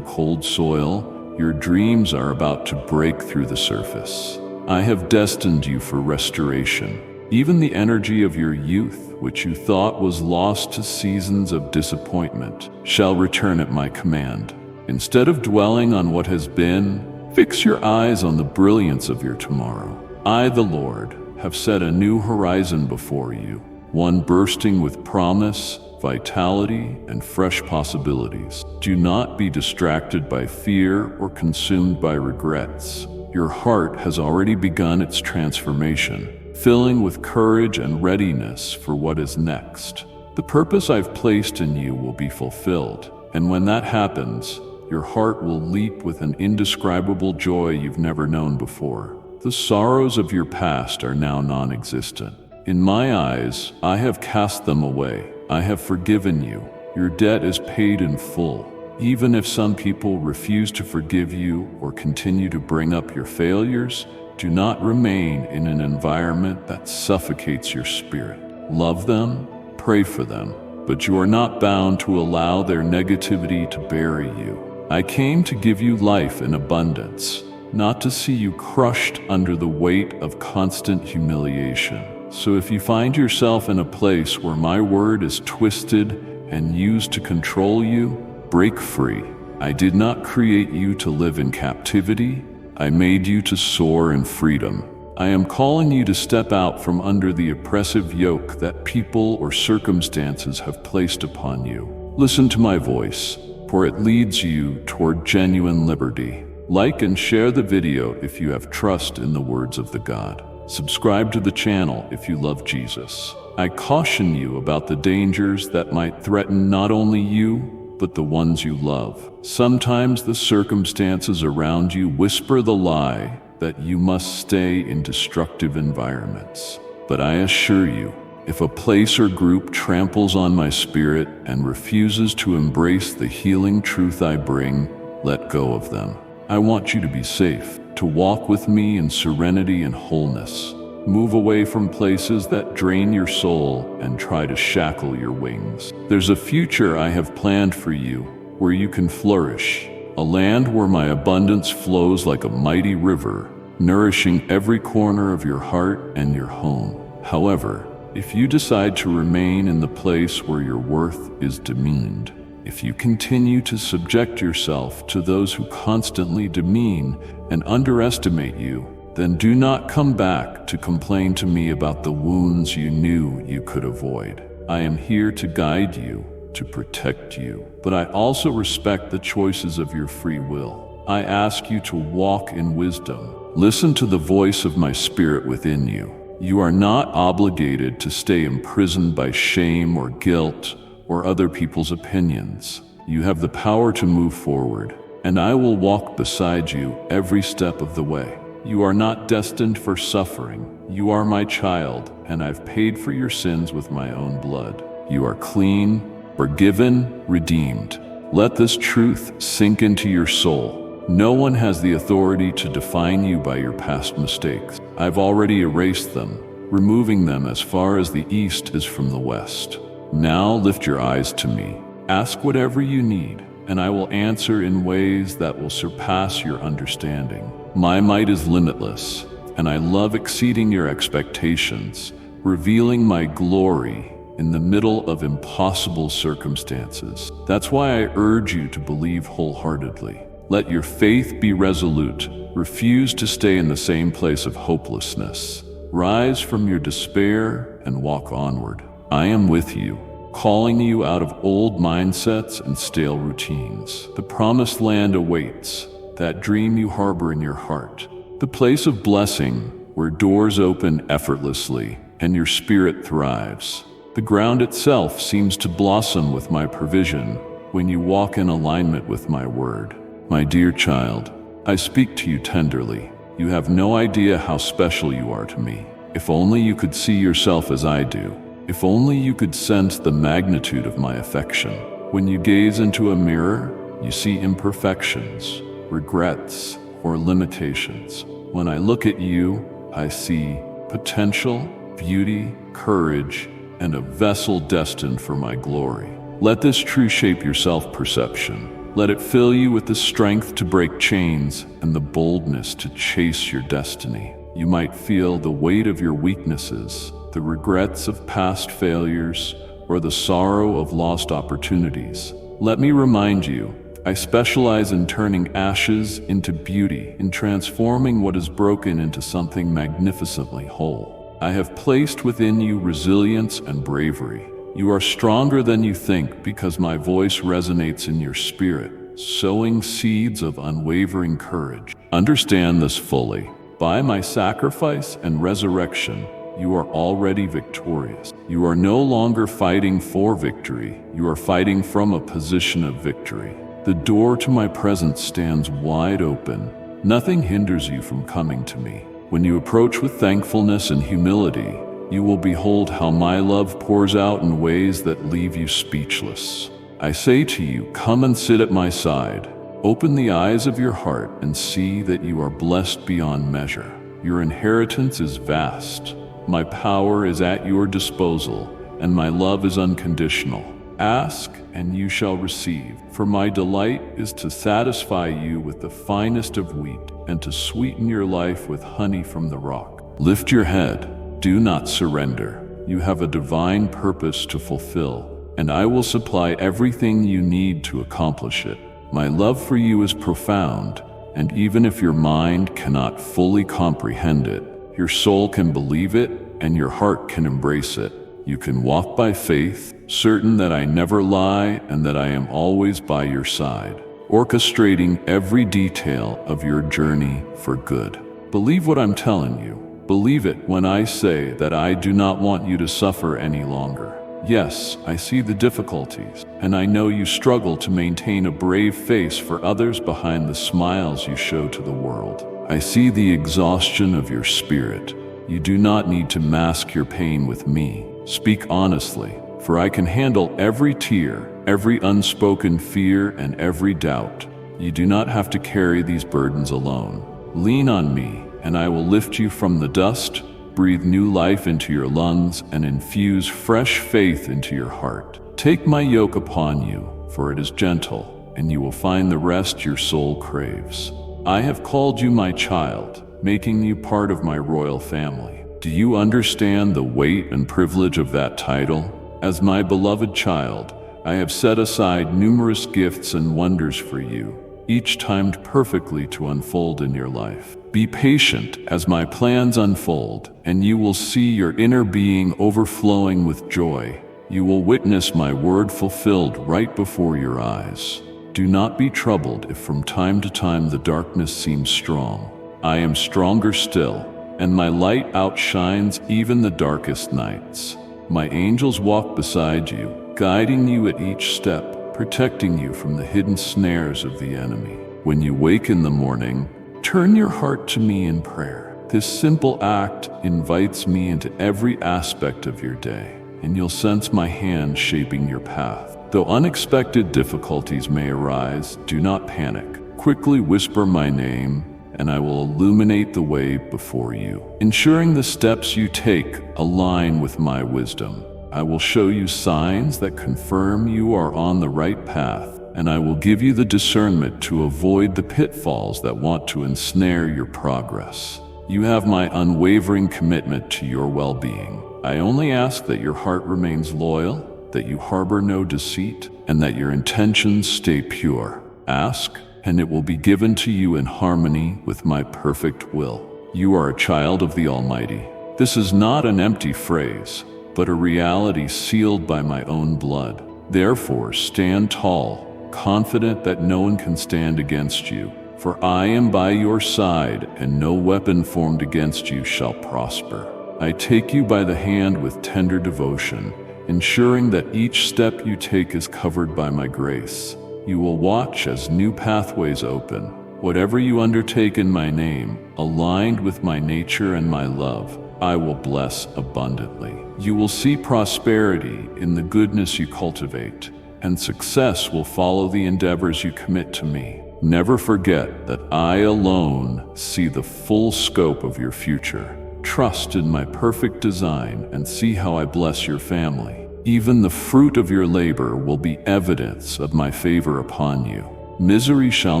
Speaker 1: cold soil, your dreams are about to break through the surface. I have destined you for restoration. Even the energy of your youth, which you thought was lost to seasons of disappointment, shall return at my command. Instead of dwelling on what has been, fix your eyes on the brilliance of your tomorrow. I, the Lord, have set a new horizon before you, one bursting with promise, vitality, and fresh possibilities. Do not be distracted by fear or consumed by regrets. Your heart has already begun its transformation, filling with courage and readiness for what is next. The purpose I've placed in you will be fulfilled, and when that happens, your heart will leap with an indescribable joy you've never known before. The sorrows of your past are now non-existent. In my eyes, I have cast them away. I have forgiven you. Your debt is paid in full. Even if some people refuse to forgive you or continue to bring up your failures, do not remain in an environment that suffocates your spirit. Love them, pray for them, but you are not bound to allow their negativity to bury you. I came to give you life in abundance, not to see you crushed under the weight of constant humiliation. So if you find yourself in a place where my word is twisted and used to control you, break free. I did not create you to live in captivity. I made you to soar in freedom. I am calling you to step out from under the oppressive yoke that people or circumstances have placed upon you. Listen to my voice, for it leads you toward genuine liberty. Like and share the video if you have trust in the words of the God. Subscribe to the channel if you love Jesus. I caution you about the dangers that might threaten not only you, but the ones you love. Sometimes the circumstances around you whisper the lie that you must stay in destructive environments. But I assure you, if a place or group tramples on my spirit and refuses to embrace the healing truth I bring, let go of them. I want you to be safe, to walk with me in serenity and wholeness. Move away from places that drain your soul and try to shackle your wings. There's a future I have planned for you where you can flourish, a land where my abundance flows like a mighty river, nourishing every corner of your heart and your home. However, if you decide to remain in the place where your worth is demeaned, if you continue to subject yourself to those who constantly demean and underestimate you, then do not come back to complain to me about the wounds you knew you could avoid. I am here to guide you, to protect you, but I also respect the choices of your free will. I ask you to walk in wisdom. Listen to the voice of my spirit within you. You are not obligated to stay imprisoned by shame or guilt or other people's opinions. You have the power to move forward, and I will walk beside you every step of the way. You are not destined for suffering. You are my child, and I've paid for your sins with my own blood. You are clean, forgiven, redeemed. Let this truth sink into your soul. No one has the authority to define you by your past mistakes. I've already erased them, removing them as far as the east is from the west. Now lift your eyes to me. Ask whatever you need, and I will answer in ways that will surpass your understanding. My might is limitless, and I love exceeding your expectations, revealing my glory in the middle of impossible circumstances. That's why I urge you to believe wholeheartedly. Let your faith be resolute. Refuse to stay in the same place of hopelessness. Rise from your despair and walk onward. I am with you, calling you out of old mindsets and stale routines. The promised land awaits, that dream you harbor in your heart. The place of blessing where doors open effortlessly and your spirit thrives. The The ground itself seems to blossom with my provision when you walk in alignment with my word. My dear child, I speak to you tenderly. You have no idea how special you are to me. If only you could see yourself as I do. If only you could sense the magnitude of my affection. When you gaze into a mirror, you see imperfections, regrets, or limitations. When I look at you, I see potential, beauty, courage, and a vessel destined for my glory. Let this truth shape your self-perception. Let it fill you with the strength to break chains and the boldness to chase your destiny. You might feel the weight of your weaknesses, the regrets of past failures, or the sorrow of lost opportunities. Let me remind you, I specialize in turning ashes into beauty, in transforming what is broken into something magnificently whole. I have placed within you resilience and bravery. You are stronger than you think because my voice resonates in your spirit, sowing seeds of unwavering courage. Understand this fully. By my sacrifice and resurrection, you are already victorious. You are no longer fighting for victory. You are fighting from a position of victory. The door to my presence stands wide open. Nothing hinders you from coming to me. When you approach with thankfulness and humility, you will behold how my love pours out in ways that leave you speechless. I say to you, come and sit at my side. Open the eyes of your heart and see that you are blessed beyond measure. Your inheritance is vast. My power is at your disposal, and my love is unconditional. Ask, and you shall receive, for my delight is to satisfy you with the finest of wheat and to sweeten your life with honey from the rock. Lift your head. Do not surrender. You have a divine purpose to fulfill, and I will supply everything you need to accomplish it. My love for you is profound, and even if your mind cannot fully comprehend it, your soul can believe it, and your heart can embrace it. You can walk by faith, certain that I never lie and that I am always by your side, orchestrating every detail of your journey for good. Believe what I'm telling you. Believe it when I say that I do not want you to suffer any longer. Yes, I see the difficulties, and I know you struggle to maintain a brave face for others behind the smiles you show to the world. I see the exhaustion of your spirit. You do not need to mask your pain with me. Speak honestly, for I can handle every tear, every unspoken fear, and every doubt. You do not have to carry these burdens alone. Lean on me, and I will lift you from the dust, breathe new life into your lungs, and infuse fresh faith into your heart. Take my yoke upon you, for it is gentle, and you will find the rest your soul craves. I have called you my child, making you part of my royal family. Do you understand the weight and privilege of that title? As my beloved child, I have set aside numerous gifts and wonders for you, each timed perfectly to unfold in your life. Be patient as my plans unfold, and you will see your inner being overflowing with joy. You will witness my word fulfilled right before your eyes. Do not be troubled if from time to time the darkness seems strong. I am stronger still, and my light outshines even the darkest nights. My angels walk beside you, guiding you at each step, protecting you from the hidden snares of the enemy. When you wake in the morning, turn your heart to me in prayer. This simple act invites me into every aspect of your day, and you'll sense my hand shaping your path. Though unexpected difficulties may arise, do not panic. Quickly whisper my name, and I will illuminate the way before you, ensuring the steps you take align with my wisdom. I will show you signs that confirm you are on the right path, and I will give you the discernment to avoid the pitfalls that want to ensnare your progress. You have my unwavering commitment to your well-being. I only ask that your heart remains loyal, that you harbor no deceit, and that your intentions stay pure. Ask, and it will be given to you in harmony with my perfect will. You are a child of the Almighty. This is not an empty phrase, but a reality sealed by my own blood. Therefore, stand tall, confident that no one can stand against you. For I am by your side, and no weapon formed against you shall prosper. I take you by the hand with tender devotion, ensuring that each step you take is covered by my grace. You will watch as new pathways open. Whatever you undertake in my name, aligned with my nature and my love, I will bless abundantly. You will see prosperity in the goodness you cultivate, and success will follow the endeavors you commit to me. Never forget that I alone see the full scope of your future. Trust in my perfect design and see how I bless your family. Even the fruit of your labor will be evidence of my favor upon you. Misery shall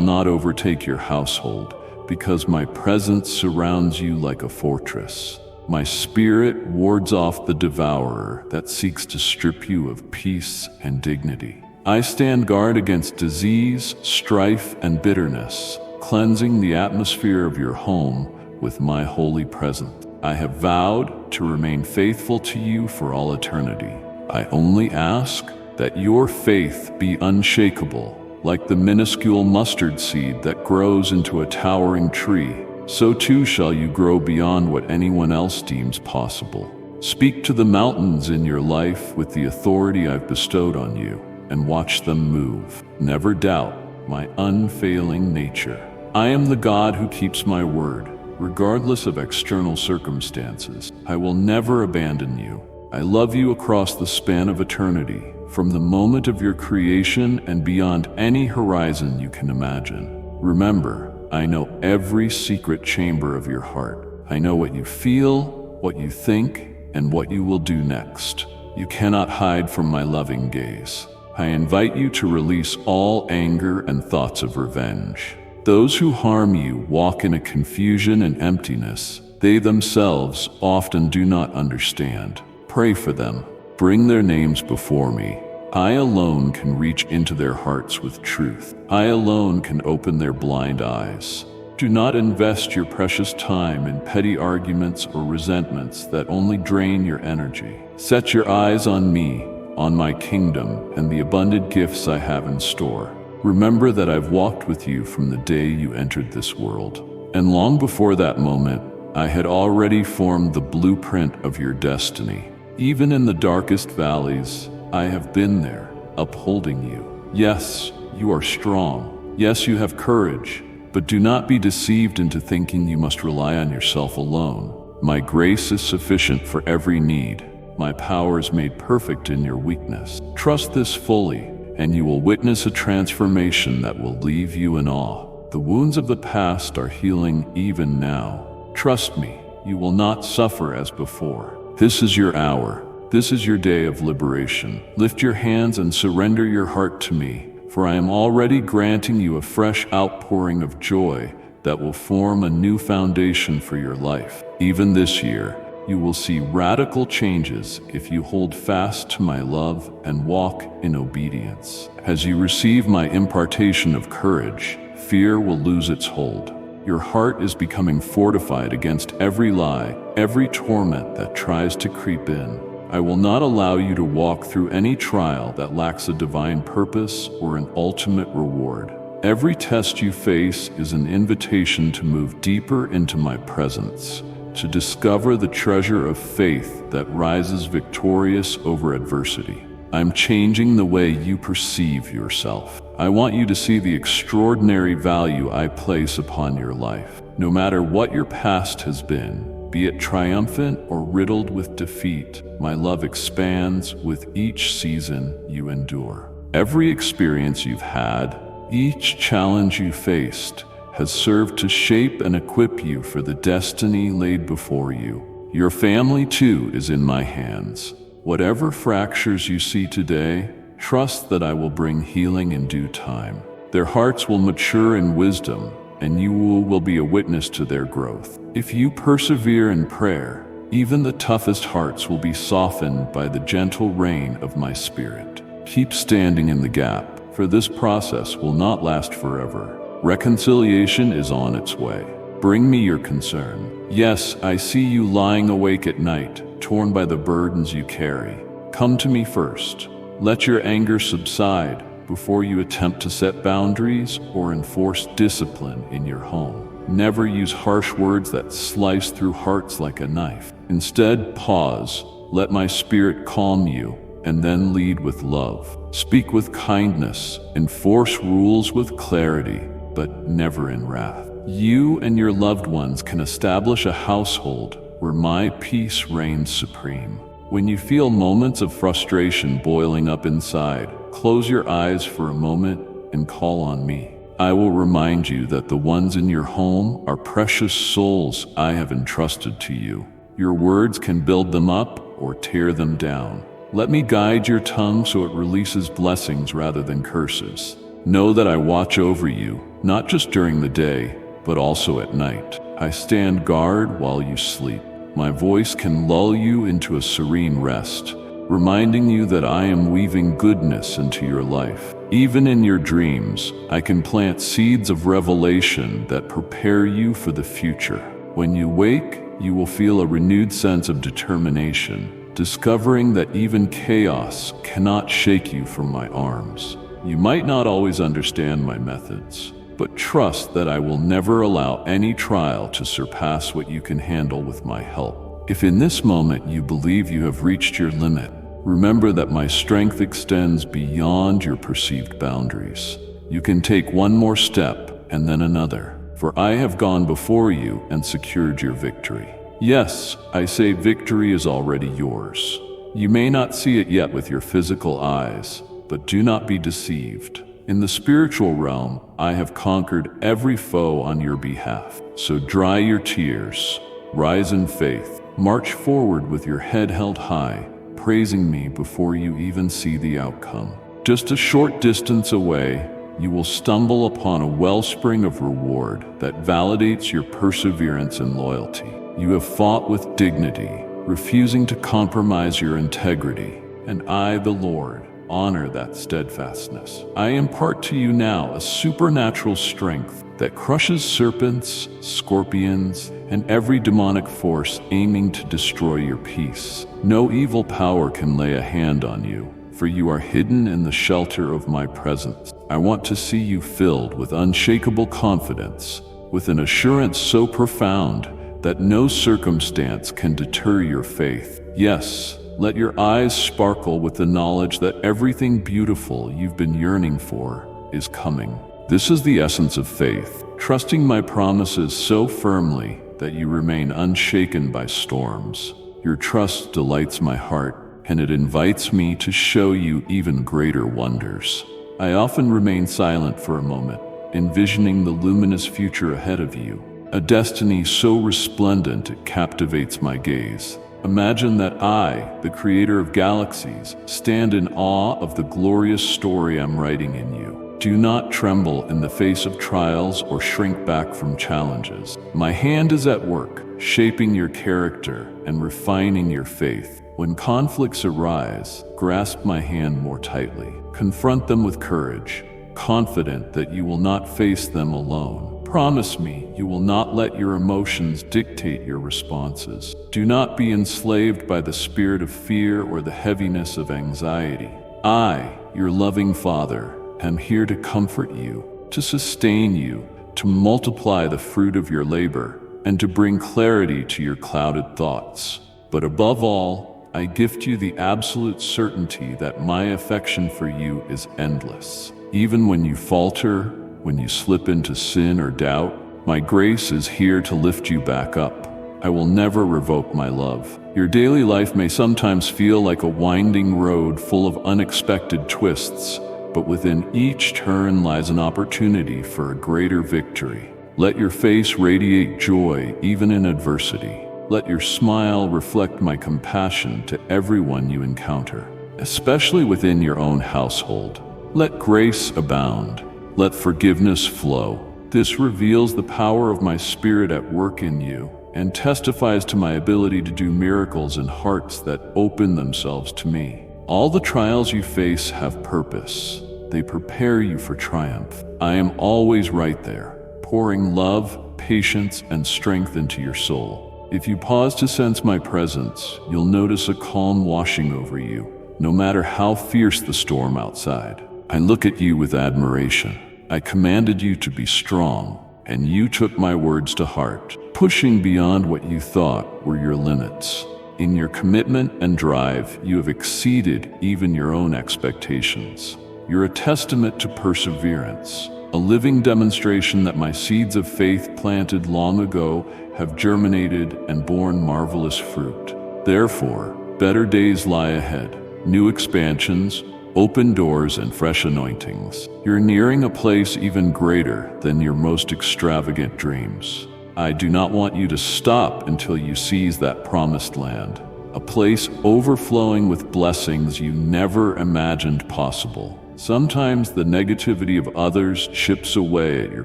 Speaker 1: not overtake your household, because my presence surrounds you like a fortress. My spirit wards off the devourer that seeks to strip you of peace and dignity. I stand guard against disease, strife, and bitterness, cleansing the atmosphere of your home with my holy presence. I have vowed to remain faithful to you for all eternity. I only ask that your faith be unshakable, like the minuscule mustard seed that grows into a towering tree. So too shall you grow beyond what anyone else deems possible. Speak to the mountains in your life with the authority I've bestowed on you, and watch them move. Never doubt my unfailing nature. I am the God who keeps my word. Regardless of external circumstances, I will never abandon you. I love you across the span of eternity, from the moment of your creation and beyond any horizon you can imagine. Remember, I know every secret chamber of your heart. I know what you feel, what you think, and what you will do next. You cannot hide from my loving gaze. I invite you to release all anger and thoughts of revenge. Those who harm you walk in a confusion and emptiness they themselves often do not understand. Pray for them. Bring their names before me. I alone can reach into their hearts with truth. I alone can open their blind eyes. Do not invest your precious time in petty arguments or resentments that only drain your energy. Set your eyes on me, on my kingdom, and the abundant gifts I have in store. Remember that I've walked with you from the day you entered this world. And long before that moment, I had already formed the blueprint of your destiny. Even in the darkest valleys, I have been there, upholding you. Yes, you are strong. Yes, you have courage. But do not be deceived into thinking you must rely on yourself alone. My grace is sufficient for every need. My power is made perfect in your weakness. Trust this fully, and you will witness a transformation that will leave you in awe. The wounds of the past are healing even now. Trust me, you will not suffer as before. This is your hour. This is your day of liberation. Lift your hands and surrender your heart to me, for I am already granting you a fresh outpouring of joy that will form a new foundation for your life. Even this year, you will see radical changes if you hold fast to my love and walk in obedience. As you receive my impartation of courage, fear will lose its hold. Your heart is becoming fortified against every lie, every torment that tries to creep in. I will not allow you to walk through any trial that lacks a divine purpose or an ultimate reward. Every test you face is an invitation to move deeper into my presence, to discover the treasure of faith that rises victorious over adversity. I'm changing the way you perceive yourself. I want you to see the extraordinary value I place upon your life. No matter what your past has been, be it triumphant or riddled with defeat, my love expands with each season you endure. Every experience you've had, each challenge you faced, has served to shape and equip you for the destiny laid before you. Your family, too, is in my hands. Whatever fractures you see today, trust that I will bring healing in due time. Their hearts will mature in wisdom, and you will be a witness to their growth. If you persevere in prayer, even the toughest hearts will be softened by the gentle rain of my Spirit. Keep standing in the gap, for this process will not last forever. Reconciliation is on its way. Bring me your concern. Yes, I see you lying awake at night, torn by the burdens you carry. Come to me first. Let your anger subside before you attempt to set boundaries or enforce discipline in your home. Never use harsh words that slice through hearts like a knife. Instead, pause. Let my Spirit calm you, and then lead with love. Speak with kindness, enforce rules with clarity, but never in wrath. You and your loved ones can establish a household where my peace reigns supreme. When you feel moments of frustration boiling up inside, close your eyes for a moment and call on me. I will remind you that the ones in your home are precious souls I have entrusted to you. Your words can build them up or tear them down. Let me guide your tongue so it releases blessings rather than curses. Know that I watch over you, not just during the day, but also at night. I stand guard while you sleep. My voice can lull you into a serene rest, reminding you that I am weaving goodness into your life. Even in your dreams, I can plant seeds of revelation that prepare you for the future. When you wake, you will feel a renewed sense of determination, discovering that even chaos cannot shake you from my arms. You might not always understand my methods, but trust that I will never allow any trial to surpass what you can handle with my help. If in this moment you believe you have reached your limit, remember that my strength extends beyond your perceived boundaries. You can take one more step and then another, for I have gone before you and secured your victory. Yes, I say victory is already yours. You may not see it yet with your physical eyes, but do not be deceived. In the spiritual realm, I have conquered every foe on your behalf. So dry your tears, rise in faith, march forward with your head held high, praising me before you even see the outcome. Just a short distance away, you will stumble upon a wellspring of reward that validates your perseverance and loyalty. You have fought with dignity, refusing to compromise your integrity, and I, the Lord, honor that steadfastness. I impart to you now a supernatural strength that crushes serpents, scorpions, and every demonic force aiming to destroy your peace. No evil power can lay a hand on you, for you are hidden in the shelter of my presence. I want to see you filled with unshakable confidence, with an assurance so profound that no circumstance can deter your faith. Yes, let your eyes sparkle with the knowledge that everything beautiful you've been yearning for is coming. This is the essence of faith, trusting my promises so firmly that you remain unshaken by storms. Your trust delights my heart, and it invites me to show you even greater wonders. I often remain silent for a moment, envisioning the luminous future ahead of you, a destiny so resplendent it captivates my gaze. Imagine that I, the creator of galaxies, stand in awe of the glorious story I'm writing in you. Do not tremble in the face of trials or shrink back from challenges. My hand is at work, shaping your character and refining your faith. When conflicts arise, grasp my hand more tightly. Confront them with courage, confident that you will not face them alone. Promise me you will not let your emotions dictate your responses. Do not be enslaved by the spirit of fear or the heaviness of anxiety. I, your loving Father, am here to comfort you, to sustain you, to multiply the fruit of your labor, and to bring clarity to your clouded thoughts. But above all, I gift you the absolute certainty that my affection for you is endless. Even when you falter, when you slip into sin or doubt, my grace is here to lift you back up. I will never revoke my love. Your daily life may sometimes feel like a winding road full of unexpected twists, but within each turn lies an opportunity for a greater victory. Let your face radiate joy even in adversity. Let your smile reflect my compassion to everyone you encounter, especially within your own household. Let grace abound. Let forgiveness flow. This reveals the power of my Spirit at work in you and testifies to my ability to do miracles in hearts that open themselves to me. All the trials you face have purpose. They prepare you for triumph. I am always right there, pouring love, patience, and strength into your soul. If you pause to sense my presence, you'll notice a calm washing over you, no matter how fierce the storm outside. I look at you with admiration. I commanded you to be strong, and you took my words to heart, pushing beyond what you thought were your limits. In your commitment and drive, you have exceeded even your own expectations. You're a testament to perseverance, a living demonstration that my seeds of faith planted long ago have germinated and borne marvelous fruit. Therefore, better days lie ahead, new expansions, open doors, and fresh anointings. You're nearing a place even greater than your most extravagant dreams. I do not want you to stop until you seize that promised land, a place overflowing with blessings you never imagined possible. Sometimes the negativity of others chips away at your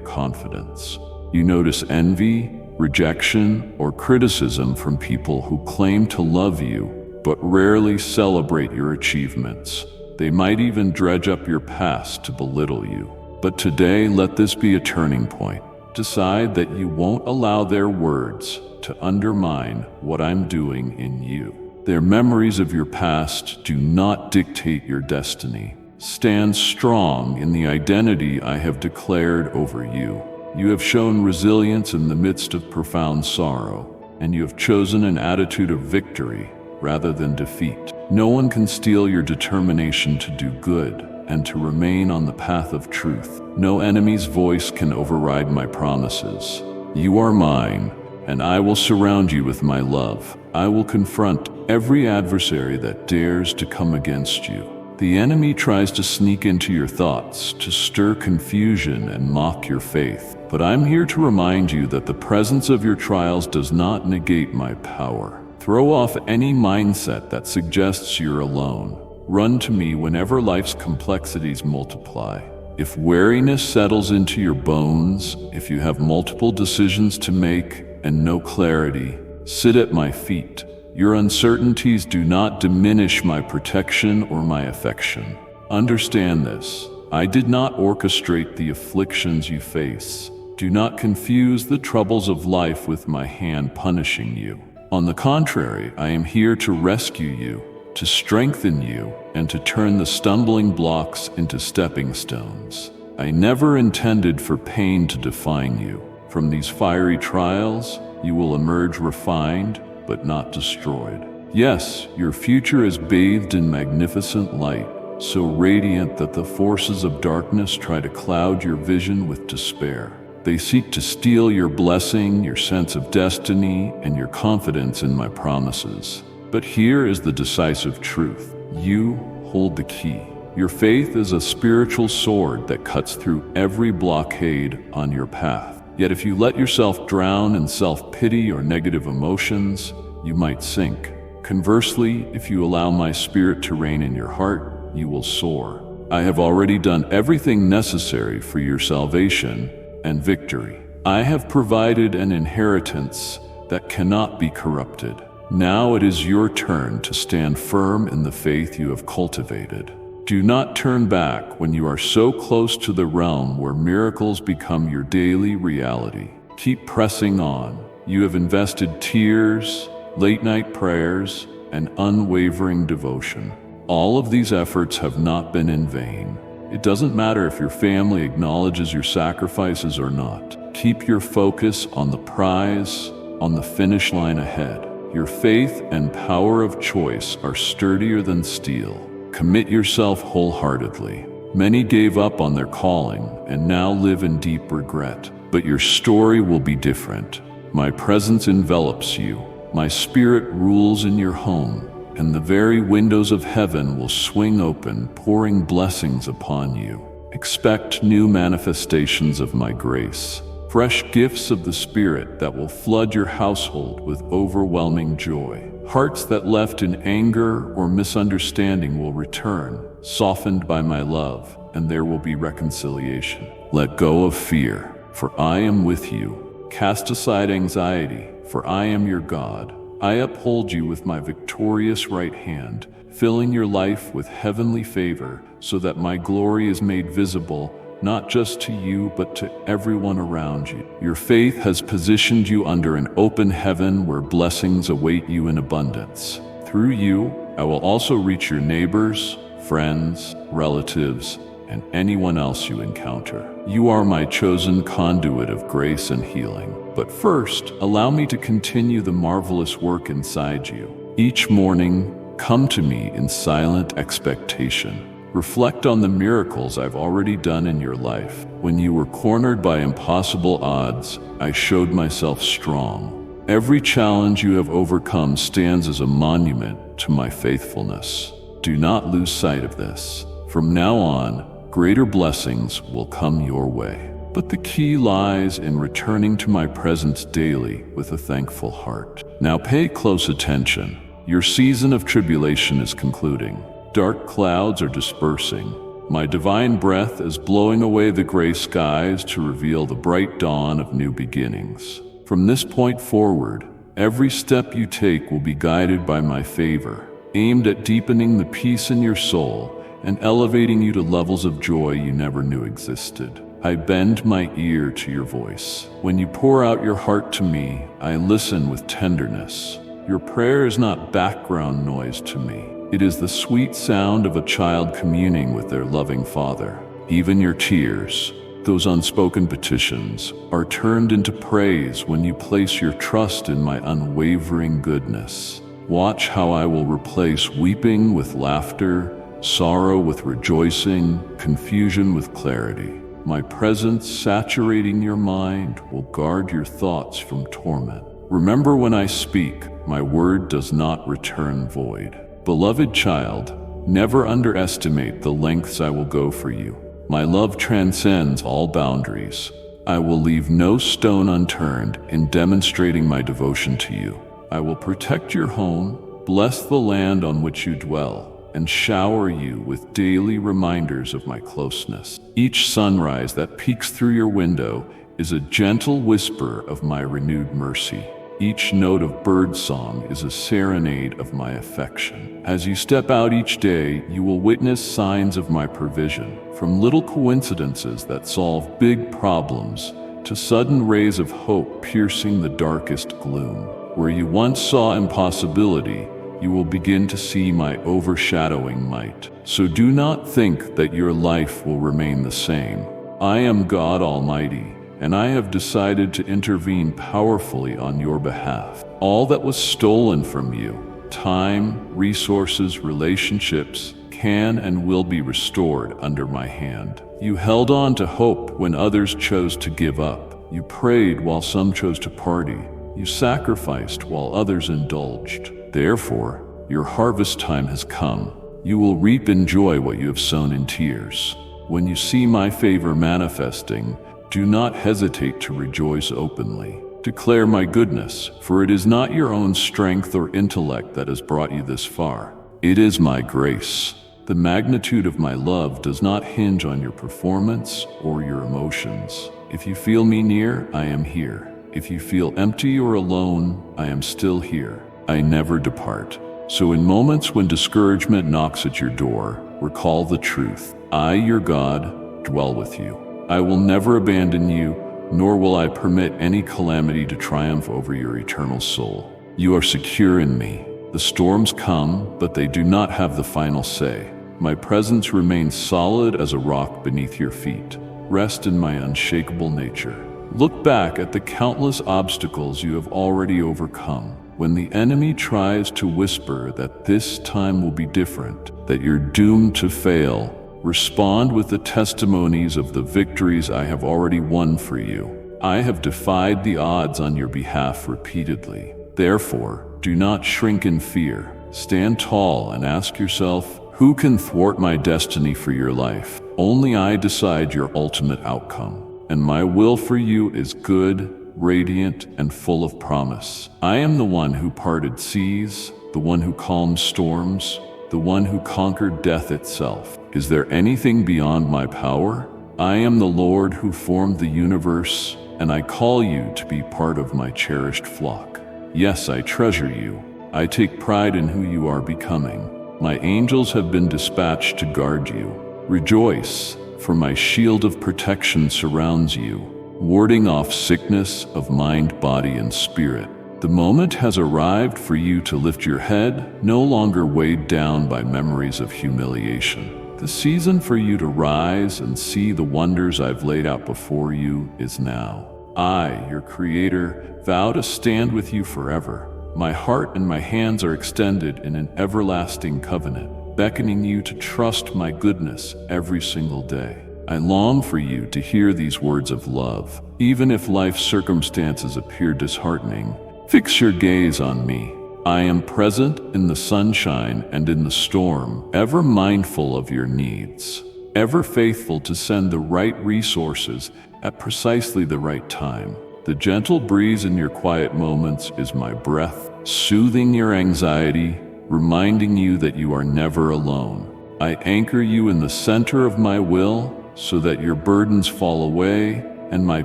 Speaker 1: confidence. You notice envy, rejection, or criticism from people who claim to love you, but rarely celebrate your achievements. They might even dredge up your past to belittle you. But today, let this be a turning point. Decide that you won't allow their words to undermine what I'm doing in you. Their memories of your past do not dictate your destiny. Stand strong in the identity I have declared over you. You have shown resilience in the midst of profound sorrow, and you have chosen an attitude of victory rather than defeat. No one can steal your determination to do good and to remain on the path of truth. No enemy's voice can override my promises. You are mine, and I will surround you with my love. I will confront every adversary that dares to come against you. The enemy tries to sneak into your thoughts, to stir confusion and mock your faith. But I'm here to remind you that the presence of your trials does not negate my power. Throw off any mindset that suggests you're alone. Run to me whenever life's complexities multiply. If weariness settles into your bones, if you have multiple decisions to make and no clarity, sit at my feet. Your uncertainties do not diminish my protection or my affection. Understand this. I did not orchestrate the afflictions you face. Do not confuse the troubles of life with my hand punishing you. On the contrary, I am here to rescue you, to strengthen you, and to turn the stumbling blocks into stepping stones. I never intended for pain to define you. From these fiery trials, you will emerge refined, but not destroyed. Yes, your future is bathed in magnificent light, so radiant that the forces of darkness try to cloud your vision with despair. They seek to steal your blessing, your sense of destiny, and your confidence in my promises. But here is the decisive truth. You hold the key. Your faith is a spiritual sword that cuts through every blockade on your path. Yet if you let yourself drown in self-pity or negative emotions, you might sink. Conversely, if you allow my spirit to reign in your heart, you will soar. I have already done everything necessary for your salvation and victory. I have provided an inheritance that cannot be corrupted. Now it is your turn to stand firm in the faith you have cultivated. Do not turn back when you are so close to the realm where miracles become your daily reality. Keep pressing on. You have invested tears, late-night prayers, and unwavering devotion. All of these efforts have not been in vain. It doesn't matter if your family acknowledges your sacrifices or not. Keep your focus on the prize, on the finish line ahead. Your faith and power of choice are sturdier than steel. Commit yourself wholeheartedly. Many gave up on their calling and now live in deep regret. But your story will be different. My presence envelops you. My spirit rules in your home, and the very windows of heaven will swing open, pouring blessings upon you. Expect new manifestations of my grace, fresh gifts of the Spirit that will flood your household with overwhelming joy. Hearts that left in anger or misunderstanding will return, softened by my love, and there will be reconciliation. Let go of fear, for I am with you. Cast aside anxiety, for I am your God. I uphold you with my victorious right hand, filling your life with heavenly favor, so that my glory is made visible, not just to you, but to everyone around you. Your faith has positioned you under an open heaven where blessings await you in abundance. Through you, I will also reach your neighbors, friends, relatives, and anyone else you encounter. You are my chosen conduit of grace and healing. But first, allow me to continue the marvelous work inside you. Each morning, come to me in silent expectation. Reflect on the miracles I've already done in your life. When you were cornered by impossible odds, I showed myself strong. Every challenge you have overcome stands as a monument to my faithfulness. Do not lose sight of this. From now on, greater blessings will come your way. But the key lies in returning to my presence daily with a thankful heart. Now pay close attention. Your season of tribulation is concluding. Dark clouds are dispersing. My divine breath is blowing away the gray skies to reveal the bright dawn of new beginnings. From this point forward, every step you take will be guided by my favor, aimed at deepening the peace in your soul and elevating you to levels of joy you never knew existed. I bend my ear to your voice. When you pour out your heart to me, I listen with tenderness. Your prayer is not background noise to me. It is the sweet sound of a child communing with their loving father. Even your tears, those unspoken petitions, are turned into praise when you place your trust in my unwavering goodness. Watch how I will replace weeping with laughter, sorrow with rejoicing, confusion with clarity. My presence saturating your mind will guard your thoughts from torment. Remember, when I speak, my word does not return void. Beloved child, never underestimate the lengths I will go for you. My love transcends all boundaries. I will leave no stone unturned in demonstrating my devotion to you. I will protect your home, bless the land on which you dwell, and shower you with daily reminders of my closeness. Each sunrise that peeks through your window is a gentle whisper of my renewed mercy. Each note of birdsong is a serenade of my affection. As you step out each day, you will witness signs of my provision, from little coincidences that solve big problems to sudden rays of hope piercing the darkest gloom. Where you once saw impossibility, you will begin to see my overshadowing might. So do not think that your life will remain the same. I am God Almighty, and I have decided to intervene powerfully on your behalf. All that was stolen from you, time, resources, relationships, can and will be restored under my hand. You held on to hope when others chose to give up. You prayed while some chose to party. You sacrificed while others indulged. Therefore, your harvest time has come. You will reap in joy what you have sown in tears. When you see my favor manifesting, do not hesitate to rejoice openly. Declare my goodness, for it is not your own strength or intellect that has brought you this far. It is my grace. The magnitude of my love does not hinge on your performance or your emotions. If you feel me near, I am here. If you feel empty or alone, I am still here. I never depart. So in moments when discouragement knocks at your door, recall the truth. I, your God, dwell with you. I will never abandon you, nor will I permit any calamity to triumph over your eternal soul. You are secure in me. The storms come, but they do not have the final say. My presence remains solid as a rock beneath your feet. Rest in my unshakable nature. Look back at the countless obstacles you have already overcome. When the enemy tries to whisper that this time will be different, that you're doomed to fail, respond with the testimonies of the victories I have already won for you. I have defied the odds on your behalf repeatedly. Therefore, do not shrink in fear. Stand tall and ask yourself, who can thwart my destiny for your life? Only I decide your ultimate outcome, and my will for you is good, radiant, and full of promise. I am the one who parted seas, the one who calmed storms, the one who conquered death itself. Is there anything beyond my power? I am the Lord who formed the universe, and I call you to be part of my cherished flock. Yes, I treasure you. I take pride in who you are becoming. My angels have been dispatched to guard you. Rejoice, for my shield of protection surrounds you, warding off sickness of mind, body, and spirit. The moment has arrived for you to lift your head, no longer weighed down by memories of humiliation. The season for you to rise and see the wonders I've laid out before you is now. I, your Creator, vow to stand with you forever. My heart and my hands are extended in an everlasting covenant, beckoning you to trust my goodness every single day. I long for you to hear these words of love. Even if life's circumstances appear disheartening, fix your gaze on me. I am present in the sunshine and in the storm, ever mindful of your needs, ever faithful to send the right resources at precisely the right time. The gentle breeze in your quiet moments is my breath, soothing your anxiety, reminding you that you are never alone. I anchor you in the center of my will so that your burdens fall away and my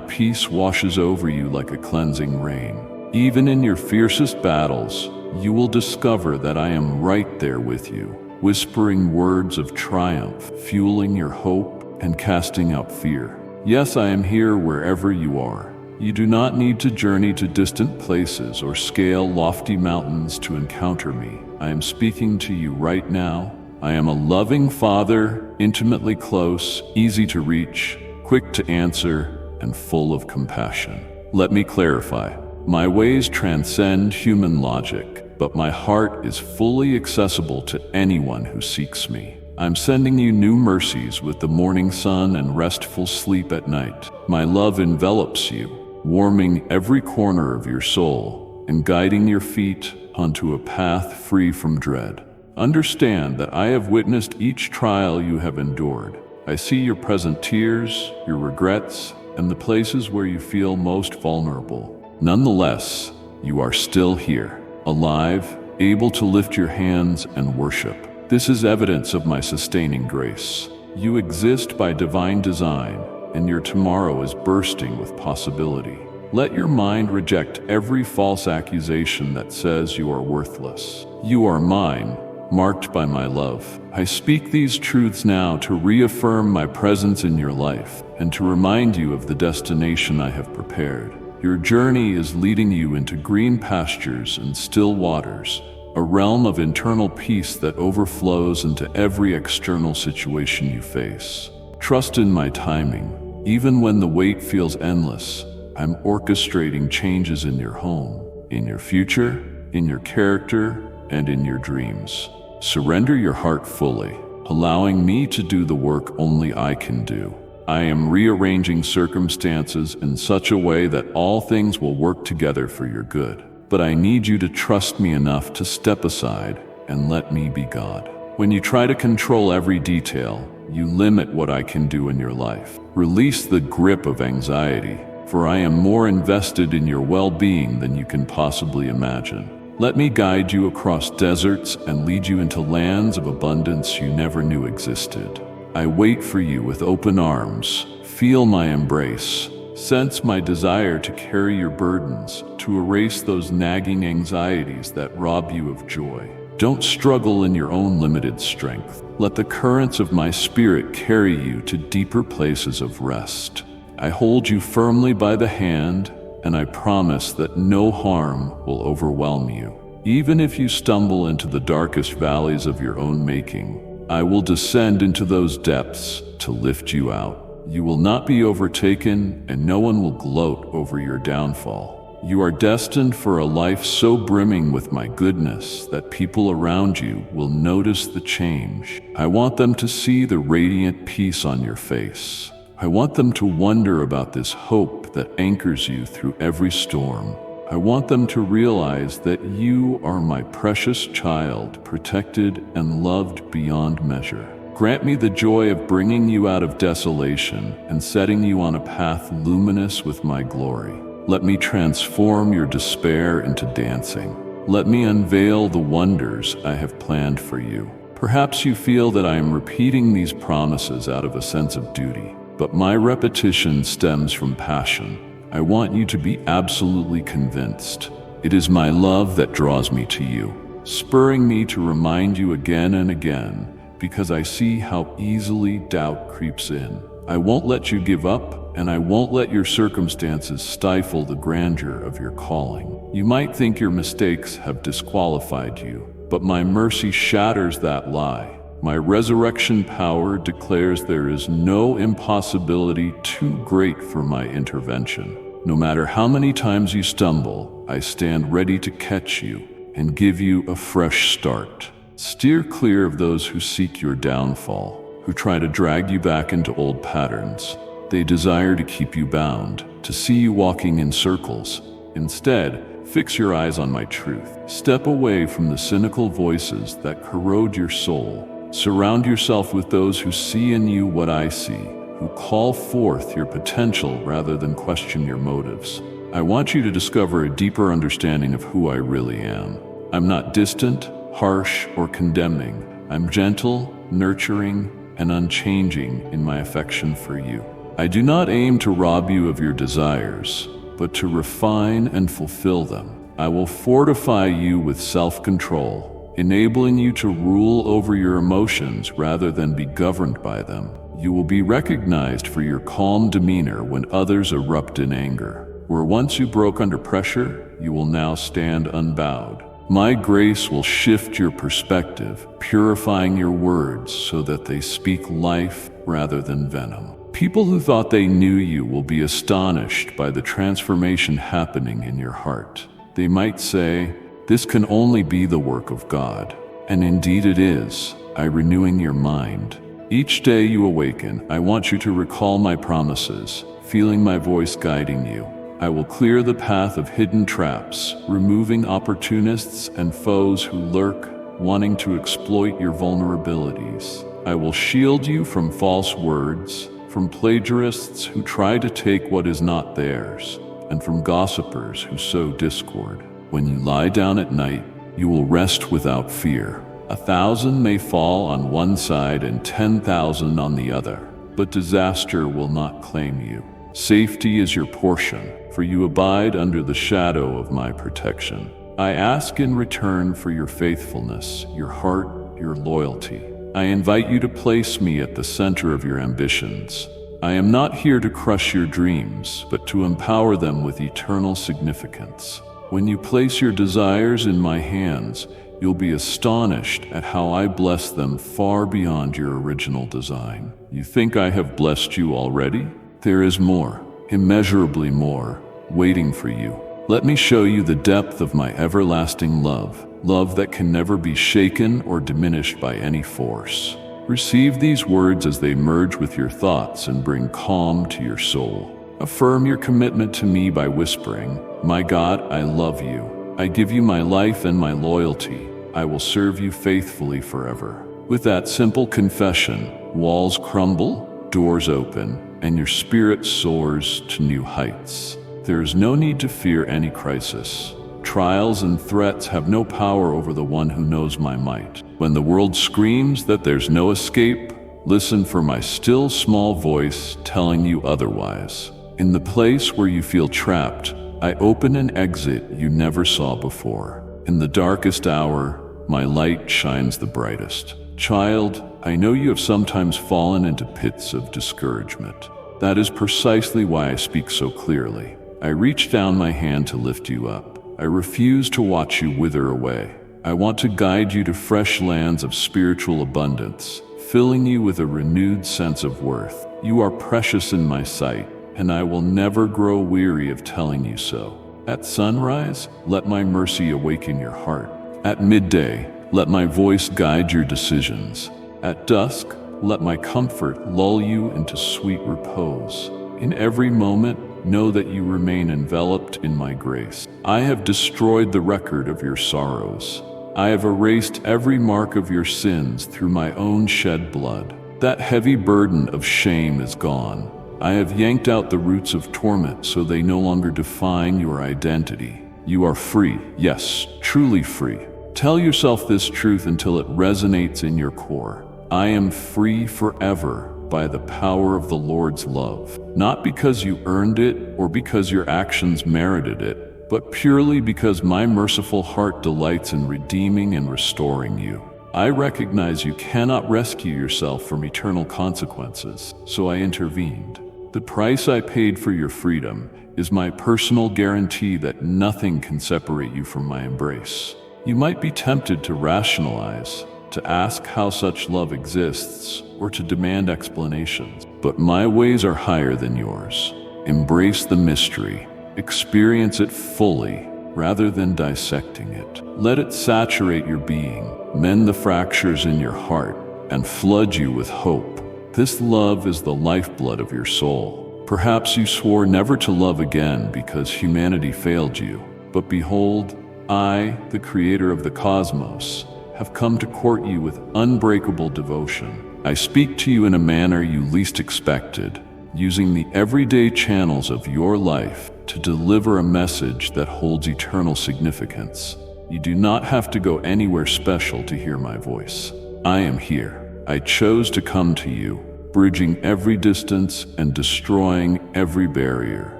Speaker 1: peace washes over you like a cleansing rain. Even in your fiercest battles, you will discover that I am right there with you, whispering words of triumph, fueling your hope and casting out fear. Yes, I am here wherever you are. You do not need to journey to distant places or scale lofty mountains to encounter me. I am speaking to you right now. I am a loving Father, intimately close, easy to reach, quick to answer, and full of compassion. Let me clarify. My ways transcend human logic, but my heart is fully accessible to anyone who seeks me. I'm sending you new mercies with the morning sun and restful sleep at night. My love envelops you, warming every corner of your soul and guiding your feet onto a path free from dread. Understand that I have witnessed each trial you have endured. I see your present tears, your regrets, and the places where you feel most vulnerable. Nonetheless, you are still here, alive, able to lift your hands and worship. This is evidence of my sustaining grace. You exist by divine design, and your tomorrow is bursting with possibility. Let your mind reject every false accusation that says you are worthless. You are mine, marked by my love. I speak these truths now to reaffirm my presence in your life and to remind you of the destination I have prepared. Your journey is leading you into green pastures and still waters, a realm of internal peace that overflows into every external situation you face. Trust in my timing. Even when the wait feels endless, I'm orchestrating changes in your home, in your future, in your character, and in your dreams. Surrender your heart fully, allowing me to do the work only I can do. I am rearranging circumstances in such a way that all things will work together for your good. But I need you to trust me enough to step aside and let me be God. When you try to control every detail, you limit what I can do in your life. Release the grip of anxiety, for I am more invested in your well-being than you can possibly imagine. Let me guide you across deserts and lead you into lands of abundance you never knew existed. I wait for you with open arms. Feel my embrace. Sense my desire to carry your burdens, to erase those nagging anxieties that rob you of joy. Don't struggle in your own limited strength. Let the currents of my spirit carry you to deeper places of rest. I hold you firmly by the hand, and I promise that no harm will overwhelm you. Even if you stumble into the darkest valleys of your own making, I will descend into those depths to lift you out. You will not be overtaken, and no one will gloat over your downfall. You are destined for a life so brimming with my goodness that people around you will notice the change. I want them to see the radiant peace on your face. I want them to wonder about this hope that anchors you through every storm. I want them to realize that you are my precious child, protected and loved beyond measure. Grant me the joy of bringing you out of desolation and setting you on a path luminous with my glory. Let me transform your despair into dancing. Let me unveil the wonders I have planned for you. Perhaps you feel that I am repeating these promises out of a sense of duty. But my repetition stems from passion. I want you to be absolutely convinced. It is my love that draws me to you, spurring me to remind you again and again, because I see how easily doubt creeps in. I won't let you give up, and I won't let your circumstances stifle the grandeur of your calling. You might think your mistakes have disqualified you, but my mercy shatters that lie. My resurrection power declares there is no impossibility too great for my intervention. No matter how many times you stumble, I stand ready to catch you and give you a fresh start. Steer clear of those who seek your downfall, who try to drag you back into old patterns. They desire to keep you bound, to see you walking in circles. Instead, fix your eyes on my truth. Step away from the cynical voices that corrode your soul. Surround yourself with those who see in you what I see, who call forth your potential rather than question your motives. I want you to discover a deeper understanding of who I really am. I'm not distant, harsh, or condemning. I'm gentle, nurturing, and unchanging in my affection for you. I do not aim to rob you of your desires, but to refine and fulfill them. I will fortify you with self-control, enabling you to rule over your emotions rather than be governed by them. You will be recognized for your calm demeanor when others erupt in anger. Where once you broke under pressure, you will now stand unbowed. My grace will shift your perspective, purifying your words so that they speak life rather than venom. People who thought they knew you will be astonished by the transformation happening in your heart. They might say, "This can only be the work of God." And indeed it is, by renewing your mind. Each day you awaken, I want you to recall my promises, feeling my voice guiding you. I will clear the path of hidden traps, removing opportunists and foes who lurk, wanting to exploit your vulnerabilities. I will shield you from false words, from plagiarists who try to take what is not theirs, and from gossipers who sow discord. When you lie down at night, you will rest without fear. 1,000 may fall on one side and 10,000 on the other, but disaster will not claim you. Safety is your portion, for you abide under the shadow of my protection. I ask in return for your faithfulness, your heart, your loyalty. I invite you to place me at the center of your ambitions. I am not here to crush your dreams, but to empower them with eternal significance. When you place your desires in my hands, you'll be astonished at how I bless them far beyond your original design. You think I have blessed you already? There is more, immeasurably more, waiting for you. Let me show you the depth of my everlasting love, love that can never be shaken or diminished by any force. Receive these words as they merge with your thoughts and bring calm to your soul. Affirm your commitment to me by whispering, "My God, I love you. I give you my life and my loyalty. I will serve you faithfully forever." With that simple confession, walls crumble, doors open, and your spirit soars to new heights. There is no need to fear any crisis. Trials and threats have no power over the one who knows my might. When the world screams that there's no escape, listen for my still small voice telling you otherwise. In the place where you feel trapped, I open an exit you never saw before. In the darkest hour, my light shines the brightest. Child, I know you have sometimes fallen into pits of discouragement. That is precisely why I speak so clearly. I reach down my hand to lift you up. I refuse to watch you wither away. I want to guide you to fresh lands of spiritual abundance, filling you with a renewed sense of worth. You are precious in my sight, and I will never grow weary of telling you so. At sunrise, let my mercy awaken your heart. At midday, let my voice guide your decisions. At dusk, let my comfort lull you into sweet repose. In every moment, know that you remain enveloped in my grace. I have destroyed the record of your sorrows. I have erased every mark of your sins through my own shed blood. That heavy burden of shame is gone. I have yanked out the roots of torment so they no longer define your identity. You are free, yes, truly free. Tell yourself this truth until it resonates in your core. I am free forever by the power of the Lord's love. Not because you earned it or because your actions merited it, but purely because my merciful heart delights in redeeming and restoring you. I recognize you cannot rescue yourself from eternal consequences, so I intervened. The price I paid for your freedom is my personal guarantee that nothing can separate you from my embrace. You might be tempted to rationalize, to ask how such love exists, or to demand explanations. But my ways are higher than yours. Embrace the mystery. Experience it fully rather than dissecting it. Let it saturate your being, mend the fractures in your heart, and flood you with hope. This love is the lifeblood of your soul. Perhaps you swore never to love again because humanity failed you. But behold, I, the creator of the cosmos, have come to court you with unbreakable devotion. I speak to you in a manner you least expected, using the everyday channels of your life to deliver a message that holds eternal significance. You do not have to go anywhere special to hear my voice. I am here. I chose to come to you, bridging every distance and destroying every barrier.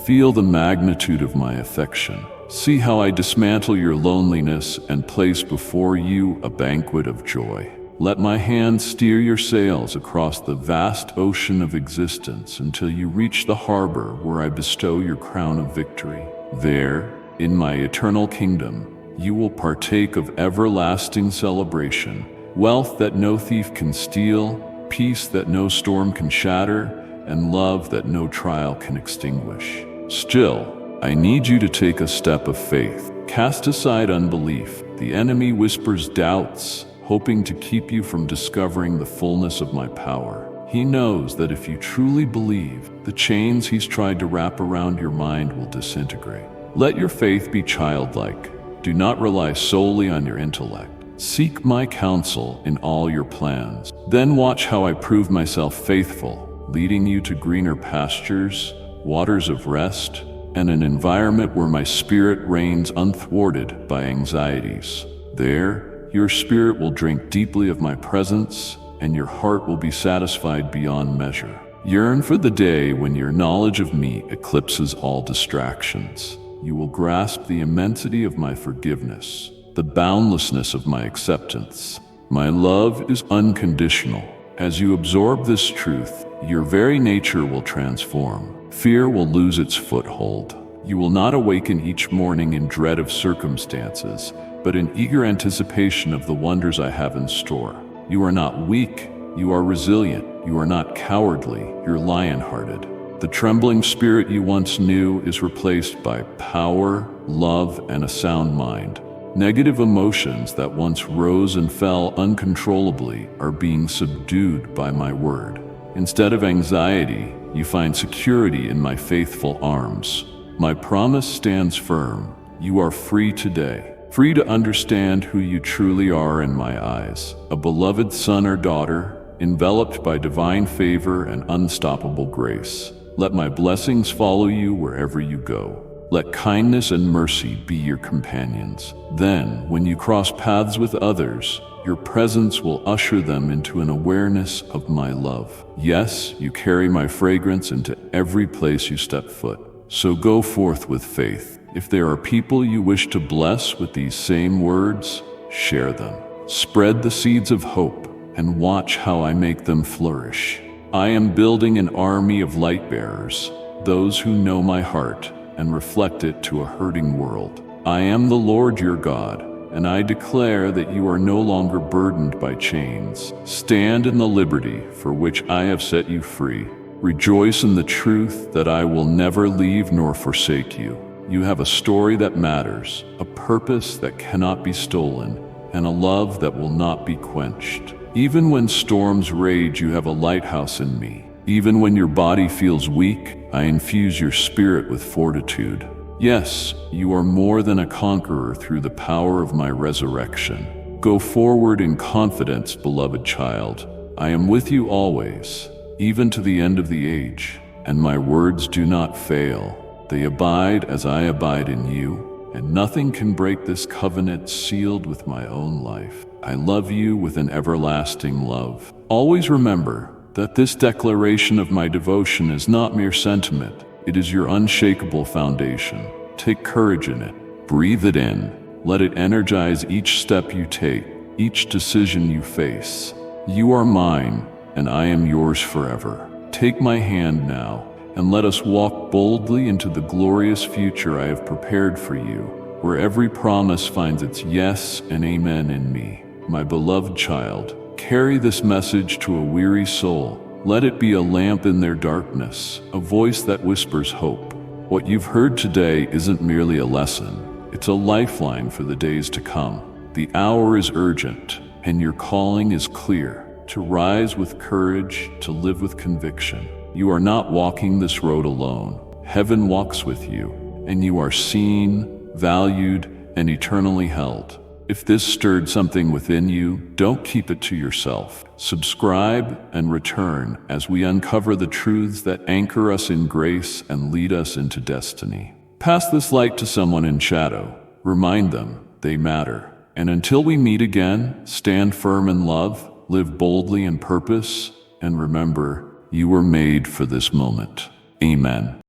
Speaker 1: Feel the magnitude of my affection. See how I dismantle your loneliness and place before you a banquet of joy. Let my hand steer your sails across the vast ocean of existence until you reach the harbor where I bestow your crown of victory. There, in my eternal kingdom, you will partake of everlasting celebration, wealth that no thief can steal, peace that no storm can shatter, and love that no trial can extinguish. Still, I need you to take a step of faith. Cast aside unbelief. The enemy whispers doubts, hoping to keep you from discovering the fullness of my power. He knows that if you truly believe, the chains he's tried to wrap around your mind will disintegrate. Let your faith be childlike. Do not rely solely on your intellect. Seek my counsel in all your plans. Then watch how I prove myself faithful, leading you to greener pastures, waters of rest, and an environment where my spirit reigns unthwarted by anxieties. There, your spirit will drink deeply of my presence, and your heart will be satisfied beyond measure. Yearn for the day when your knowledge of me eclipses all distractions. You will grasp the immensity of my forgiveness, the boundlessness of my acceptance. My love is unconditional. As you absorb this truth, your very nature will transform. Fear will lose its foothold. You will not awaken each morning in dread of circumstances, but in eager anticipation of the wonders I have in store. You are not weak, you are resilient. You are not cowardly, you're lion-hearted. The trembling spirit you once knew is replaced by power, love, and a sound mind. Negative emotions that once rose and fell uncontrollably are being subdued by my word. Instead of anxiety, you find security in my faithful arms. My promise stands firm. You are free today, free to understand who you truly are in my eyes, a beloved son or daughter, enveloped by divine favor and unstoppable grace. Let my blessings follow you wherever you go. Let kindness and mercy be your companions. Then, when you cross paths with others, your presence will usher them into an awareness of my love. Yes, you carry my fragrance into every place you step foot. So go forth with faith. If there are people you wish to bless with these same words, share them. Spread the seeds of hope and watch how I make them flourish. I am building an army of light bearers, those who know my heart and reflect it to a hurting world. I am the Lord your God, and I declare that you are no longer burdened by chains. Stand in the liberty for which I have set you free. Rejoice in the truth that I will never leave nor forsake you. You have a story that matters, a purpose that cannot be stolen, and a love that will not be quenched. Even when storms rage, you have a lighthouse in me. Even when your body feels weak, I infuse your spirit with fortitude. Yes, you are more than a conqueror through the power of my resurrection. Go forward in confidence, beloved child. I am with you always, even to the end of the age, and my words do not fail. They abide as I abide in you, and nothing can break this covenant sealed with my own life. I love you with an everlasting love. Always remember that this declaration of my devotion is not mere sentiment. It is your unshakable foundation. Take courage in it. Breathe it in. Let it energize each step you take, each decision you face. You are mine, and I am yours forever. Take my hand now, and let us walk boldly into the glorious future I have prepared for you, where every promise finds its yes and amen in me. My beloved child, carry this message to a weary soul. Let it be a lamp in their darkness, a voice that whispers hope, What you've heard today isn't merely a lesson, it's a lifeline for the days to come. The hour is urgent, and your calling is clear: to rise with courage, to live with conviction. You are not walking this road alone. Heaven walks with you, and you are seen, valued, and eternally held. If this stirred something within you, don't keep it to yourself. Subscribe and return as we uncover the truths that anchor us in grace and lead us into destiny. Pass this light to someone in shadow. Remind them they matter. And until we meet again, stand firm in love, live boldly in purpose, and remember, you were made for this moment. Amen.